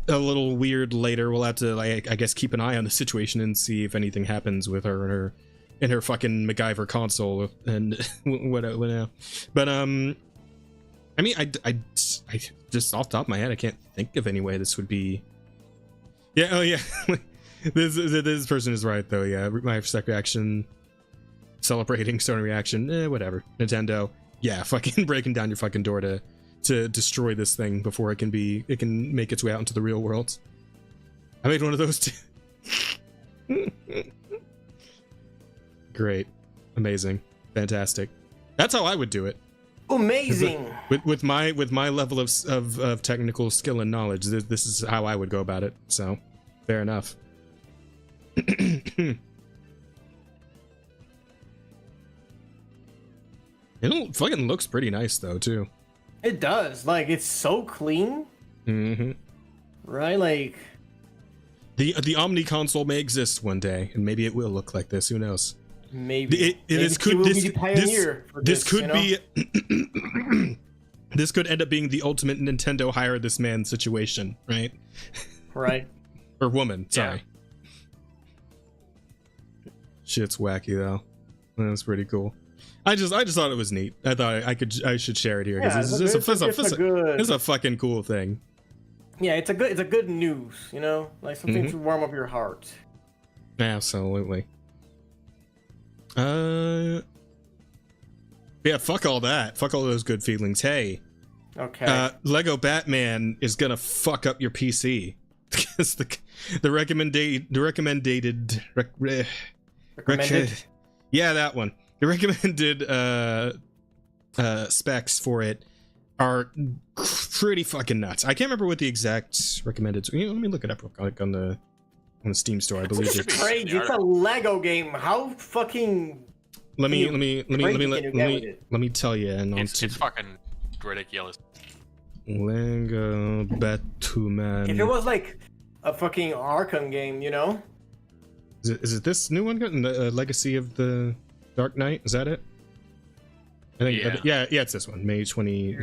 a little weird later. We'll have to, like, I guess, keep an eye on the situation and see if anything happens with her and her fucking MacGyver console and whatever. But I mean, I just off the top of my head, I can't think of any way this would be. Yeah. Oh yeah. this person is right though. Yeah. My first reaction. Celebrating Sony reaction. Whatever. Nintendo. Yeah. Fucking breaking down your fucking door to destroy this thing before it can make its way out into the real world. I made one of those too. Great. Amazing. Fantastic. That's how I would do it. Amazing. With my level of technical skill and knowledge, this is how I would go about it. So, fair enough. It fucking looks pretty nice though too. It does. Like it's so clean. Mm-hmm. Right? Like the Omni console may exist one day, and maybe it will look like this. Who knows? Maybe this could be this could end up being the ultimate Nintendo hire this man situation, right? Right. Or woman, sorry. Yeah. Shit's wacky though. That's pretty cool. I just thought it was neat. I thought I should share it here because it's a fucking cool thing. Yeah, it's a good news, you know, like something to warm up your heart. Absolutely. Yeah, fuck all that. Fuck all those good feelings. Hey. Okay. Lego Batman is gonna fuck up your PC because the recommended yeah, that one. The recommended specs for it are pretty fucking nuts. I can't remember what the exact recommended. Let me look it up real quick on the Steam store. I believe it's crazy. It's a Lego game. How fucking let me tell you. And it's fucking ridiculous. Lego Batman. If it was like a fucking Arkham game, you know? Is it this new one? The Legacy of the Dark Knight? Is that it? I think yeah, it's this one. May 20.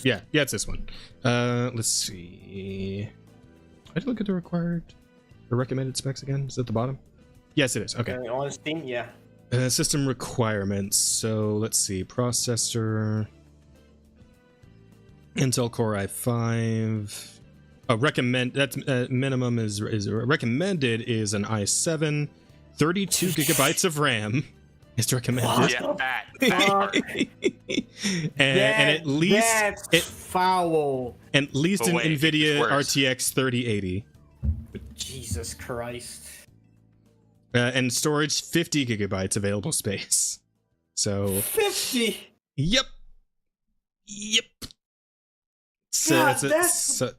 Yeah, it's this one. Let's see. I did look at the recommended specs again. Is it at the bottom? Yes, it is. Okay. On Steam, yeah. System requirements. So let's see. Processor. Intel Core i5. Oh, that's minimum is recommended is an i7, 32 gigabytes of RAM. Is recommended. Yeah, that and at least that's foul. At least an NVIDIA RTX 3080. Jesus Christ. And storage 50 gigabytes available space. So 50. Yep. So it's a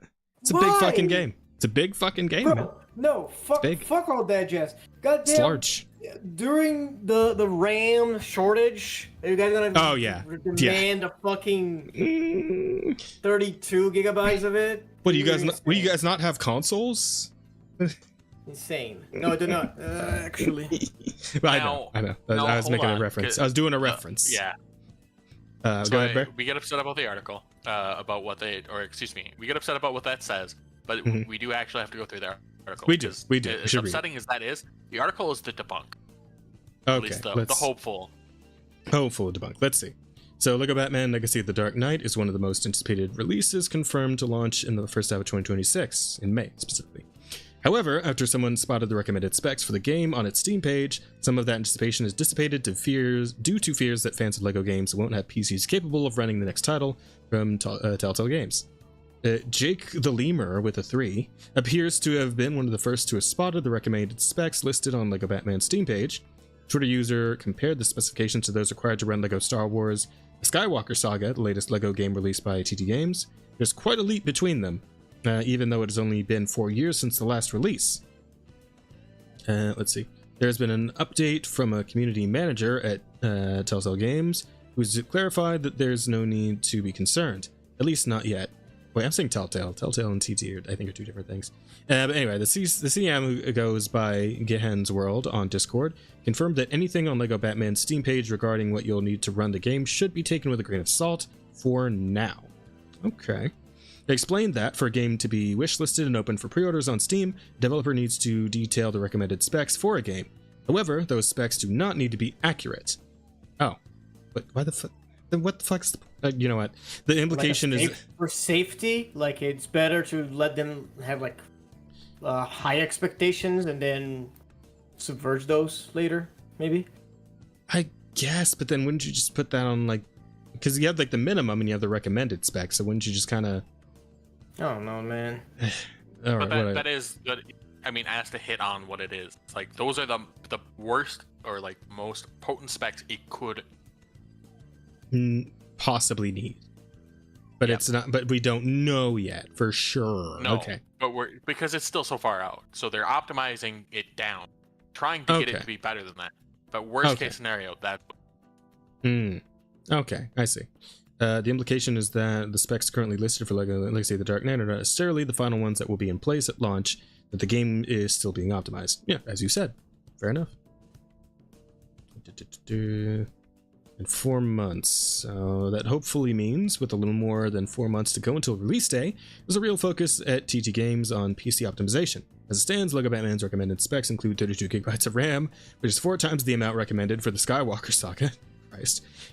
big fucking game. It's a big fucking game. Bro, man. No, fuck all that jazz. Goddamn. It's large. During the RAM shortage, are you guys gonna demand a fucking 32 gigabytes of it? What do you guys not have consoles? Insane. No, I do not. Actually. I know. I was making a reference. I was doing a reference. Yeah. Go ahead, Bear. We get upset about the article, about what we get upset about what that says, but we do actually have to go through their article. We do. As upsetting as that is, the article is the debunk. At Okay, least the hopeful debunk. Let's see. So Lego Batman Legacy of the Dark Knight is one of the most anticipated releases, confirmed to launch in the first half of 2026, in May specifically. However, after someone spotted the recommended specs for the game on its Steam page, some of that anticipation is dissipated due to fears that fans of Lego games won't have PCs capable of running the next title from Telltale Games. Jake the Lemur with a 3 appears to have been one of the first to have spotted the recommended specs listed on Lego Batman's Steam page. Twitter user compared the specifications to those required to run Lego Star Wars The Skywalker Saga, the latest Lego game released by TT Games. There's quite a leap between them, even though it has only been 4 years since the last release. Let's see. There's been an update from a community manager at Telltale Games who's clarified that there's no need to be concerned, at least not yet. Wait, I'm saying Telltale. Telltale and TT I think are two different things. But anyway, the CM who goes by Gehen's World on Discord confirmed that anything on Lego Batman's Steam page regarding what you'll need to run the game should be taken with a grain of salt for now. Okay. They explained that for a game to be wishlisted and open for pre-orders on Steam, the developer needs to detail the recommended specs for a game. However, those specs do not need to be accurate. Oh, but why the fuck? Then what the fuck's you know what? The implication is for safety. Like it's better to let them have like high expectations and then subvert those later, maybe. I guess, but then wouldn't you just put that on like? Because you have like the minimum and you have the recommended specs, so wouldn't you just kind of? I don't know, man. All right, but that is good. I mean, as to hit on what it is, like those are the worst or like most potent specs it could possibly need, but it's not. But we don't know yet for sure. No, okay, but because it's still so far out, so they're optimizing it down, trying to get it to be better than that. But worst case scenario, that. Okay, I see. The implication is that the specs currently listed for Legacy of the Dark Knight are not necessarily the final ones that will be in place at launch, that the game is still being optimized. Yeah, as you said. Fair enough. In 4 months. So that hopefully means, with a little more than 4 months to go until release day, there's a real focus at TT Games on PC optimization. As it stands, Lego Batman's recommended specs include 32 gigabytes of RAM, which is 4 times the amount recommended for the Skywalker Saga.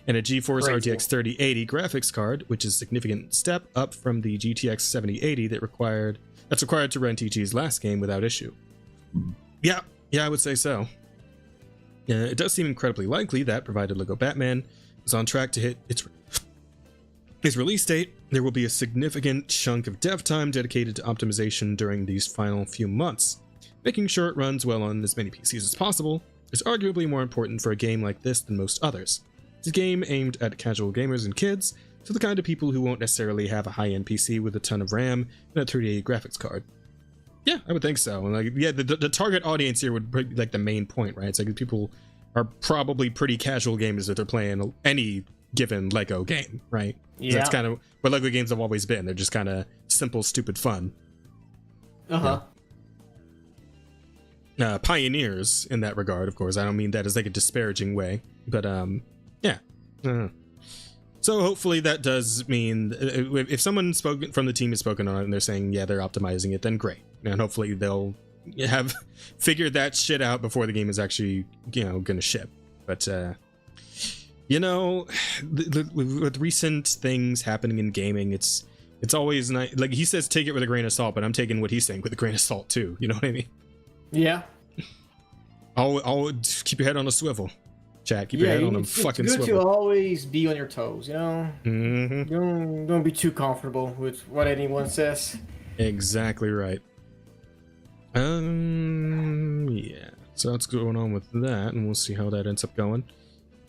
And a GeForce RTX 3080 graphics card, which is a significant step up from the GTX 7080 that's required to run TT's last game without issue. Yeah, I would say so. It does seem incredibly likely that, provided Lego Batman is on track to hit its release date, there will be a significant chunk of dev time dedicated to optimization during these final few months. Making sure it runs well on as many PCs as possible is arguably more important for a game like this than most others. It's a game aimed at casual gamers and kids, so the kind of people who won't necessarily have a high-end PC with a ton of RAM and a 3080 graphics card. Yeah, I would think so. And like, yeah, the target audience here would be like the main point, right? It's like people are probably pretty casual gamers if they're playing any given Lego game, right? Yeah, that's kind of what Lego games have always been. They're just kind of simple, stupid fun. Pioneers in that regard, of course. I don't mean that as like a disparaging way, but yeah. So hopefully that does mean if someone from the team has spoken on it and they're saying they're optimizing it, then great, and hopefully they'll have figured that shit out before the game is actually gonna ship. But with recent things happening in gaming, it's always nice. Like he says, take it with a grain of salt, but I'm taking what he's saying with a grain of salt too. You know what I mean? Yeah. I'll keep your head on a swivel. Chat, keep your head on a fucking swivel. It's good to always be on your toes, you know? Mm-hmm. Don't be too comfortable with what anyone says. Exactly right. Yeah. So that's going on with that, and we'll see how that ends up going.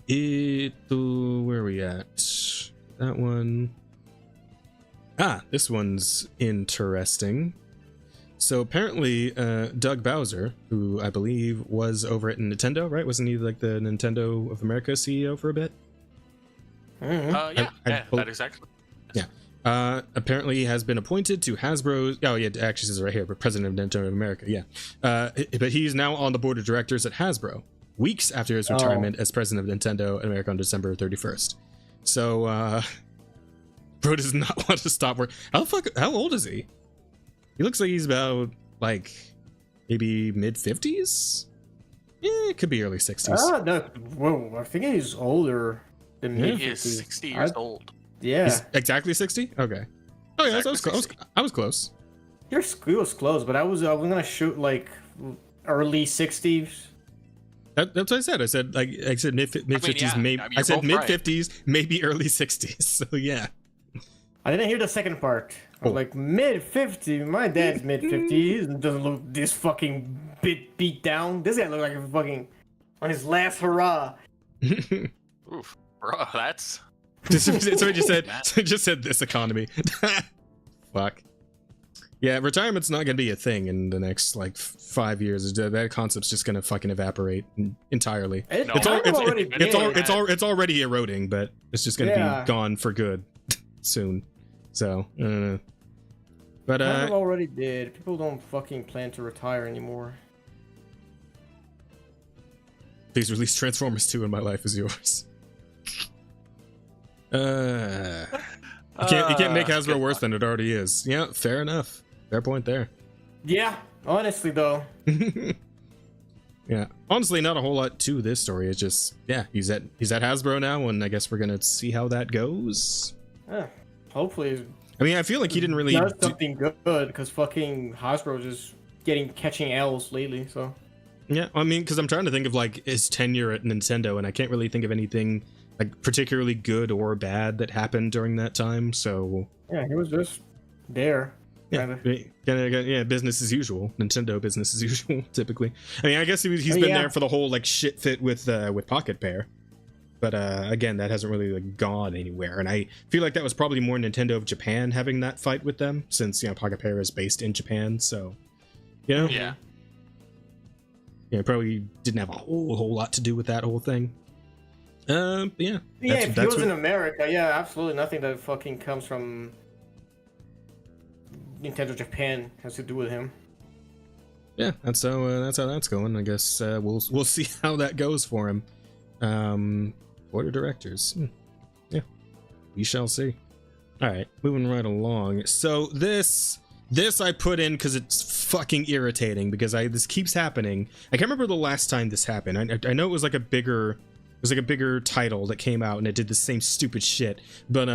Where are we at? That one. This one's interesting. So apparently, Doug Bowser, who I believe was over at Nintendo, right? Wasn't he like the Nintendo of America CEO for a bit? That is actually. Yeah. Apparently, he has been appointed to Hasbro's. Oh, yeah, it actually says it right here, but president of Nintendo of America. Yeah. But he's now on the board of directors at Hasbro, weeks after his retirement as president of Nintendo of America on December 31st. So, bro does not want to stop work. How old is he? He looks like he's about like maybe mid-50s. it could be early 60s. No, whoa, I think he's older than me. He is 60 years old. Yeah. He's exactly 60? Okay. Oh yeah, Exactly I was close. 60. I was close. He was close, but I was gonna shoot like early 60s. That's what I said. I said mid 50s, yeah. maybe. I mean, I you're said both mid right. 50s, maybe early 60s. So yeah. I didn't hear the second part. I was Oh. like mid 50. My dad's mid 50. He doesn't look this fucking beat down. This guy look like a fucking on his last hurrah. Oof, bro, that's So I just said. So I just said this economy. Fuck. Yeah, retirement's not gonna be a thing in the next like 5 years. That concept's just gonna fucking evaporate entirely. It No, It's kind of already did. it's already eroding, but it's just gonna Yeah. be gone for good soon. So, but Kind of already did. People don't fucking plan to retire anymore. please release Transformers 2 and my life is yours. You can't make Hasbro good worse luck. than it already is. Yeah, fair enough. Fair point there. Yeah, honestly though. Yeah, honestly, not a whole lot to this story. It's just, yeah, he's at Hasbro now, and I guess we're gonna see how that goes. Yeah, hopefully I mean, I feel like he didn't really. does something good because fucking Hasbro's just catching L's lately. So Yeah, I mean, because I'm trying to think of like his tenure at Nintendo, and I can't really think of anything like particularly good or bad that happened during that time. So yeah, he was just there. yeah, yeah, business as usual. Nintendo business as usual, typically. I mean, I guess he's Oh, been yeah. there for the whole like shit fit with Pocket Pair, but again, that hasn't really like gone anywhere. And I feel like that was probably more Nintendo of Japan having that fight with them, since Pocket Pair is based in Japan. So yeah. yeah, probably didn't have a whole lot to do with that whole thing. Yeah. Yeah, if he was in America, yeah, absolutely nothing that fucking comes from Nintendo Japan has to do with him. Yeah, that's how that's going. I guess we'll see how that goes for him. Board of directors. Yeah, we shall see. All right, moving right along. So this I put in because it's fucking irritating because this keeps happening. I can't remember the last time this happened. I know it was like a bigger title that came out and it did the same stupid shit. But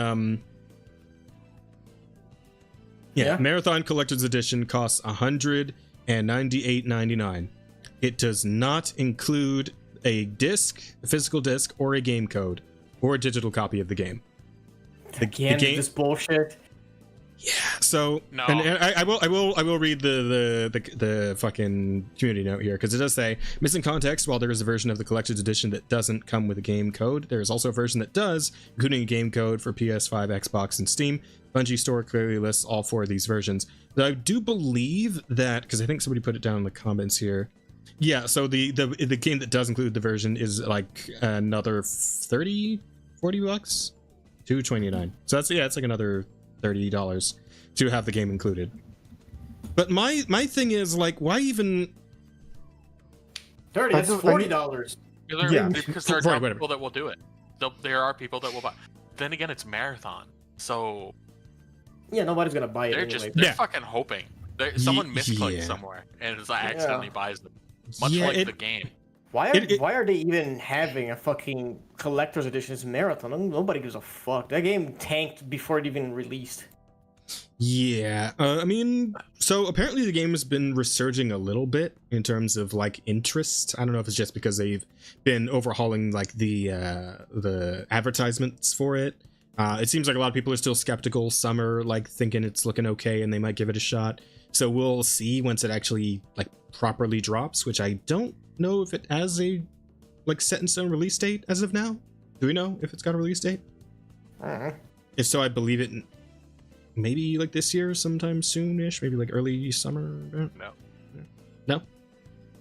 yeah, Marathon Collector's Edition costs $198.99. It does not include a physical disc, or a game code, or a digital copy of the game. Again, this bullshit. Yeah. So, No. and I will read the fucking community note here, because it does say, missing context. While there is a version of the collector's edition that doesn't come with a game code, there is also a version that does, including a game code for PS5, Xbox, and Steam. Bungie store clearly lists all 4 of these versions. But I do believe that, because I think somebody put it down in the comments here. Yeah, so the game that does include the version is like another $40 $229. So that's, yeah, it's like another $30 to have the game included. But my thing is, like, why even 30, that's $40. Yeah, Because there are 40, whatever. people that will do it. There are people that will buy. Then again, it's Marathon, so Yeah, nobody's gonna buy it they're anyway. they're Yeah. fucking hoping. Someone misclicked yeah. somewhere and it's accidentally buys them. Much Yeah, like the game. Why are they even having a fucking collector's edition? It's Marathon. Nobody gives a fuck. That game tanked before it even released. Yeah, I mean, so apparently the game has been resurging a little bit in terms of like interest. I don't know if it's just because they've been overhauling like the advertisements for it. It seems like a lot of people are still skeptical. Some are like thinking it's looking okay and they might give it a shot. So we'll see once it actually like properly drops, which I don't know if it has a like set in stone release date as of now. Do we know if it's got a release date? I don't know. If so, I believe it maybe like this year, sometime soon-ish, maybe like early summer. No?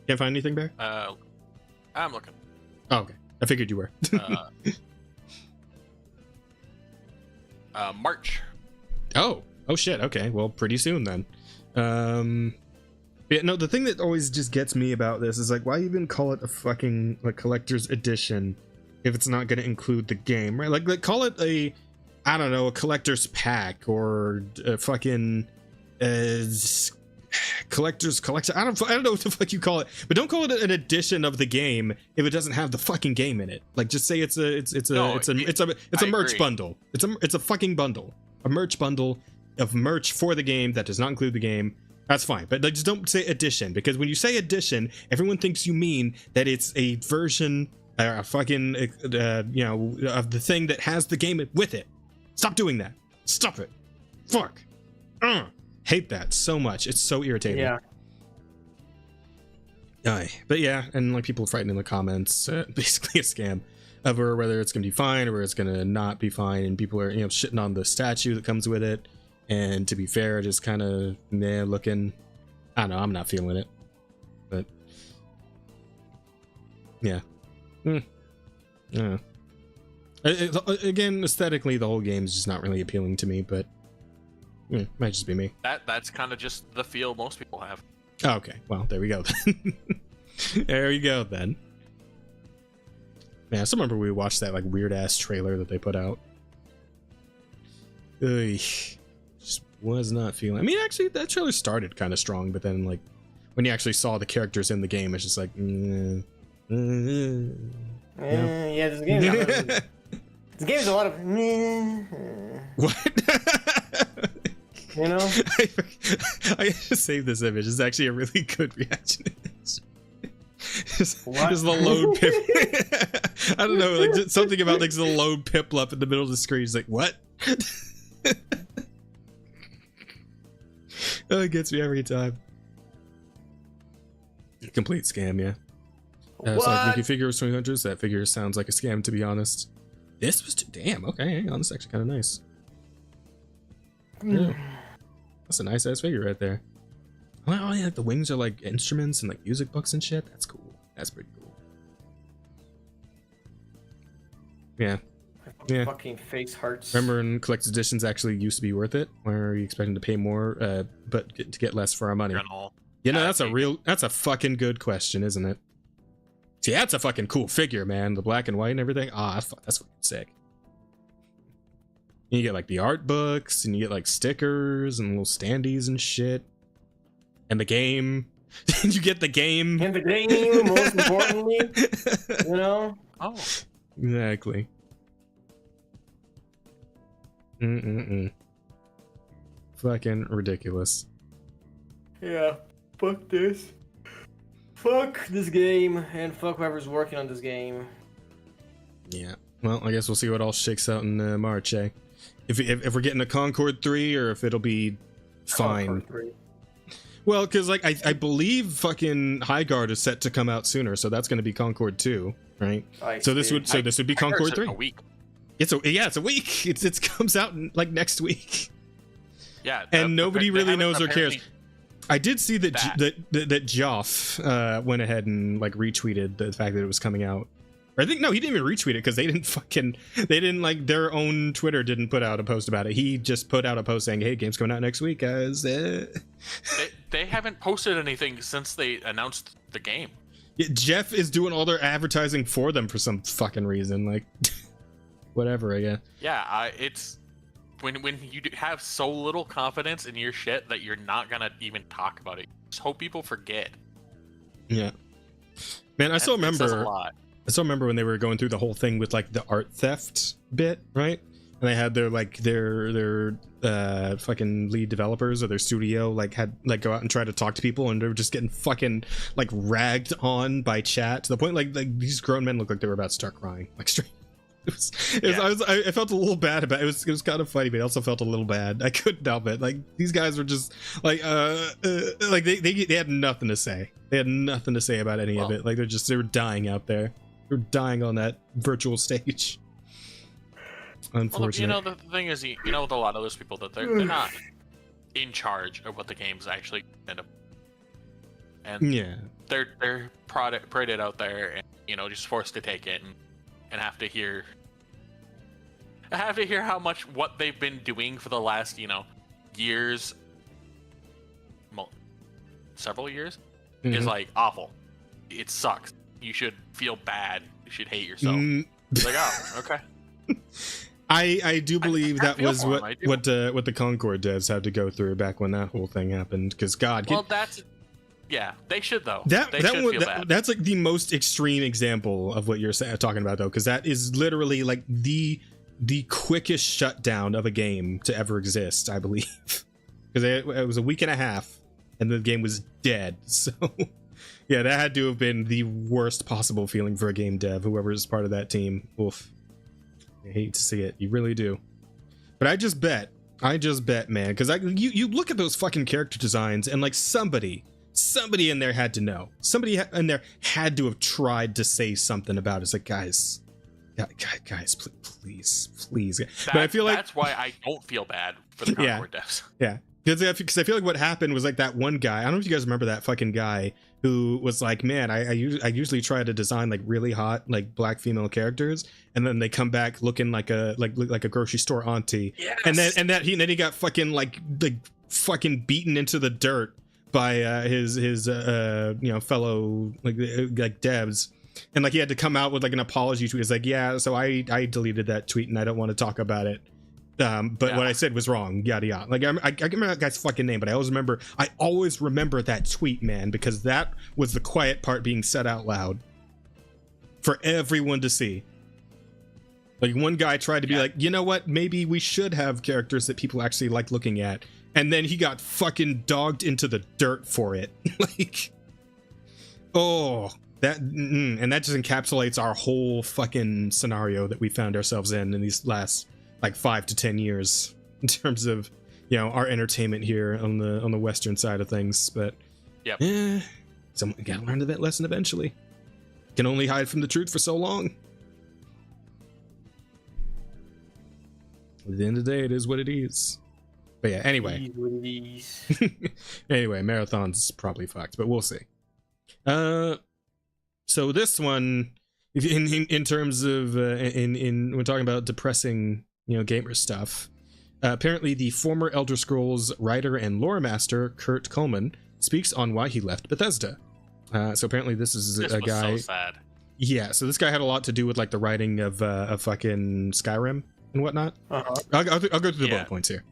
Can't find anything, Bear? I'm looking. Oh, okay. I figured you were. March. Oh shit. Okay. Well, pretty soon then. Yeah, no, the thing that always just gets me about this is like, why even call it a fucking like collector's edition if it's not going to include the game, right? Like call it a, I don't know, a collector's pack or a fucking collector. I don't know what the fuck you call it, but don't call it an edition of the game if it doesn't have the fucking game in it. Like, just say it's a merch bundle. It's a fucking bundle, a merch bundle of merch for the game that does not include the game. That's fine, but like, just don't say edition, because when you say edition, everyone thinks you mean that it's a version, a fucking of the thing that has the game with it. Stop doing that. Stop it. Fuck. Hate that so much. It's so irritating. Yeah. But yeah, and like people fighting in the comments, basically a scam of whether it's gonna be fine or whether it's gonna not be fine, and people are shitting on the statue that comes with it. And to be fair, just kind of looking. I don't know. I'm not feeling it, but yeah. Yeah. Again, aesthetically, the whole game is just not really appealing to me, but might just be me. That's kind of just the feel most people have. Oh, okay, well, there we go then. There you go then. Man, I still remember we watched that like weird ass trailer that they put out. Ugh. Just was not feeling. I mean, actually, that trailer started kind of strong, but then like when you actually saw the characters in the game, it's just like. Yeah, this game's a lot of. What? You know? I just saved this image. It's actually a really good reaction image. Just the load pip. I don't know, like just something about like the load piplup in the middle of the screen. It's like, what? Oh, it gets me every time. Complete scam, yeah. It's like Mickey figure was 200s. That figure sounds like a scam, to be honest. This was damn. Okay, hang on. This is actually kind of nice. Yeah. That's a nice ass figure right there. Oh yeah, the wings are like instruments and like music books and shit. That's cool. That's pretty cool. Yeah. Yeah. Fucking face hearts. Remember when collector's editions actually used to be worth it? Where are you expecting to pay more, but to get less for our money? You know, that's a fucking good question, isn't it? See, that's a fucking cool figure, man. The black and white and everything. That's fucking sick. You get like the art books, and you get like stickers and little standees and shit. And the game. You get the game. And the game, most importantly. You know? Oh. Exactly. Fucking ridiculous. Yeah. Fuck this. Fuck this game, and fuck whoever's working on this game. Yeah. Well, I guess we'll see what all shakes out in March, eh? If we're getting a Concord 3, or if it'll be fine. Well, because like I believe fucking Highguard is set to come out sooner, so that's going to be Concord 2, right? This would be Concord 3. A week. It's a week. It comes out like next week. Yeah. And nobody really knows or cares. I did see that Joff went ahead and like retweeted the fact that it was coming out. Or I think no, he didn't even retweet it because they didn't like their own Twitter didn't put out a post about it. He just put out a post saying, "Hey, game's coming out next week, guys." They haven't posted anything since they announced the game. Yeah, Jeff is doing all their advertising for them for some fucking reason. Like, whatever, I guess. Yeah, it's when you have so little confidence in your shit that you're not gonna even talk about it. Just hope people forget. Yeah, man, I still remember. Says a lot. I still remember when they were going through the whole thing with like the art theft bit, right? And they had their fucking lead developers or their studio had go out and try to talk to people, and they were just getting fucking like ragged on by chat to the point like these grown men looked like they were about to start crying, like straight. I felt a little bad about it. It was kind of funny, but I also felt a little bad. I couldn't help it. Like these guys were just like they had nothing to say. They had nothing to say about any of it. Like they were dying out there. They were dying on that virtual stage. Unfortunately, well, the thing is, with a lot of those people that they're not in charge of what the games actually end up, and yeah, they're paraded out there, and just forced to take it and have to hear how much what they've been doing for the last years, several years, is like awful. It sucks. You should feel bad. You should hate yourself. It's like, oh, okay. I do believe that feel was for 'em, what I do. what the Concord devs had to go through back when that whole thing happened. Because God, Well, yeah, they should though. that They that should one feel bad. that's like the most extreme example of what you're talking about, though, because that is literally like the quickest shutdown of a game to ever exist, I believe. Because it was a week and a half, and the game was dead. So yeah, that had to have been the worst possible feeling for a game dev, whoever is part of that team. Oof. I hate to see it. You really do. But I just bet, man, because you look at those fucking character designs, and like somebody in there had to know. Somebody in there had to have tried to say something about it. It's like, guys, please. But I feel like that's why I don't feel bad for the Concord devs. Yeah. Because I feel like what happened was like that one guy. I don't know if you guys remember that fucking guy who was like, man, I usually try to design like really hot like black female characters, and then they come back looking like a grocery store auntie. Yes. And then he got fucking like fucking beaten into the dirt by his fellow like devs. And like he had to come out with like an apology tweet. It's like, yeah, so I deleted that tweet and I don't want to talk about it. But what I said was wrong, yada yada. Like I remember that guy's fucking name, but I always remember that tweet, man, because that was the quiet part being said out loud for everyone to see. Like one guy tried to be like, you know what, maybe we should have characters that people actually like looking at, and then he got fucking dogged into the dirt for it. Like, oh, and that just encapsulates our whole fucking scenario that we found ourselves in these last like 5 to 10 years in terms of, you know, our entertainment here on the western side of things. But yeah, someone gotta learn that lesson eventually. Can only hide from the truth for so long. At the end of the day, it is what it is. But yeah, anyway. Anyway, Marathon's probably fucked, but we'll see. So this one, in terms of in we're talking about depressing, you know, gamer stuff. Apparently, the former Elder Scrolls writer and lore master Kurt Coleman speaks on why he left Bethesda. So apparently, this a guy. So sad. Yeah, so this guy had a lot to do with like the writing of fucking Skyrim and whatnot. Uh-huh. I'll go through the bullet points here.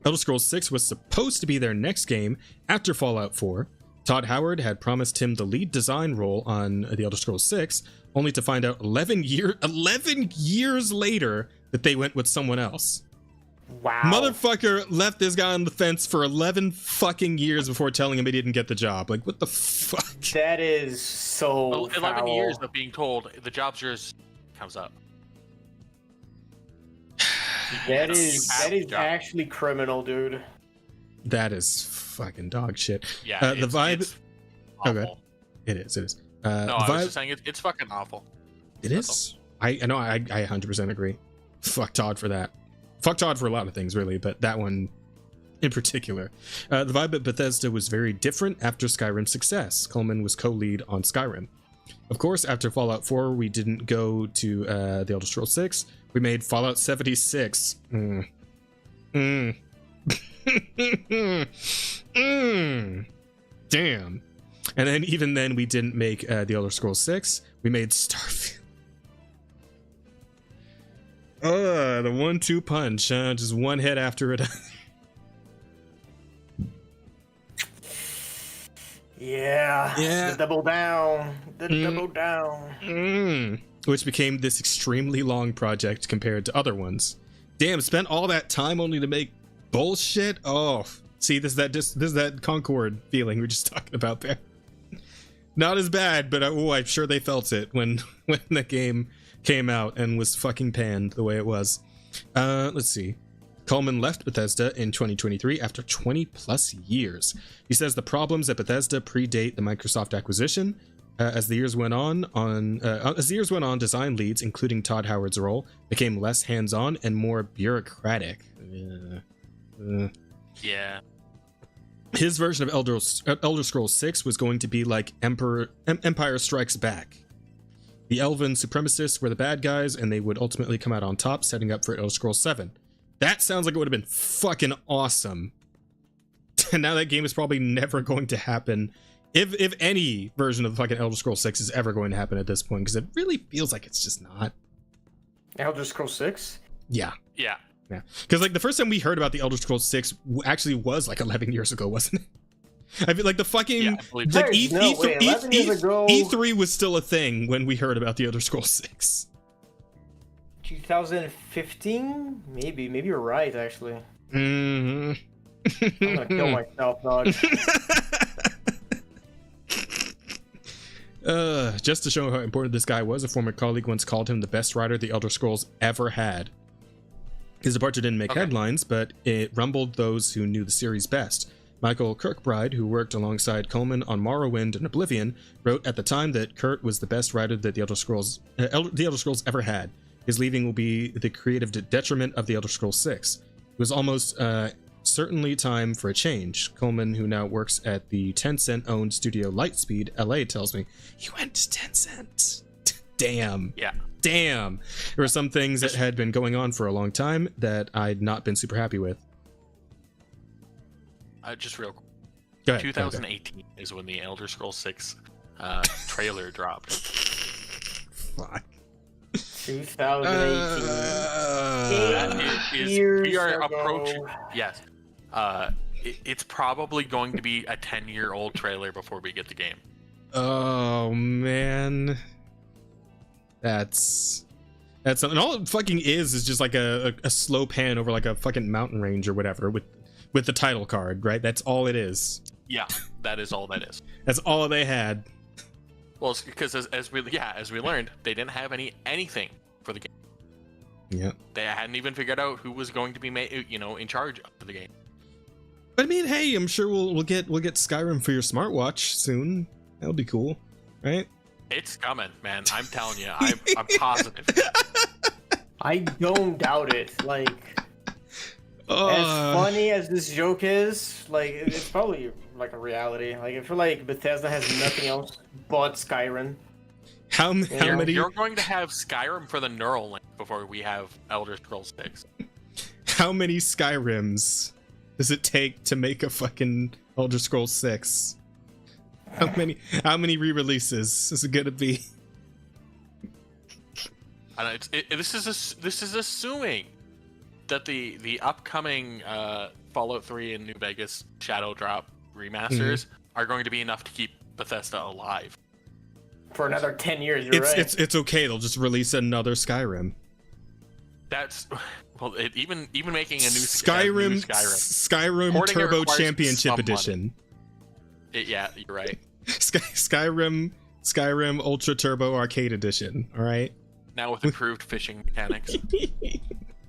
Elder Scrolls 6 was supposed to be their next game after Fallout 4. Todd Howard had promised him the lead design role on The Elder Scrolls 6, only to find out 11 years later that they went with someone else. Wow. Motherfucker left this guy on the fence for 11 fucking years before telling him he didn't get the job. Like, what the fuck? That is so 11 foul. years of being told the job's yours comes up. That is actually criminal, dude. That is fucking dog shit. Yeah, the vibe. It's awful. It is. No, I was just saying it's fucking awful. It is. I know. I 100% agree. Fuck Todd for that. Fuck Todd for a lot of things, really, but that one in particular. The vibe at Bethesda was very different after Skyrim's success. Coleman was co-lead on Skyrim. Of course, after Fallout 4, we didn't go to The Elder Scrolls 6. We made Fallout 76. Damn. And then even then, we didn't make The Elder Scrolls 6. We made Starfield. The 1-2 punch, just one hit after it. Yeah. The double down. Double down. Which became this extremely long project compared to other ones. Damn, spent all that time only to make bullshit. Oh, see, this is that Concord feeling we were just talking about there. Not as bad, but I'm sure they felt it when the game came out and was fucking panned the way it was. Let's see. Coleman left Bethesda in 2023 after 20 plus years. He says the problems at Bethesda predate the Microsoft acquisition. As the years went on, design leads, including Todd Howard's role, became less hands-on and more bureaucratic. Yeah. His version of Elder Scrolls 6 was going to be like Empire Strikes Back. The Elven supremacists were the bad guys, and they would ultimately come out on top, setting up for Elder Scrolls 7. That sounds like it would have been fucking awesome. And now that game is probably never going to happen. If any version of fucking Elder Scrolls 6 is ever going to happen at this point, because it really feels like it's just not. Elder Scrolls 6? Yeah. Yeah. Yeah. Because like the first time we heard about the Elder Scrolls 6 actually was like 11 years ago, wasn't it? I feel like the fucking Yeah, I believe like There's no way, 11 years ago. E3 was still a thing when we heard about the Elder Scrolls 6. 2015? Maybe you're right, actually. Mm-hmm. I'm gonna kill myself, dog. Just to show how important this guy was, a former colleague once called him the best writer the Elder Scrolls ever had. His departure didn't make headlines, but it rumbled those who knew the series best. Michael Kirkbride, who worked alongside Coleman on Morrowind and Oblivion, wrote at the time that Kurt was the best writer that the Elder Scrolls ever had. His leaving will be the creative detriment of the Elder Scrolls 6. It was almost certainly time for a change. Coleman, who now works at the Tencent-owned studio Lightspeed LA, tells me he went to Tencent. Damn. Yeah. Damn. There were some things that had been going on for a long time that I'd not been super happy with. Just real quick. Go ahead, 2018 is when the Elder Scrolls 6 trailer dropped. Fuck. 2018. We are approaching. Yes. It's probably going to be a 10-year-old trailer before we get the game. Oh man, that's something. All it fucking is just like a slow pan over like a fucking mountain range or whatever with the title card, right? That's all it is. Yeah, that is all that is. That's all they had. Well, it's because as we learned, they didn't have anything for the game. Yeah. They hadn't even figured out who was going to be in charge of the game. But I mean, hey, I'm sure we'll get Skyrim for your smartwatch soon. That'll be cool, right? It's coming, man. I'm telling you. I'm positive. I don't doubt it. Like, as funny as this joke is, like, it's probably like a reality. Like, I feel like Bethesda has nothing else but Skyrim. How many? You're going to have Skyrim for the Neuralink before we have Elder Scrolls 6. How many Skyrims does it take to make a fucking Elder Scrolls 6? How many re-releases is it gonna be? I don't know, this is assuming that the upcoming Fallout 3 and New Vegas Shadow Drop remasters are going to be enough to keep Bethesda alive for another 10 years. You're right. It's okay. They'll just release another Skyrim. That's even making a new Skyrim Porting Turbo Championship Edition. Yeah, you're right. Skyrim Ultra Turbo Arcade Edition. All right. Now with improved fishing mechanics.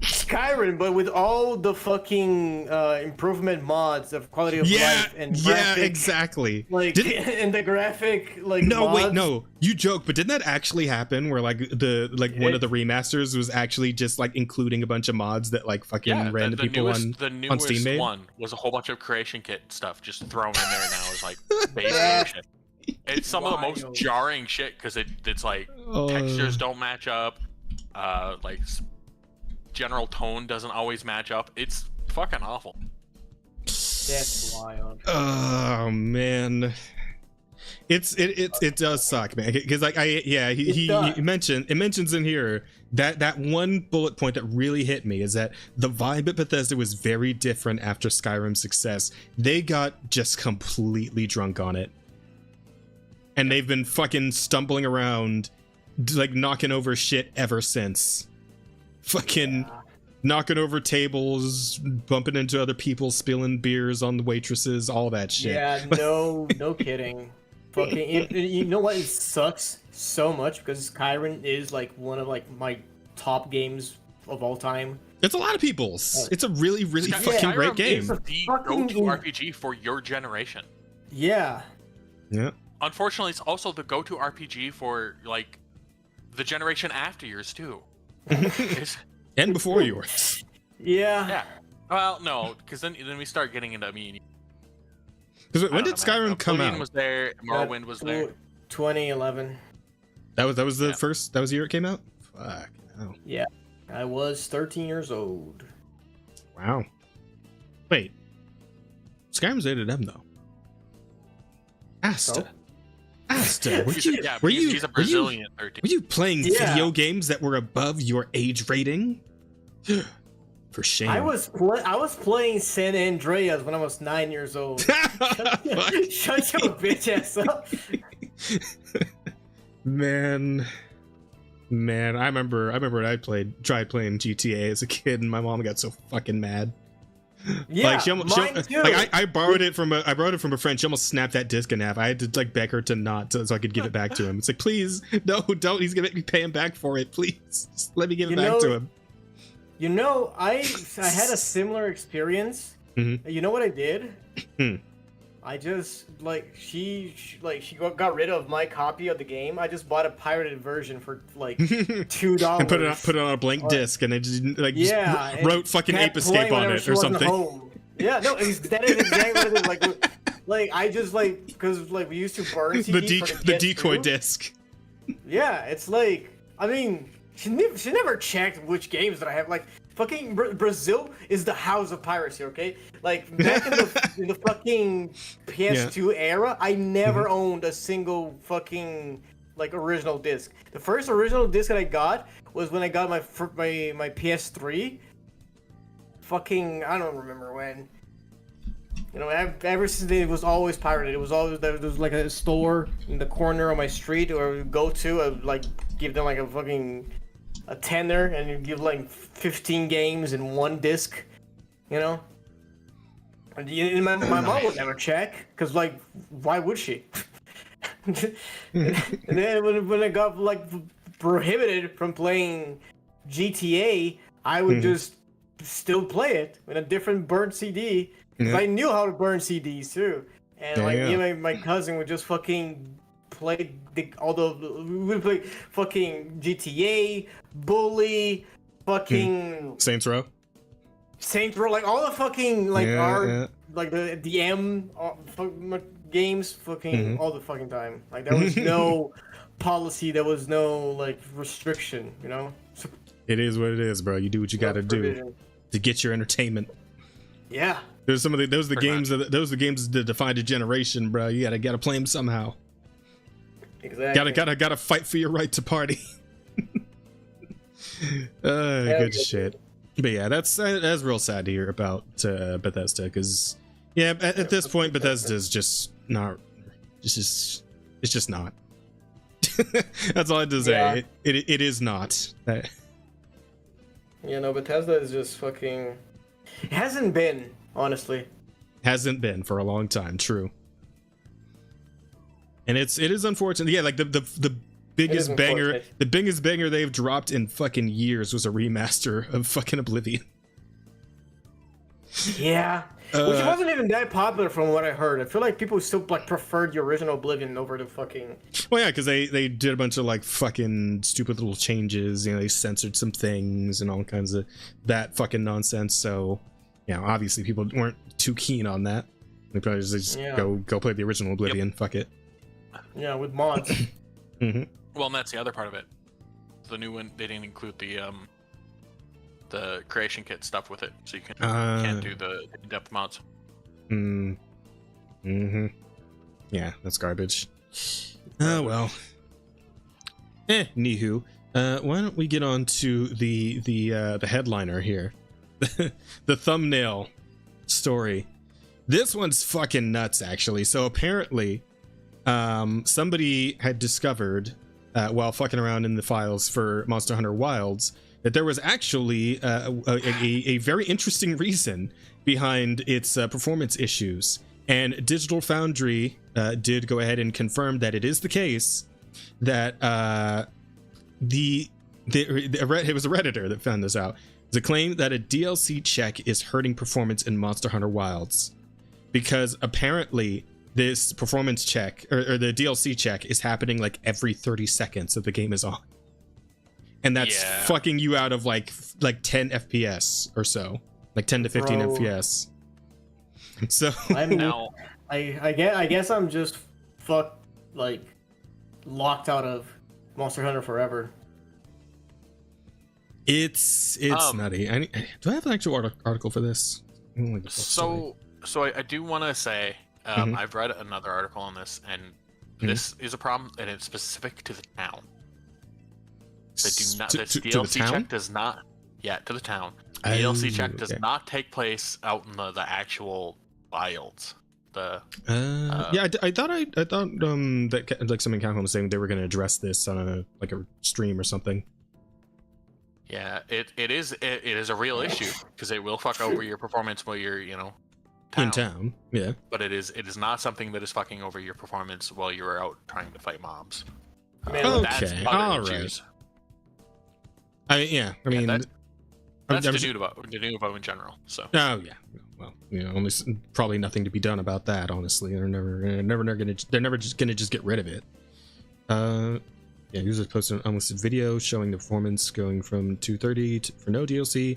Skyrim, but with all the fucking improvement mods of quality of life and graphic, exactly. Like and the graphic, like wait, you joke, but didn't that actually happen? Where like one of the remasters was actually just like including a bunch of mods that like fucking random people on Steam made? One was a whole bunch of creation kit stuff just thrown in there now as like basic shit. It's some of the most jarring shit because it's like textures don't match up, like general tone doesn't always match up. It's fucking awful. That's wild. Oh man, it does suck, man. Because like he mentions in here that one bullet point that really hit me is that the vibe at Bethesda was very different after Skyrim's success. They got just completely drunk on it, and they've been fucking stumbling around, like knocking over shit ever since. Fucking knocking over tables, bumping into other people, spilling beers on the waitresses, all that shit. Yeah, no kidding. Fucking, you know what? It sucks so much because Skyrim is like one of like my top games of all time. It's a lot of people's. It's a really fucking great game. It's the go-to RPG for your generation. Yeah. Yeah. Unfortunately, it's also the go-to RPG for like the generation after yours too. And before yours. Yeah. Well, no, because then we start getting into Because when did Skyrim come out? Oblivion was there. Morrowind was there. 2011. That was the first. That was the year it came out. Fuck. No. Yeah, I was 13 years old. Wow. Wait. Skyrim's rated M though. Asta. He's a Brazilian 13. Were you playing video games that were above your age rating? For shame. I was playing San Andreas when I was 9 years old. Shut your bitch ass up. Man, I remember when I tried playing GTA as a kid, and my mom got so fucking mad. Yeah, like mine too. Like I borrowed it from a friend. She almost snapped that disc in half. I had to like beg her to not, so I could give it back to him. It's like, please, no, don't. He's gonna make me pay him back for it. Please, just let me give it back to him. You know, I had a similar experience. Mm-hmm. You know what I did? I just she got rid of my copy of the game. I just bought a pirated version for like $2 and put it on a blank disc, and it just like wrote fucking Ape Escape on it or something. Yeah, no, that is exactly what it is. Like I just because we used to burn CDs the decoy disc. Yeah, it's like, I mean, she never checked which games that I have. Like, fucking Brazil is the house of piracy, okay? Like, back in the fucking PS2 era, I never owned a single fucking, like, original disc. The first original disc that I got was when I got my PS3. Fucking, I don't remember when. You know, ever since it was always pirated. It was always, there was like a store in the corner of my street, or I would go to, I would like give them like a tender, and you give like 15 games in one disc, you know. And my mom would never check, because like, why would she? And then when I got like prohibited from playing GTA, I would just still play it with a different burnt CD. I knew how to burn CDs too, and me and my cousin would just fucking play we would play fucking GTA, Bully, fucking Saints Row, like all the fucking like like the M games, fucking all the fucking time. Like there was no policy, there was no like restriction, you know. So, it is what it is, bro. You do what you gotta do to get your entertainment. Yeah. Those are the games that defined a generation, bro. You gotta play them somehow. Exactly. Gotta fight for your right to party. Good shit. But yeah, that's real sad to hear about Bethesda, because at this point Bethesda's just not. It's just not. That's all I have to say. It is not. You know, Bethesda is just fucking. It hasn't been. Honestly, hasn't been for a long time. True, and it is unfortunate. Yeah, like the biggest banger they've dropped in fucking years was a remaster of fucking Oblivion. Yeah, which wasn't even that popular from what I heard. I feel like people still like preferred the original Oblivion over the fucking. Well, yeah, because they did a bunch of like fucking stupid little changes. You know, they censored some things and all kinds of that fucking nonsense. So. You know, obviously people weren't too keen on that. They probably just go play the original Oblivion. Yep. Fuck it. Yeah, with mods. Well, and that's the other part of it. The new one, they didn't include the creation kit stuff with it, so you can't do the in-depth mods. Yeah, that's garbage. Oh well. Anywho, why don't we get on to the headliner here. The thumbnail story. This one's fucking nuts, actually. So apparently, somebody had discovered while fucking around in the files for Monster Hunter Wilds that there was actually a very interesting reason behind its performance issues. And Digital Foundry did go ahead and confirm that it is the case that it was a Redditor that found this out. It's a claim that a DLC check is hurting performance in Monster Hunter Wilds, because apparently this performance check or the DLC check is happening like every 30 seconds that the game is on, and that's fucking you out of like 10 FPS or so, like 10 to 15 FPS. So I guess I'm just locked out of Monster Hunter forever. It's nutty. Do I have an actual article for this? So I do want to say I've read another article on this, and this is a problem, and it's specific to the town. The DLC check does not. Yeah, to the town. The DLC check does okay. not take place out in the actual wilds. Yeah, I thought that like someone in Capcom was saying they were going to address this on a stream or something. Yeah, it is a real issue because it will fuck over your performance while you're In town, yeah. But it is not something that is fucking over your performance while you're out trying to fight mobs. Okay, all right. I mean, that's Denuvo in general. So. Oh yeah. Well, probably nothing to be done about that. Honestly, they're never just gonna get rid of it. Yeah, users posted an unlisted video showing the performance going from 230 for no DLC,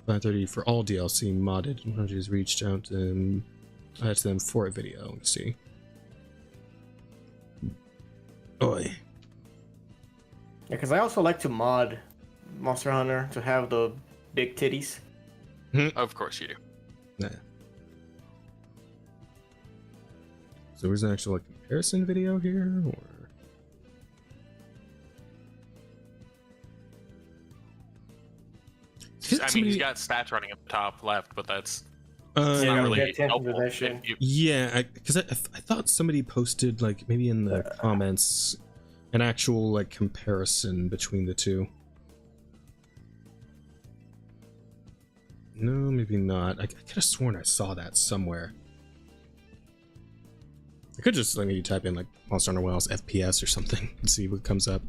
530 for all DLC modded. Users reached out to them for a video. Let me see. Oi. Yeah, because I also like to mod Monster Hunter to have the big titties. Of course you do. Nah. So there's an actual comparison video here, or? I mean, he's got stats running at the top left, but that's Yeah, not we really get attention to helpful. that shit. Yeah, because I thought somebody posted like maybe in the comments an actual like comparison between the two. No, maybe not. I could have sworn I saw that somewhere. I could just like maybe type in like Monster Hunter Wilds FPS or something and see what comes up.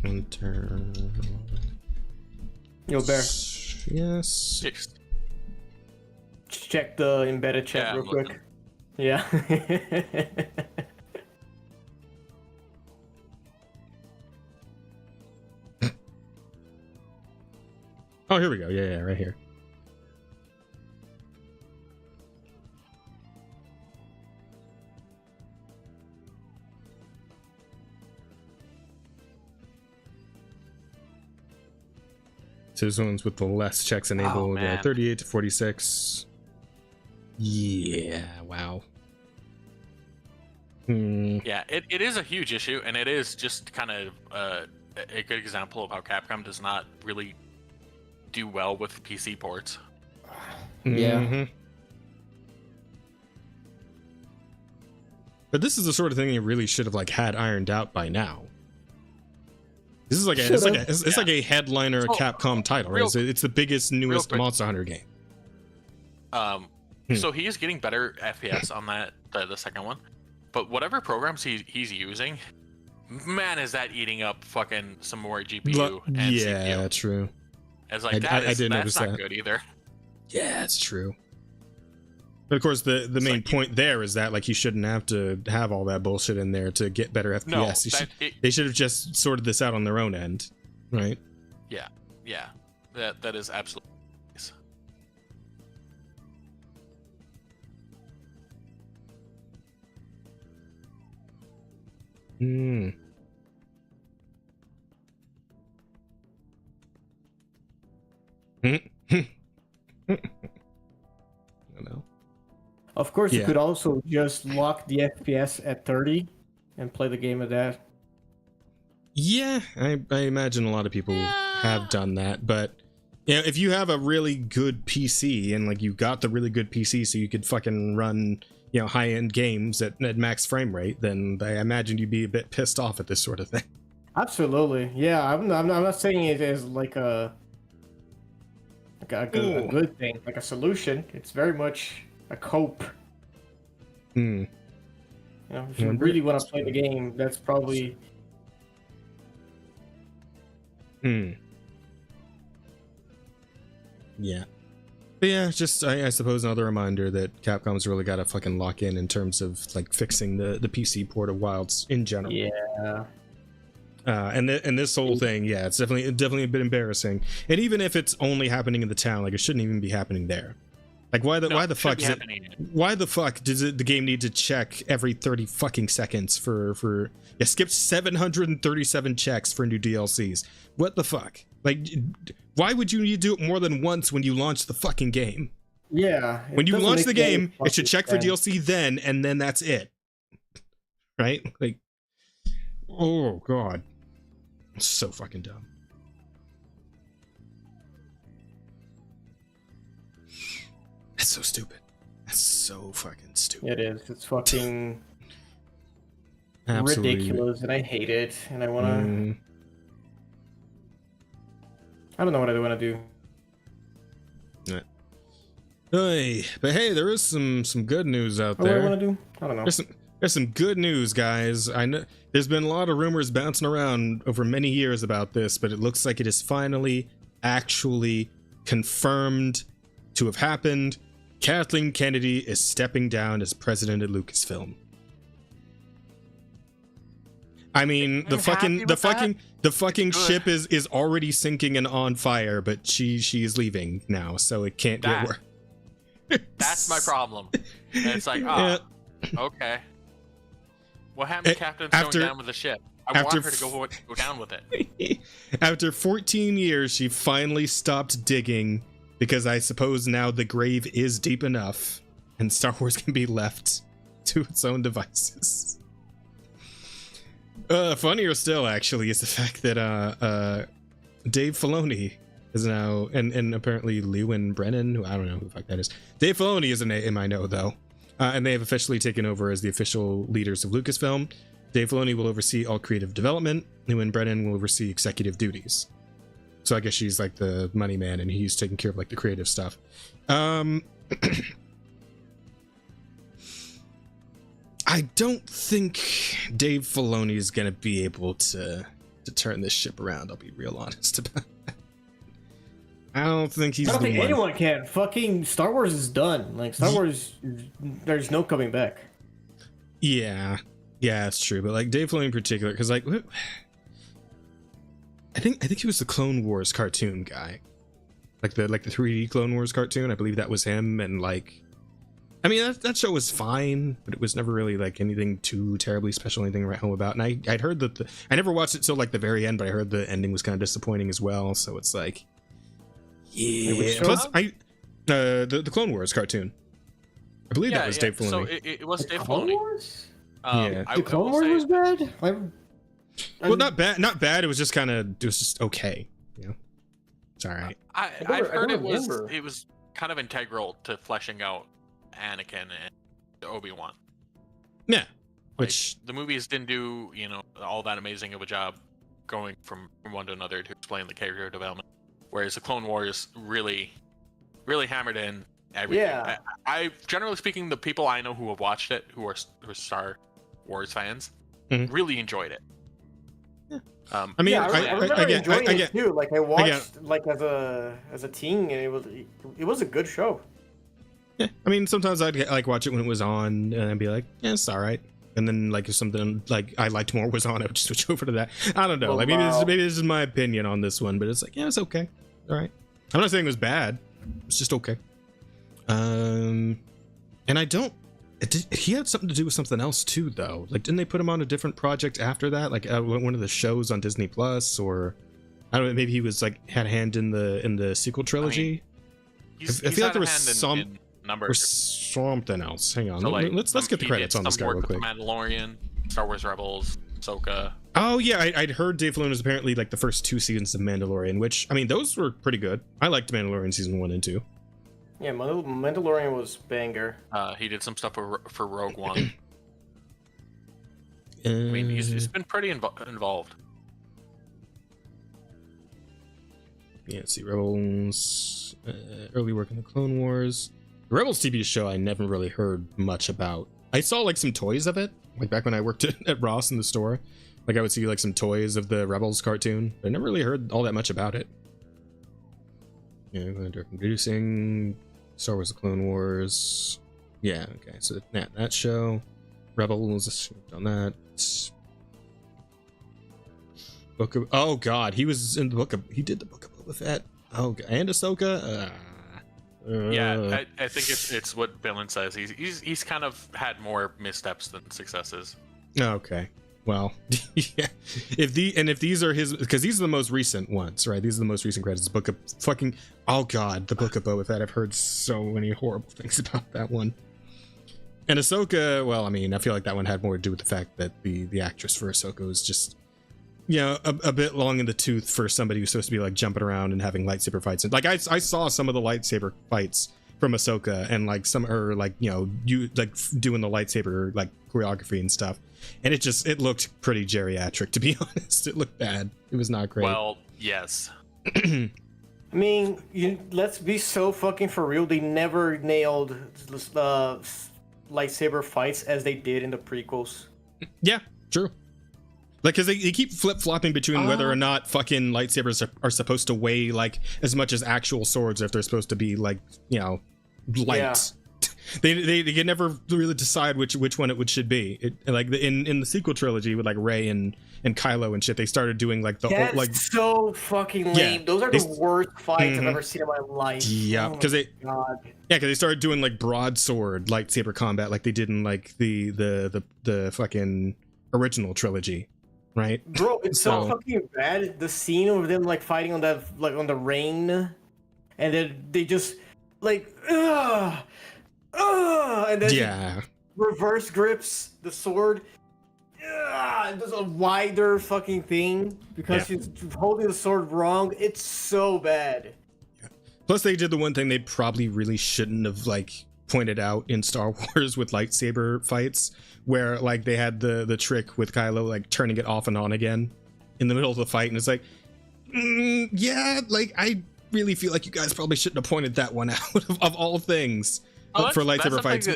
Enter. Yo, Bear. Yes. Check the embedded chat Yeah, real I'm quick. looking. Yeah. Oh, here we go. Yeah, right here. So this one's with the less checks enabled, man. 38 to 46. Yeah, wow. Yeah, it is a huge issue, and it is just kind of a good example of how Capcom does not really do well with PC ports. Yeah. Mhm. But this is the sort of thing you really should have like had ironed out by now. This is like it's like a headliner So, Capcom title, right? It's the biggest, newest quick. Monster Hunter game. So he is getting better FPS on that the second one, but whatever programs he's using, man, is that eating up fucking some more GPU and Yeah, CPU. true. It's like I did notice that's not that. good either. Yeah, it's true. But of course, the main point there is that like you shouldn't have to have all that bullshit in there to get better FPS. No, They should have just sorted this out on their own end, right? Yeah, that is absolutely. Hmm. I don't know. Of course, you Yeah. could also just lock the FPS at 30 and play the game at that. Yeah, I imagine a lot of people have done that, but yeah, if you have a really good PC and like you got the really good PC so you could fucking run, high-end games at max frame rate, then I imagine you'd be a bit pissed off at this sort of thing. Absolutely, yeah. I'm not saying it as like a good thing, like a solution. It's very much a cope. Hmm. If you really want to play the game, that's probably. Yeah. But yeah, just I suppose another reminder that Capcom's really got to fucking lock in terms of like fixing the PC port of Wilds in general. Yeah. And this whole thing, yeah, it's definitely a bit embarrassing. And even if it's only happening in the town, like it shouldn't even be happening there. Like why the fuck is it? Why the fuck does the game need to check every 30 fucking seconds for skip 737 checks for new DLCs? What the fuck? Like, why would you need to do it more than once when you launch the fucking game? Yeah. When you launch the game, it should check for DLC then, and then that's it. Right? Like, oh god, it's so fucking dumb. That's so stupid. That's so fucking stupid. It is. It's fucking Absolutely ridiculous, and I hate it. And I wanna. I don't know what I want to do. Hey, but hey, there is some good news out What do I there. want to do? I don't know. There's some good news, guys. I know there's been a lot of rumors bouncing around over many years about this, but it looks like it is finally actually confirmed to have happened. Kathleen Kennedy is stepping down as president at Lucasfilm. I mean, the fucking ship is already sinking and on fire, but she is leaving now, so it can't get worse. That's my problem. And it's like, okay. What happened to Captain going down with the ship? I want her to go down with it. After 14 years, she finally stopped digging, because I suppose now the grave is deep enough, and Star Wars can be left to its own devices. Funnier still, actually, is the fact that Dave Filoni is now, and apparently Lewin Brennan, who I don't know who the fuck that is. Dave Filoni is in my know, though. And they have officially taken over as the official leaders of Lucasfilm. Dave Filoni will oversee all creative development. Lewin Brennan will oversee executive duties. So I guess she's like the money man, and he's taking care of like the creative stuff. I don't think Dave Filoni is gonna be able to turn this ship around. I'll be real honest about that. I don't think he's. I don't think one. anyone can. Fucking Star Wars is done. Like Star Wars, there's no coming back. Yeah, it's true. But like Dave Filoni in particular, because like, I think he was the Clone Wars cartoon guy, like the 3D Clone Wars cartoon. I believe that was him, and like. I mean, that show was fine, but it was never really like anything too terribly special, anything to write home about. And I'd heard that I never watched it till like the very end, but I heard the ending was kind of disappointing as well. So it's like, yeah. Plus, the Clone Wars cartoon. I believe that was Dave Filoni. So it was Dave Clone Filoni. Wars? Yeah. The Clone Wars was bad. Well, not bad. It was just okay. You know, it's all right. I've heard it was kind of integral to fleshing out Anakin and Obi-Wan. Yeah, which the movies didn't do, all that amazing of a job going from one to another to explain the character development, whereas the Clone Wars really hammered in everything. Yeah. I generally speaking, the people I know who have watched it, who are Star Wars fans, really enjoyed it. Yeah. I remember enjoying it too. Like I watched as a teen, and it was a good show. Yeah, I mean, sometimes I'd like watch it when it was on, and I'd be like, "Yeah, it's all right." And then, like, if something like I liked more was on, I would just switch over to that. I don't know. Like, maybe this is my opinion on this one, but it's like, yeah, it's okay. All right. I'm not saying it was bad. It's just okay. And I don't. He had something to do with something else too, though. Like, didn't they put him on a different project after that? Like, one of the shows on Disney Plus, or I don't know. Maybe he was like had a hand in the sequel trilogy. I feel like there was something else. Hang on, so let's get the credits on this guy real quick. The Mandalorian, Star Wars Rebels, Ahsoka. Oh yeah, I'd heard Dave Filoni was apparently like the first 2 seasons of Mandalorian, which I mean those were pretty good. I liked Mandalorian season 1 and 2. Yeah, Mandalorian was banger. He did some stuff for Rogue One. I mean, he's been pretty involved. Yeah, let's see, Rebels, early work in the Clone Wars. The Rebels TV show I never really heard much about. I saw like some toys of it, like back when I worked at Ross in the store. Like I would see like some toys of the Rebels cartoon, but I never really heard all that much about it. Yeah, directing, producing, Star Wars: The Clone Wars. Yeah, okay, so that show, Rebels, on that. Book of, oh god, he was in the book of, he did the Book of Boba Fett. Oh, and Ahsoka. Yeah, I think it's what Dylan says. He's kind of had more missteps than successes. Okay, well, yeah. If these are his, because these are the most recent ones, right? These are the most recent credits. Book of fucking, oh god, the Book of Boba Fett. I've heard so many horrible things about that one. And Ahsoka, well, I mean, I feel like that one had more to do with the fact that the actress for Ahsoka was just, you know, a bit long in the tooth for somebody who's supposed to be like jumping around and having lightsaber fights. And like I saw some of the lightsaber fights from Ahsoka, and like some her like you like doing the lightsaber like choreography and stuff, and it looked pretty geriatric, to be honest. It looked bad. It was not great. Well, yes. I mean, let's be so fucking for real. They never nailed lightsaber fights as they did in the prequels. Yeah, true. Like, because they keep flip-flopping between whether or not fucking lightsabers are supposed to weigh, like, as much as actual swords, if they're supposed to be, like, light. Yeah. They can never really decide which one it should be. Like, in the sequel trilogy with, like, Rey and Kylo and shit, they started doing, like, That's like... so fucking lame. Yeah, those are the worst fights I've ever seen in my life. Yeah, because they started doing, like, broadsword lightsaber combat like they did in, like, the fucking original trilogy. Right, bro, it's so fucking bad. The scene of them like fighting on on the rain, and then they just like and then reverse grips the sword. And there's a wider fucking thing because she's holding the sword wrong. It's so bad. Yeah. Plus, they did the one thing they probably really shouldn't have like pointed out in Star Wars with lightsaber fights, where like they had the trick with Kylo like turning it off and on again in the middle of the fight, and it's like like I really feel like you guys probably shouldn't have pointed that one out of all things for lightsaber fights. I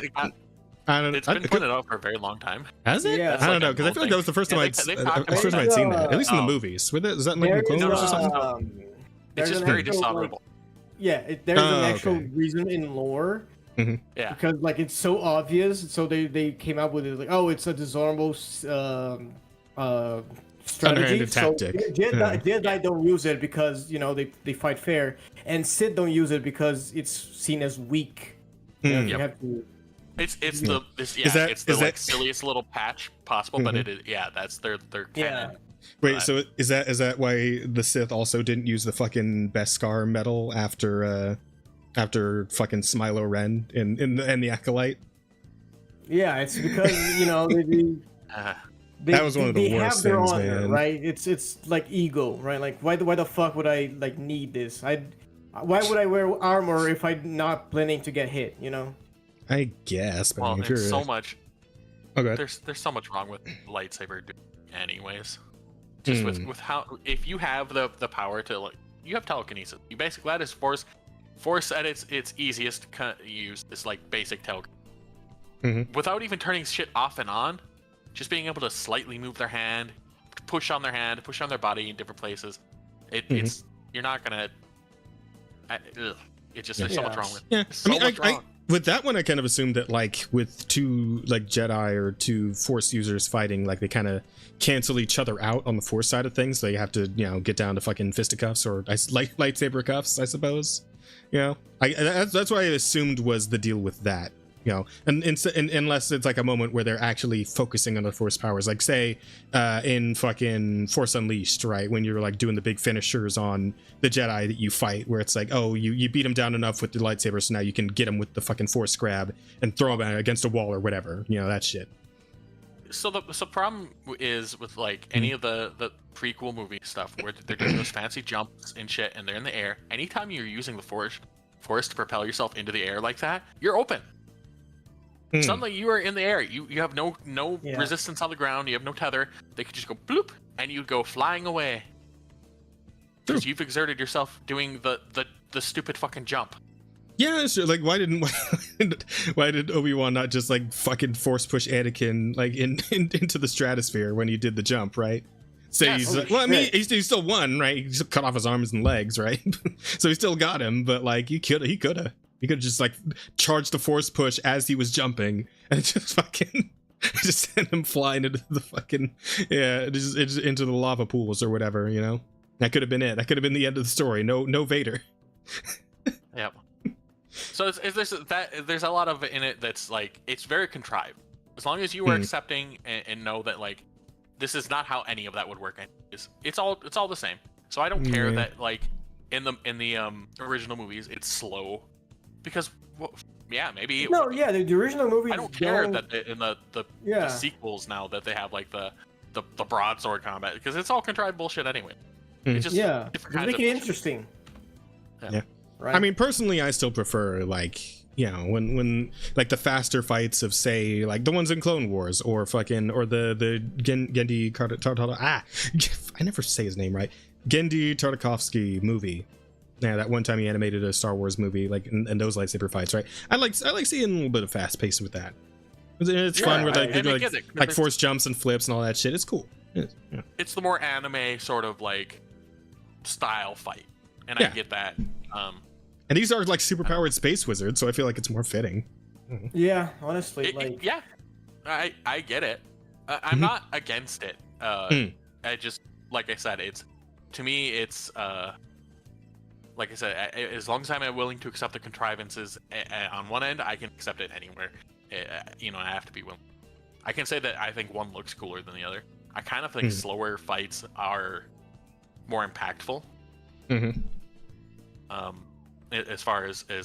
don't know. It's been pointed out for a very long time. Has it? Yeah, I don't know, because I feel like that was the first time I'd seen that, at least in the movies. Is that like in the Clone Wars or something? It's just very dishonorable. There's an actual reason in lore. Mm-hmm. Yeah, because like it's so obvious, so they came out with it like, oh, it's a dishonorable strategy. Tactic. Jedi don't use it because they fight fair, and Sith don't use it because it's seen as weak. You have to. It's the silliest little patch possible, but it is that's their canon. Wait, so is that why the Sith also didn't use the fucking Beskar medal after fucking Smilo Ren in the Acolyte? Yeah, it's because that was one of the worst things, honor, man. Right? It's like ego, right? Like why the fuck would I like need this? Why would I wear armor if I'm not planning to get hit? I guess, but there's so much. Okay. There's so much wrong with lightsaber, anyways. Just with how if you have the power to like you have telekinesis, you basically that is force at its easiest to use is like basic telekinesis. Without even turning shit off and on, just being able to slightly move their hand, push on their body in different places. It's you're not gonna. It's just there's so much wrong with. Yeah, so much wrong. With that one, I kind of assumed that like with two like Jedi or two Force users fighting, like they kind of cancel each other out on the Force side of things. They have to get down to fucking fisticuffs or lightsaber cuffs, I suppose. That's what I assumed was the deal with that. And unless it's like a moment where they're actually focusing on the Force powers, like say in fucking Force Unleashed, right, when you're like doing the big finishers on the Jedi that you fight, where it's like, oh, you beat them down enough with the lightsaber, so now you can get them with the fucking Force grab and throw them against a wall or whatever, that shit. So the problem is with like any of the prequel movie stuff where they're doing those fancy jumps and shit, and they're in the air. Anytime you're using the Force to propel yourself into the air like that, you're open. Suddenly you are in the air. You have no resistance on the ground. You have no tether. They could just go bloop, and you go flying away. Because you've exerted yourself doing the stupid fucking jump. Yeah, sure. Like why did Obi-Wan not just like fucking force push Anakin like into the stratosphere when he did the jump, right? He's like, well, I mean, he still won, right? He just cut off his arms and legs, right? So he still got him, but like he could have just like charged the force push as he was jumping and just fucking just send him flying into the fucking just into the lava pools or whatever. That could have been it. That could have been the end of the story. No Vader. Yep. So there's a lot of it in it that's like it's very contrived. As long as you are accepting and know that like this is not how any of that would work. It's all the same. So I don't care that like in the original movies it's slow because maybe the original movies. I don't care that in the sequels now that they have like the broadsword combat because it's all contrived bullshit anyway. It's just make it interesting. Yeah. Right. I mean, personally, I still prefer like you know, when like the faster fights of, say, like the ones in Clone Wars or the Gendy I never say his name right. Gendy Tartakovsky movie. Yeah, that one time he animated a Star Wars movie, like in those lightsaber fights, right? I like seeing a little bit of fast pace with that. It's fun with like force jumps and flips and all that shit. It's cool. It's the more anime sort of like style fight, and I get that. And these are like superpowered space wizards, so I feel like it's more fitting. Yeah, honestly, I get it. I'm not against it. I just, like I said, to me it's like I said, as long as I'm willing to accept the contrivances on one end, I can accept it anywhere. You know, I have to be willing. I can say that I think one looks cooler than the other. I kind of think slower fights are more impactful. As far as a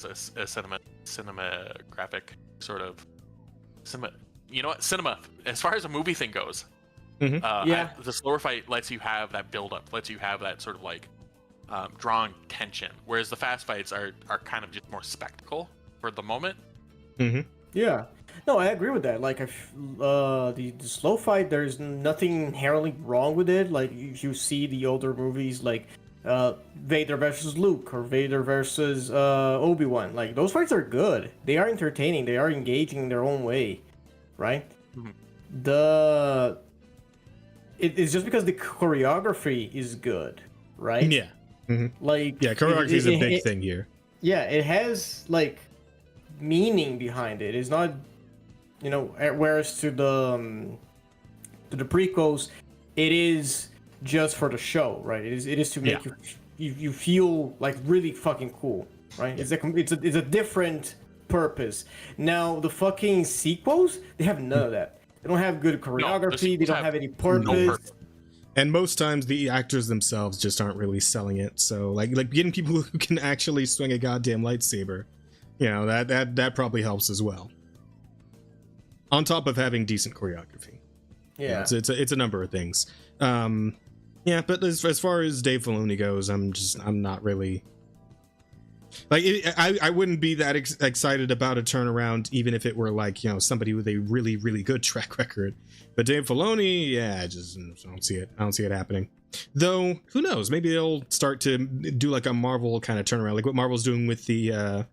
cinematographic sort of cinema, as far as a movie thing goes, the slower fight lets you have that build up, lets you have that sort of like drawing tension, whereas the fast fights are kind of just more spectacle for the moment. Yeah, no, I agree with that. Like, the slow fight, there's nothing inherently wrong with it. Like, you see the older movies, like Vader versus Luke or Vader versus Obi-Wan. Like, those fights are good. They are entertaining. They are engaging in their own way, right? It's just because the choreography is good, right? Yeah. Like, choreography is a big thing here. Yeah, it has like meaning behind it. It's not, you know, whereas to the prequels, it is just for the show, right? It is to make you feel like really fucking cool, right? It's a different purpose. Now the fucking sequels, they have none of that. They don't have good choreography. They don't have any purpose. No purpose. And most times the actors themselves just aren't really selling it. So like getting people who can actually swing a goddamn lightsaber, you know, that probably helps as well. On top of having decent choreography. Yeah. You know, it's a number of things. Yeah, but as far as Dave Filoni goes, I'm not really like I wouldn't be that excited about a turnaround even if it were like, you know, somebody with a really, really good track record. But Dave Filoni, yeah, I just don't see it. I don't see it happening. Though, who knows? Maybe they'll start to do like a Marvel kind of turnaround, like what Marvel's doing with the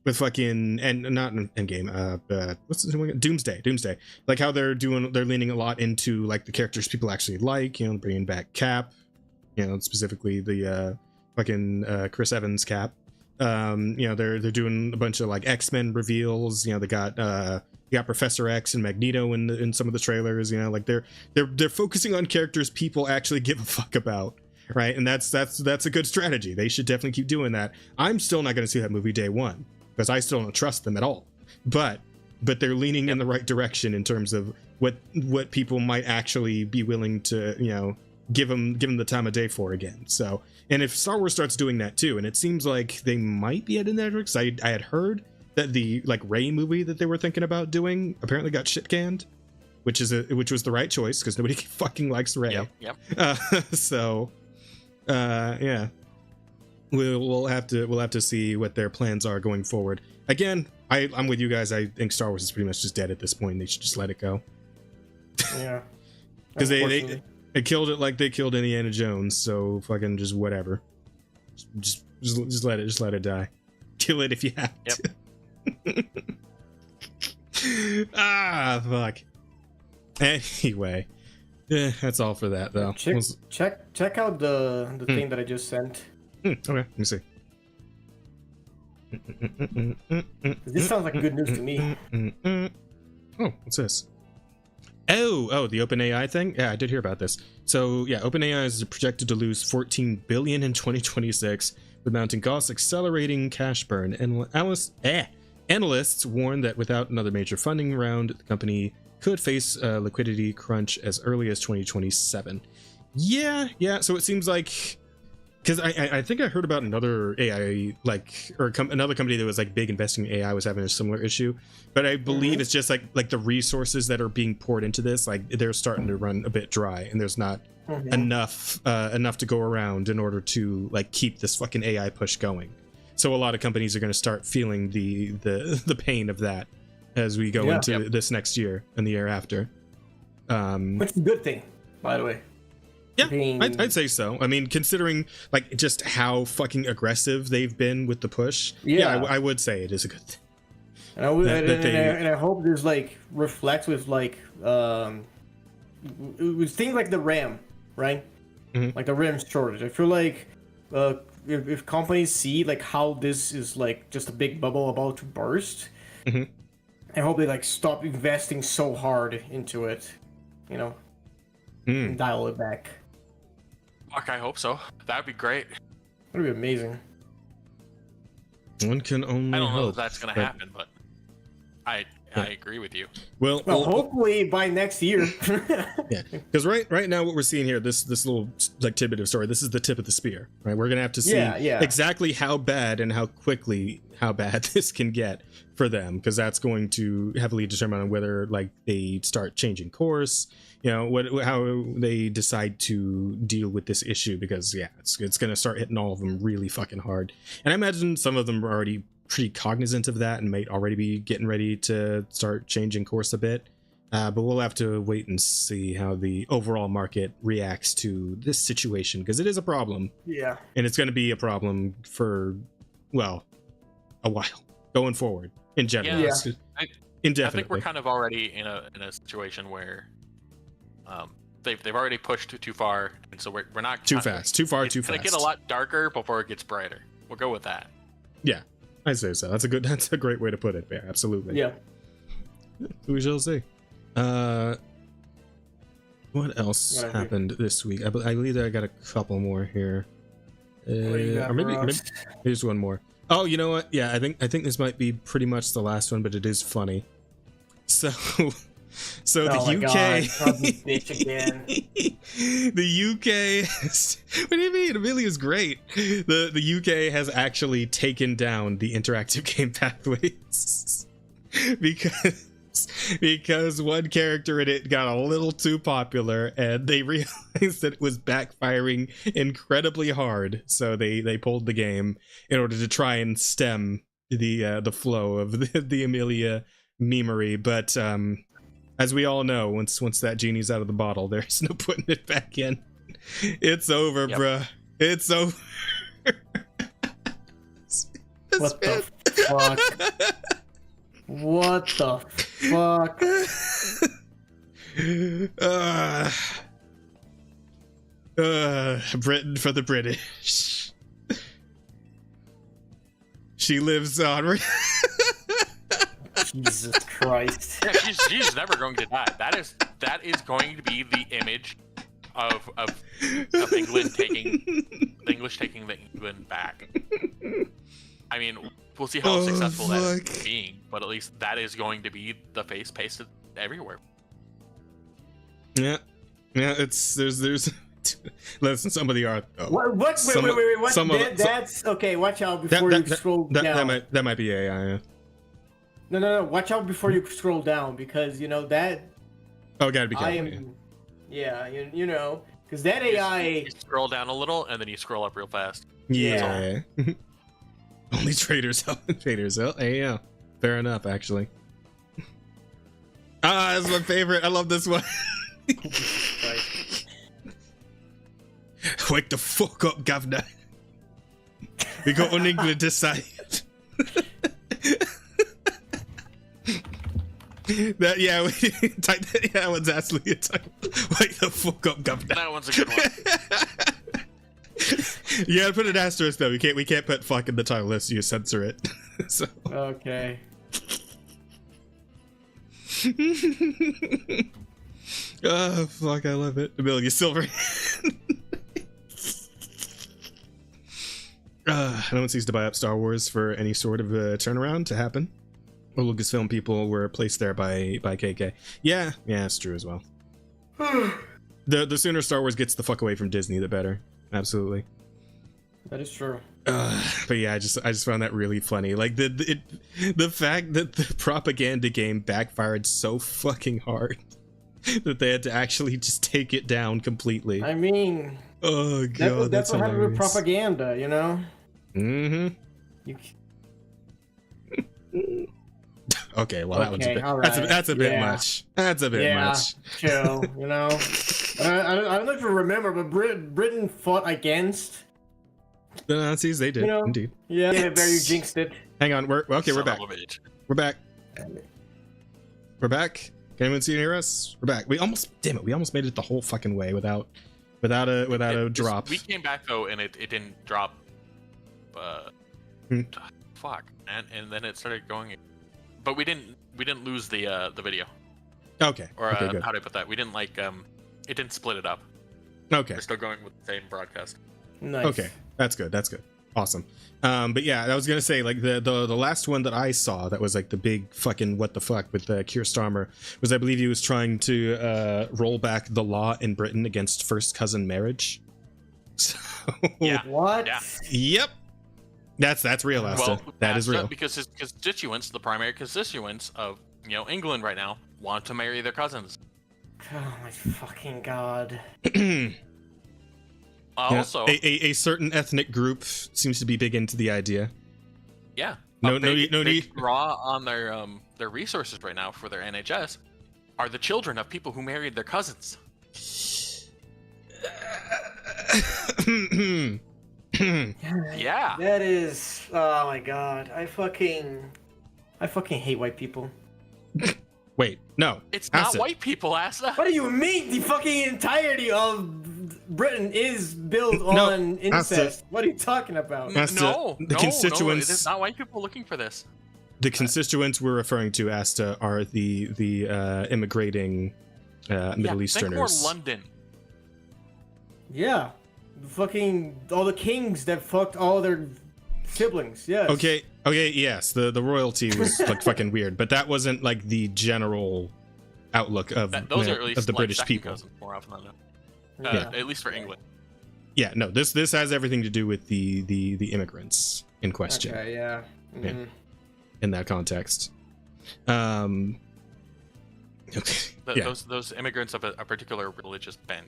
with fucking not Endgame, what's the name? Doomsday. Like how they're leaning a lot into like the characters people actually like, you know, bringing back Cap, you know, specifically the fucking Chris Evans Cap. You know, they're doing a bunch of like X-Men reveals, you know, they got Professor X and Magneto in some of the trailers, you know, like they're focusing on characters people actually give a fuck about, right? And that's a good strategy. They should definitely keep doing that. I'm still not going to see that movie day one because I still don't trust them at all, but they're leaning in the right direction in terms of what people might actually be willing to, you know, give them the time of day for again. So, and if Star Wars starts doing that too, and it seems like they might be heading that direction. I had heard that the like Rey movie that they were thinking about doing apparently got shit canned, which was the right choice because nobody fucking likes Rey. Yep. So, yeah, we'll have to see what their plans are going forward. Again, I'm with you guys. I think Star Wars is pretty much just dead at this point. They should just let it go. Yeah, because they killed it like they killed Indiana Jones. So fucking just whatever. Just let it die. Kill it if you have to. Fuck. Anyway, that's all for that though. Check out the thing that I just sent. Okay, let me see. This sounds like good news to me. Oh, what's this? Oh, the OpenAI thing? Yeah, I did hear about this. So yeah, OpenAI is projected to lose $14 billion in 2026 with mounting costs, accelerating cash burn. And analysts warn that without another major funding round, the company could face a liquidity crunch as early as 2027. Yeah. So it seems like, because I think I heard about another AI, another company that was like big investing in AI was having a similar issue, but I believe it's just like the resources that are being poured into this, like they're starting to run a bit dry, and there's not enough to go around in order to like keep this fucking AI push going. So a lot of companies are going to start feeling the pain of that as we go into this next year and the year after. Which is a good thing, by the way. Yeah, I'd say so. I mean, considering like just how fucking aggressive they've been with the push, I would say it is a good thing. And I hope there's like reflects with like with things like the RAM, right? Mm-hmm. Like the RAM shortage. I feel like if companies see like how this is like just a big bubble about to burst, mm-hmm. I hope they like stop investing so hard into it, you know, and dial it back. Fuck, I hope so. That'd be great. That'd be amazing. One can only I don't know hope if that's gonna happen, but I agree with you. Well, hopefully by next year. Yeah, because right now what we're seeing here, this little like tidbit of story, this is the tip of the spear, right? We're gonna have to see exactly how bad and how bad this can get for them, because that's going to heavily determine on whether like they start changing course, you know, how they decide to deal with this issue, because it's gonna start hitting all of them really fucking hard. And I imagine some of them are already pretty cognizant of that and might already be getting ready to start changing course a bit, but we'll have to wait and see how the overall market reacts to this situation, because it is a problem, and it's going to be a problem for, well, a while going forward in general. Indefinitely. I think we're kind of already in a situation where they've already pushed too far, and so we're not too fast. It's gonna get a lot darker before it gets brighter. We'll go with that. Yeah, I say so. That's a great way to put it. Yeah, absolutely. Yeah. We shall see. What else happened this week? I believe that I got a couple more here. Or maybe just one more. Oh, you know what? Yeah, I think this might be pretty much the last one, but it is funny. So the UK. Bitch again. The UK. What do you mean? Amelia's great. The UK has actually taken down the interactive game pathways because one character in it got a little too popular, and they realized that it was backfiring incredibly hard. So they pulled the game in order to try and stem the flow of the Amelia memery, but as we all know, once that genie's out of the bottle, there's no putting it back in. It's over, bruh. It's over. What the fuck? What the fuck? Britain for the British. She lives on. Jesus Christ. Yeah, she's never going to die. That is going to be the image of England taking the English taking the England back. I mean, we'll see how successful that is being, but at least that is going to be the face pasted everywhere. Yeah, it's there's listen, some of the art. Wait, what? That's okay. Watch out before you scroll down. That might be AI. Yeah. No. Watch out before you scroll down, because you know that. Oh, gotta be careful. You know, because that AI. You scroll down a little, and then you scroll up real fast. Yeah. Only traders help. Traders help. Hey, yeah. Fair enough, actually. That's my favorite. I love this one. Wake the fuck up, governor. We got on England to side. That one's absolutely a title. Wake the fuck up, governor. That one's a good one. You gotta put an asterisk though. We can't put fuck in the title list. You censor it. So. Okay. Oh fuck! I love it. Amelia Silver. No one seems to buy up Star Wars for any sort of a turnaround to happen. Or Lucasfilm people were placed there by KK. Yeah, it's true as well. The sooner Star Wars gets the fuck away from Disney, the better. Absolutely. That is true. But yeah, I just found that really funny. Like the fact that the propaganda game backfired so fucking hard that they had to actually just take it down completely. I mean, oh god, that's what happened with propaganda, you know. Mm-hmm. You... Okay, well that one's a Okay, bit. all right. That's a bit Yeah. much. That's a bit much. Chill. You know, I don't know if you remember, but Britain fought against The Nazis, they did indeed. Yeah, there you jinxed it. Hang on, we're back. Son of a bitch. We're back. We're back. Can anyone see and hear us? We're back. We almost made it the whole fucking way without a drop. We came back though, and it didn't drop. Fuck, and then it started going, but we didn't lose the video. Okay. Or okay, good. how do I put that? We didn't it didn't split it up. Okay. We're still going with the same broadcast. Nice. Okay, that's good. Awesome. But yeah, I was gonna say like the last one that I saw that was like the big fucking what the fuck with Keir Starmer was, I believe he was trying to roll back the law in Britain against first cousin marriage. So, Yeah. What? Yeah. Yep. That's real, Asta. That is real. Because his constituents, the primary constituents of England right now, want to marry their cousins. Oh my fucking god. Also, a certain ethnic group seems to be big into the idea. yeah, No big need. draw on their resources right now for their NHS are the children of people who married their cousins. Yeah. That is. Oh my god. I fucking hate white people. Wait, no. It's not Asta. white people, Asta. What do you mean? The fucking entirety of Britain is built on incest. What are you talking about? Asta, No, the constituents. it is not white people looking for this. The constituents we're referring to, Asta, are the immigrating Middle Easterners. Think more London. Yeah. Fucking all the kings that fucked all their siblings. Yes. Okay, yes, the royalty was like fucking weird, but that wasn't like the general outlook of Those are at least of the like British second people. cousins more often than not. At least for England. Yeah, no, this has everything to do with the immigrants in question. Okay. Yeah. Yeah. In that context. Okay. Yeah. Those immigrants of a particular religious bent.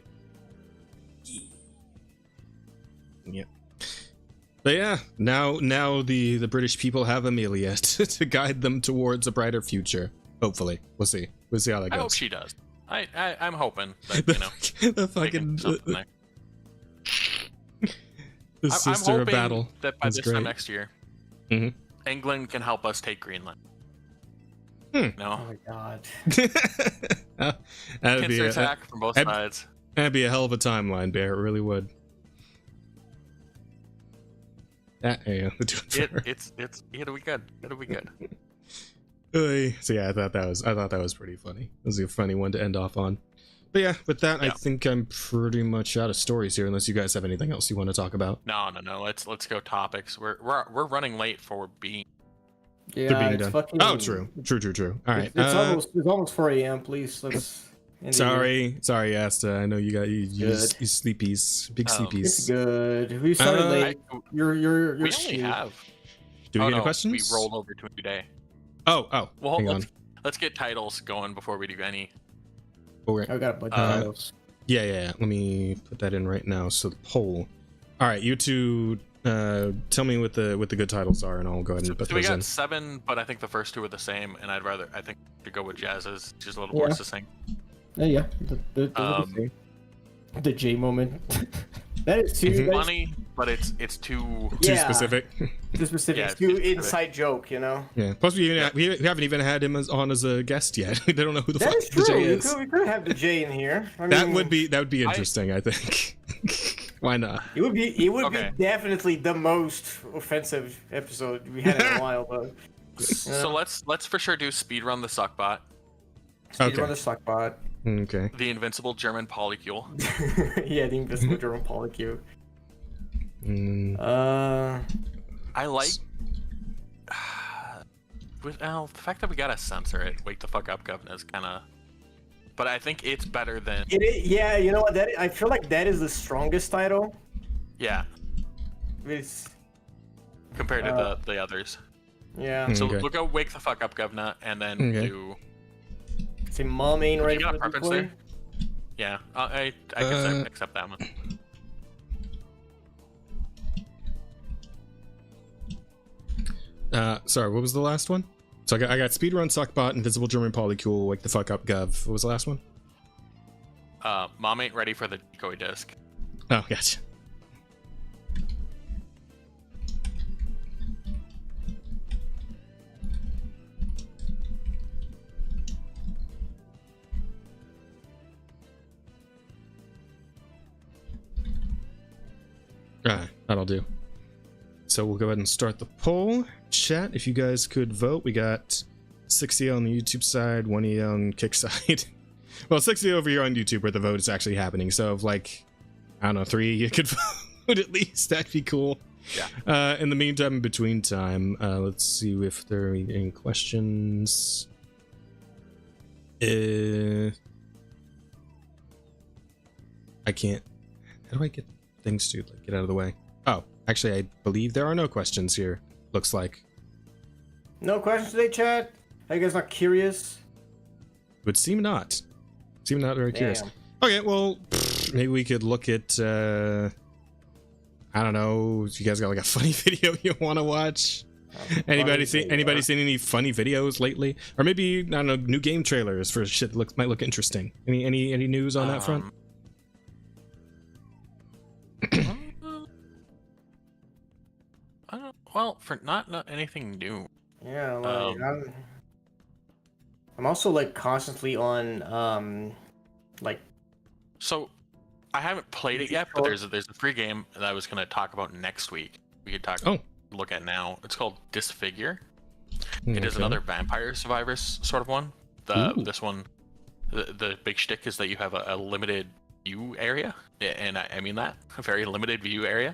Yeah. But yeah, now the British people have Amelia to guide them towards a brighter future. Hopefully, we'll see how that goes. I hope she does. I'm hoping that the fucking the I'm sister of hoping battle. that by That's this great. time next year, Mhm. England can help us take Greenland. Hmm. No, Oh my god. that'd be pincer a, attack from both that'd- sides. that'd be a hell of a timeline, Bear. It really would. Yeah, It'll be good. It'll be good. So yeah, I thought that was pretty funny. It was a funny one to end off on. But yeah, with that, I Yeah. think I'm pretty much out of stories here, unless you guys have anything else you want to talk about. No. Let's go topics. We're running late for being. Yeah. To being It's done. fucking. Oh, true. All right. It's almost 4 a.m. Please let's. end it. Sorry, Asta. I know you Good. sleepies, big Um, sleepies. It's good. We started late. You're We only cute. have. Do we Oh, get any no, questions? We rolled over to today. Oh, Well, hang on. let's get titles going before we do any. Okay. I got a bunch of Uh, titles. Yeah. Let me put that in right now. So the poll. All right, you two, tell me what the good titles are, and I'll go ahead and put So we those got in. 7, but I think the first 2 are the same, and I think to go with Jazz's. She's a little more Yeah. succinct. Yeah. The J moment. That is too. Mhm. that is Funny, but it's too. Too Yeah. specific. too specific. Yeah, It's it's too too specific. inside joke, you know. Yeah. Plus, we haven't even had him on as a guest yet. They don't know who the That fuck is the true. J We is. could have the J in here. I That mean, would be interesting. I think. Why not? It would be Okay. definitely the most offensive episode we had in a while, though. So let's for sure do speedrun the suckbot, Speed run the suckbot. Okay. the invincible German polycule. Yeah, the invisible German polycule. Mm, I like. Well, the fact that we gotta censor it, wake the fuck up, governor, is kind of. But I think it's better than. Yeah, you know what? I feel like that is the strongest title. Yeah, It's compared to the others. yeah. So Okay. look at wake the fuck up, governor, and then Okay. do. Say mom ain't ready You got a for the preference deploy. there? Yeah, I can accept that one. Sorry, what was the last one? So I got speedrun, suckbot, invisible German polycool, wake the fuck up, gov. What was the last one? Mom ain't ready for the decoy disc. Oh, gotcha. Alright, that'll do. So we'll go ahead and start the poll. Chat, if you guys could vote. We got 60 on the YouTube side, 20 on Kick side. Well, 60 over here on YouTube where the vote is actually happening. So if like, I don't know, 3 you could vote at least, that'd be cool. Yeah. In the meantime, in between time, let's see if there are any questions. I can't. How do I get things to like get out of the way? Oh, actually, I believe there are no questions here. Looks like. No questions today, chat? Are you guys not curious? Would seem not. Seem not very curious. Damn. Okay, well, maybe we could look at. I don't know. If you guys got like a funny video you want to watch? Anybody seen any funny videos lately? Or maybe, I don't know, new game trailers for shit that might look interesting. Any news on that front? Well, for not anything new. Yeah, like I'm also like constantly on like. So, I haven't played it yet, but there's a free game that I was gonna talk about next week. We could look at now. It's called Disfigure. It is another Vampire Survivors sort of one. This one, the big shtick is that you have a limited view area, and I mean that a very limited view area.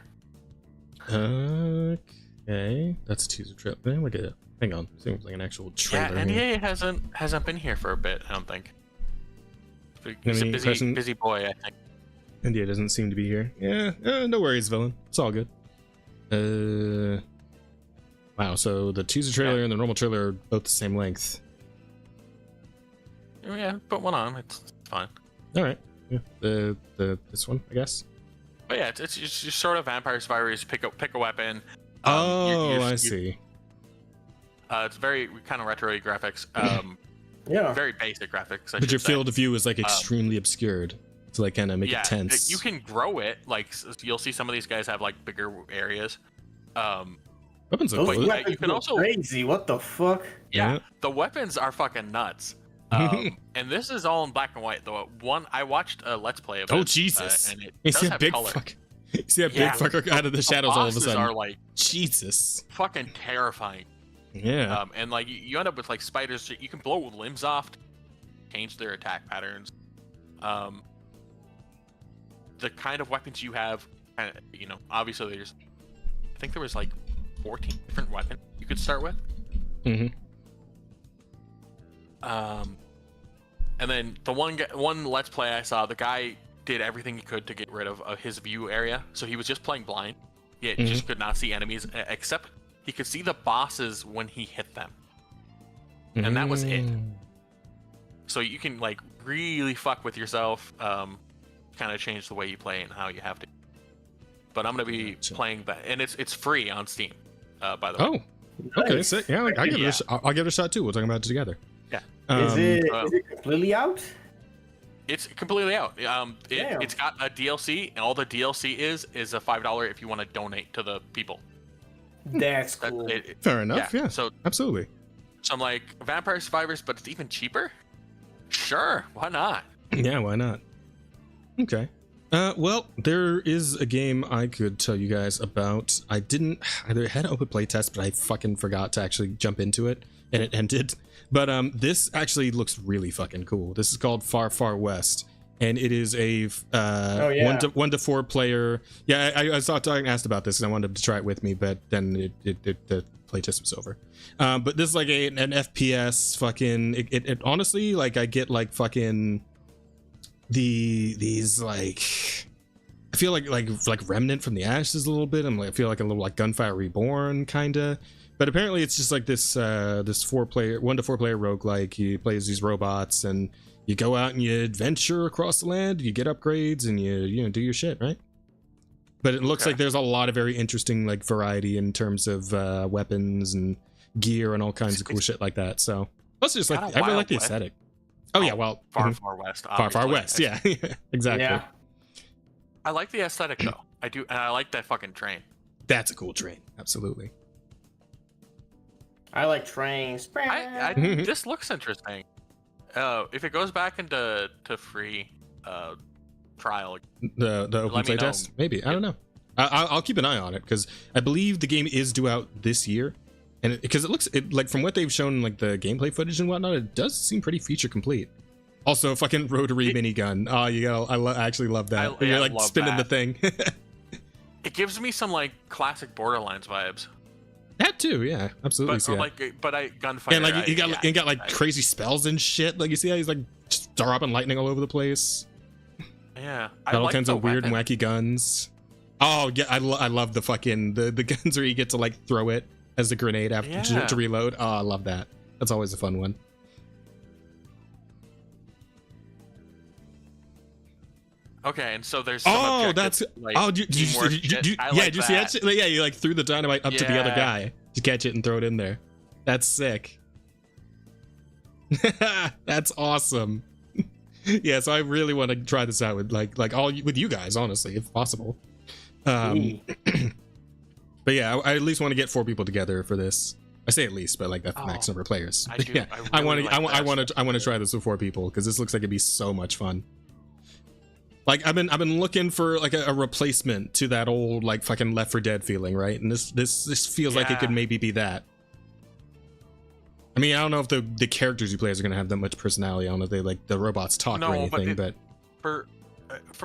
Okay, that's a teaser trip. Look at it. Hang on, seems like an actual trailer. Yeah, here. NDA hasn't been here for a bit. I don't think. He's a busy boy, I think. NDA doesn't seem to be here. Yeah, no worries, villain. It's all good. Wow. So the teaser trailer and the normal trailer are both the same length. Yeah, put one on. It's fine. All right. Yeah. This one, I guess. But yeah, it's just sort of Vampire Survivors. Pick a weapon. I see. It's very kind of retro graphics. Yeah. Very basic graphics. But your field of view is like extremely obscured to like kind of make it tense. You can grow it. Like you'll see some of these guys have like bigger areas. Weapons are Those weapons you can also crazy. What the fuck? Yeah, the weapons are fucking nuts. And this is all in black and white. Though I watched a Let's Play of it. Oh Jesus! And it you does see a have big color. fuck. You see a big fucker out of the shadows all of a sudden. Are like Jesus. Fucking terrifying. Yeah. And like you end up with like spiders. You can blow limbs off, change their attack patterns. The kind of weapons you have, obviously I think there was like 14 different weapons you could start with. Mm-hmm. And then the one Let's Play I saw, the guy did everything he could to get rid of his view area. So he was just playing blind. He just could not see enemies, except he could see the bosses when he hit them. And that was it. So you can like really fuck with yourself, kind of change the way you play and how you have to. But I'm gonna be playing that, and it's free on Steam, by the way. Oh, okay. So, yeah, I'll give it a shot too. We'll talk about it together. Yeah. Is it completely out? It's completely out. It's got a DLC, and all the DLC is a $5 if you want to donate to the people. That's cool. Fair enough. Yeah. So absolutely. So I'm like, Vampire Survivors, but it's even cheaper. Sure, why not? Yeah, why not? Okay. Well, there is a game I could tell you guys about. I had an open playtest, but I fucking forgot to actually jump into it, and it ended. But this actually looks really fucking cool. This is called Far Far West, and it is a 1 to 4 player. Yeah, I saw Doug asked about this, and I wanted him to try it with me, but then the playtest was over. But this is like an FPS fucking. It honestly, like, I get like fucking these like, I feel like Remnant from the Ashes a little bit. I feel like a little like Gunfire Reborn kinda. But apparently it's just like this 1 to 4 player roguelike. He plays these robots, and you go out and you adventure across the land, you get upgrades, and you do your shit, right? But it looks like there's a lot of very interesting like variety in terms of weapons and gear and all kinds of cool shit like that. So plus just like I really like the aesthetic. Oh yeah, well, far west. Far west. Yeah, exactly. Yeah. I like the aesthetic though. I do, and I like that fucking train. That's a cool train. Absolutely. I like trains. This looks interesting. If it goes back into free trial, the open play test, maybe. I don't know. I'll keep an eye on it because I believe the game is due out this year, and because it looks like from what they've shown, like the gameplay footage and whatnot, it does seem pretty feature complete. Also, fucking rotary minigun. Oh, I actually love that. You're like spinning the thing. It gives me some like classic Borderlands vibes. That too, yeah, absolutely. Gunfighter. And like you got like crazy spells and shit. Like you see how he's like just dropping lightning all over the place. Yeah, all kinds of weird and wacky guns. Oh yeah, I love the fucking the guns where you get to like throw it as a grenade after to reload. Oh, I love that. That's always a fun one. Okay, and so there's some did you see that shit? Yeah, you like threw the dynamite up to the other guy to catch it and throw it in there. That's sick. That's awesome. Yeah, so I really want to try this out with with you guys, honestly, if possible. But yeah, I at least want to get 4 people together for this. I say at least, but like that's the max number of players. I want to try this with 4 people because this looks like it'd be so much fun. Like I've been looking for like a replacement to that old like fucking Left 4 Dead feeling, right? And this feels like it could maybe be that. I mean, I don't know if the characters you play are gonna have that much personality. I don't know if they like the robots talk or anything, but for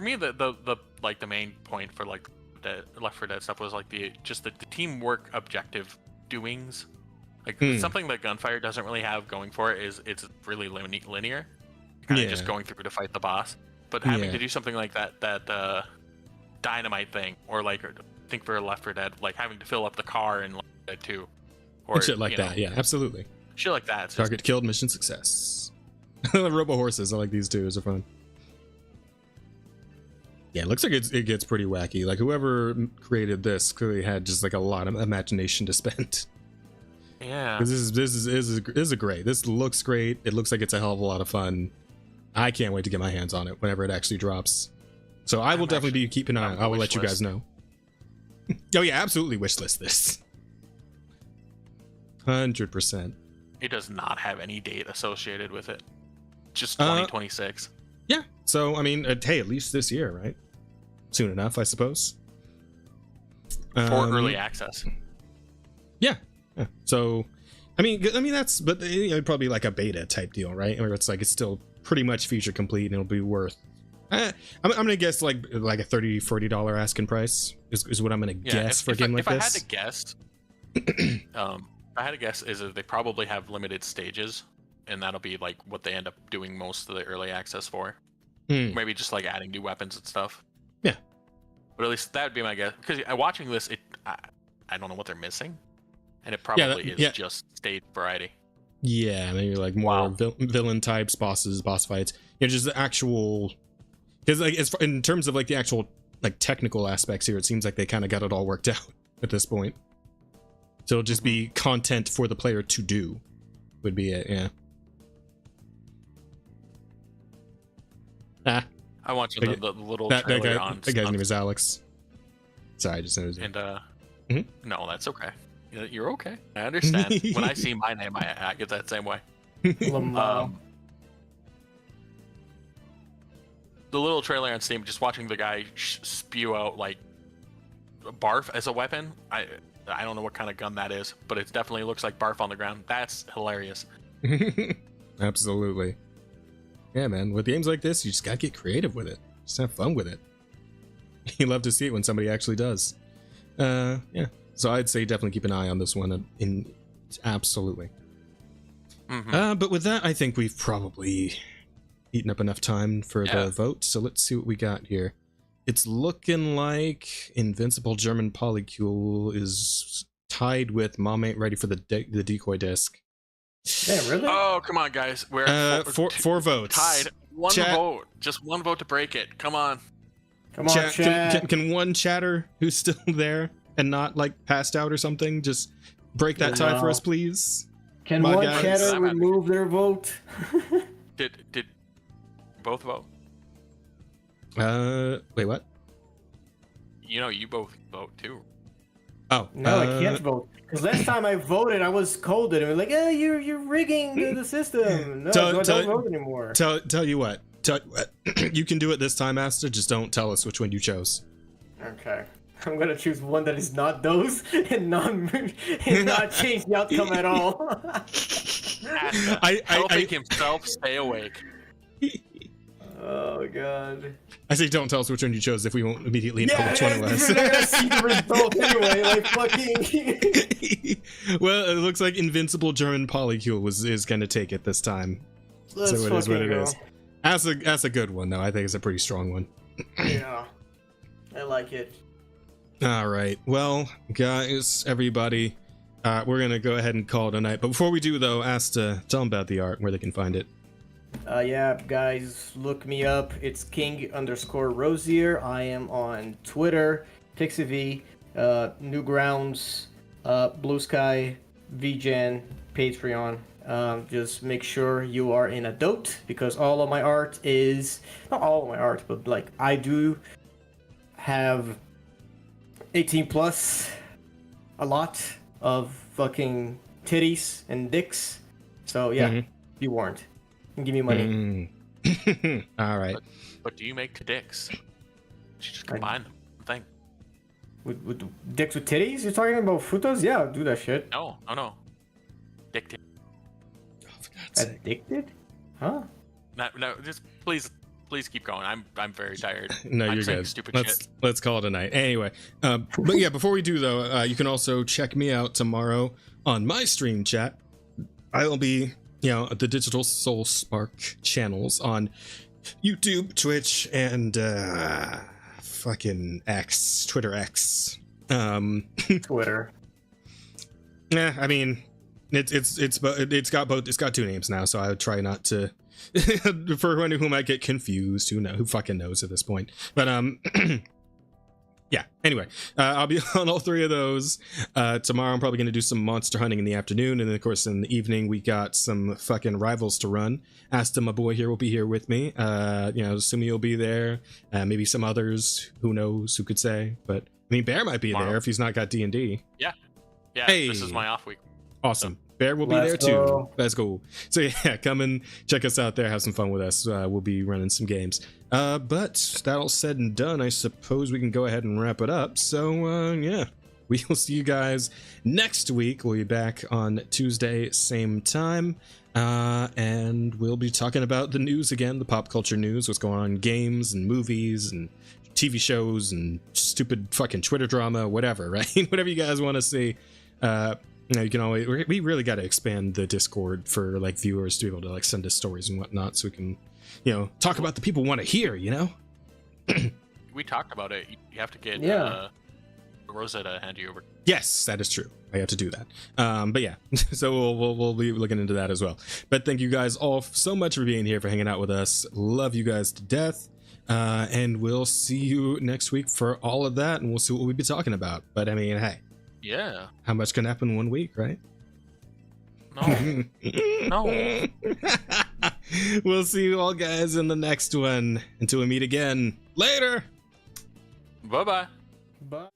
me the like the main point for like the Left 4 Dead stuff was like the teamwork objective doings. Like something that Gunfire doesn't really have going for it is it's really linear, kind of just going through to fight the boss. But having to do something like that dynamite thing, or like I think for Left 4 Dead, like having to fill up the car in Left 4 Dead 2, or shit like that. Yeah, absolutely. Shit like that. Target killed, mission success. Robo horses, I like these too. Those are fun. Yeah, it looks like it gets pretty wacky. Like whoever created this clearly had just like a lot of imagination to spend. Yeah. This is great. This looks great. It looks like it's a hell of a lot of fun. I can't wait to get my hands on it whenever it actually drops. So I will definitely be keeping an eye. I will let you guys know. Oh yeah, absolutely wishlist this. 100%. It does not have any date associated with it. Just 2026. Yeah. So I mean, hey, at least this year, right? Soon enough, I suppose. For early access. Yeah. So, I mean that's, but probably like a beta type deal, right? Where it's like it's still pretty much feature complete and it'll be worth. I'm gonna guess like a $30-$40 asking price is what I'm gonna guess for a game like this. If I had to guess, is that they probably have limited stages, and that'll be like what they end up doing most of the early access for. Maybe just like adding new weapons and stuff. Yeah, but at least that would be my guess. Because watching this, I don't know what they're missing, and it probably is just stage variety. Yeah, maybe like more villain types, boss fights. Just the actual. Because like in terms of like the actual like technical aspects here, it seems like they kind of got it all worked out at this point. So it'll just be content for the player to do, would be it. Yeah. I want the little trailer on. That guy's name is Alex. Sorry, I just noticed. And no, that's okay. You're okay. I understand. When I see my name, I get that same way. The little trailer on Steam, just watching the guy spew out like barf as a weapon. I don't know what kind of gun that is, but it definitely looks like barf on the ground. That's hilarious. Absolutely. Yeah, man. With games like this, you just gotta get creative with it. Just have fun with it. You love to see it when somebody actually does. Yeah. So I'd say definitely keep an eye on this one. Absolutely. But with that, I think we've probably eaten up enough time for the vote. So let's see what we got here. It's looking like Invincible German Polycule is tied with Mom Ain't Ready for the Decoy Disc. Yeah, really? Oh, come on, guys. We're four votes. Tied. One vote. Just one vote to break it. Come on. Come on, chat. Can one chatter who's still there and not like passed out or something just break that tie for us, please? Can My one guys. chatter remove their vote? Did both vote? Wait, what? You both vote too. Oh, No, I can't vote. Because last time I voted, I was scolded and we're like, "Eh, you're rigging the system." No, so I don't vote anymore. Tell you what. You can do it this time, Asta. Just don't tell us which one you chose. Okay. I'm gonna choose one that is not those and not change the outcome at all. Helping himself stay awake. Oh god. I say don't tell us which one you chose if we won't immediately know which one it was. You're not gonna see the result anyway, like fucking. Well, it looks like Invincible German Polycule is gonna take it this time. Let's so it is what it go. is. That's a good one though. I think it's a pretty strong one. Yeah. I like it. All right. Well, guys, everybody, we're gonna go ahead and call it a night. But before we do though, Asta, tell them about the art and where they can find it. Yeah, guys, look me up. It's King_Rosier. I am on Twitter, Pixiv, Newgrounds, Blue Sky, VGen, Patreon. Just make sure you are in adult because all of my art is not all of my art, but like I do have 18 plus, a lot of fucking titties and dicks. So yeah, be warned. Give me money. All right. But do you make dicks? You just combine them. Thing. With dicks with titties? You're talking about futos? Yeah, I'll do that shit. No. Dick. Oh, for God's sake. Addicted? Huh? No. Just please keep going. I'm very tired. No, you're saying good. Stupid shit. Let's call it a night. Anyway, but yeah, before we do though, you can also check me out tomorrow on my stream chat. I will be, the Digital Soul Spark channels on YouTube, Twitch, and fucking X, Twitter X. Twitter. Yeah, I mean, it's got two names now, so I would try not to. For anyone who might get confused, who fucking knows at this point. But yeah. Anyway, I'll be on all three of those. Tomorrow I'm probably going to do some monster hunting in the afternoon, and then of course in the evening we got some fucking rivals to run. Asta, my boy here, will be here with me. Sumi will be there. Maybe some others. Who knows? Who could say? But I mean, Bear might be Tomorrow. there if he's not got D&D. Yeah. Hey. This is my off week. Awesome. Bear will be there too. Let's go. So yeah, come and check us out there. Have some fun with us. We'll be running some games. But that all said and done, I suppose we can go ahead and wrap it up. So yeah, we will see you guys next week. We'll be back on Tuesday, same time. And we'll be talking about the news again, the pop culture news, what's going on in games and movies and TV shows and stupid fucking Twitter drama, whatever, right? Whatever you guys want to see. You can always, we really got to expand the Discord for like viewers to be able to like send us stories and whatnot, so we can, talk about the people want to hear. We talked about it. You have to get Rosa to hand you over. Yes, that is true. I have to do that. But yeah, so we'll be looking into that as well. But thank you guys all so much for being here, for hanging out with us. Love you guys to death. And we'll see you next week for all of that, and we'll see what we'll be talking about. But I mean, hey. Yeah. How much can happen in 1 week, right? No. No. We'll see you all guys in the next one. Until we meet again. Later. Bye-bye. Bye.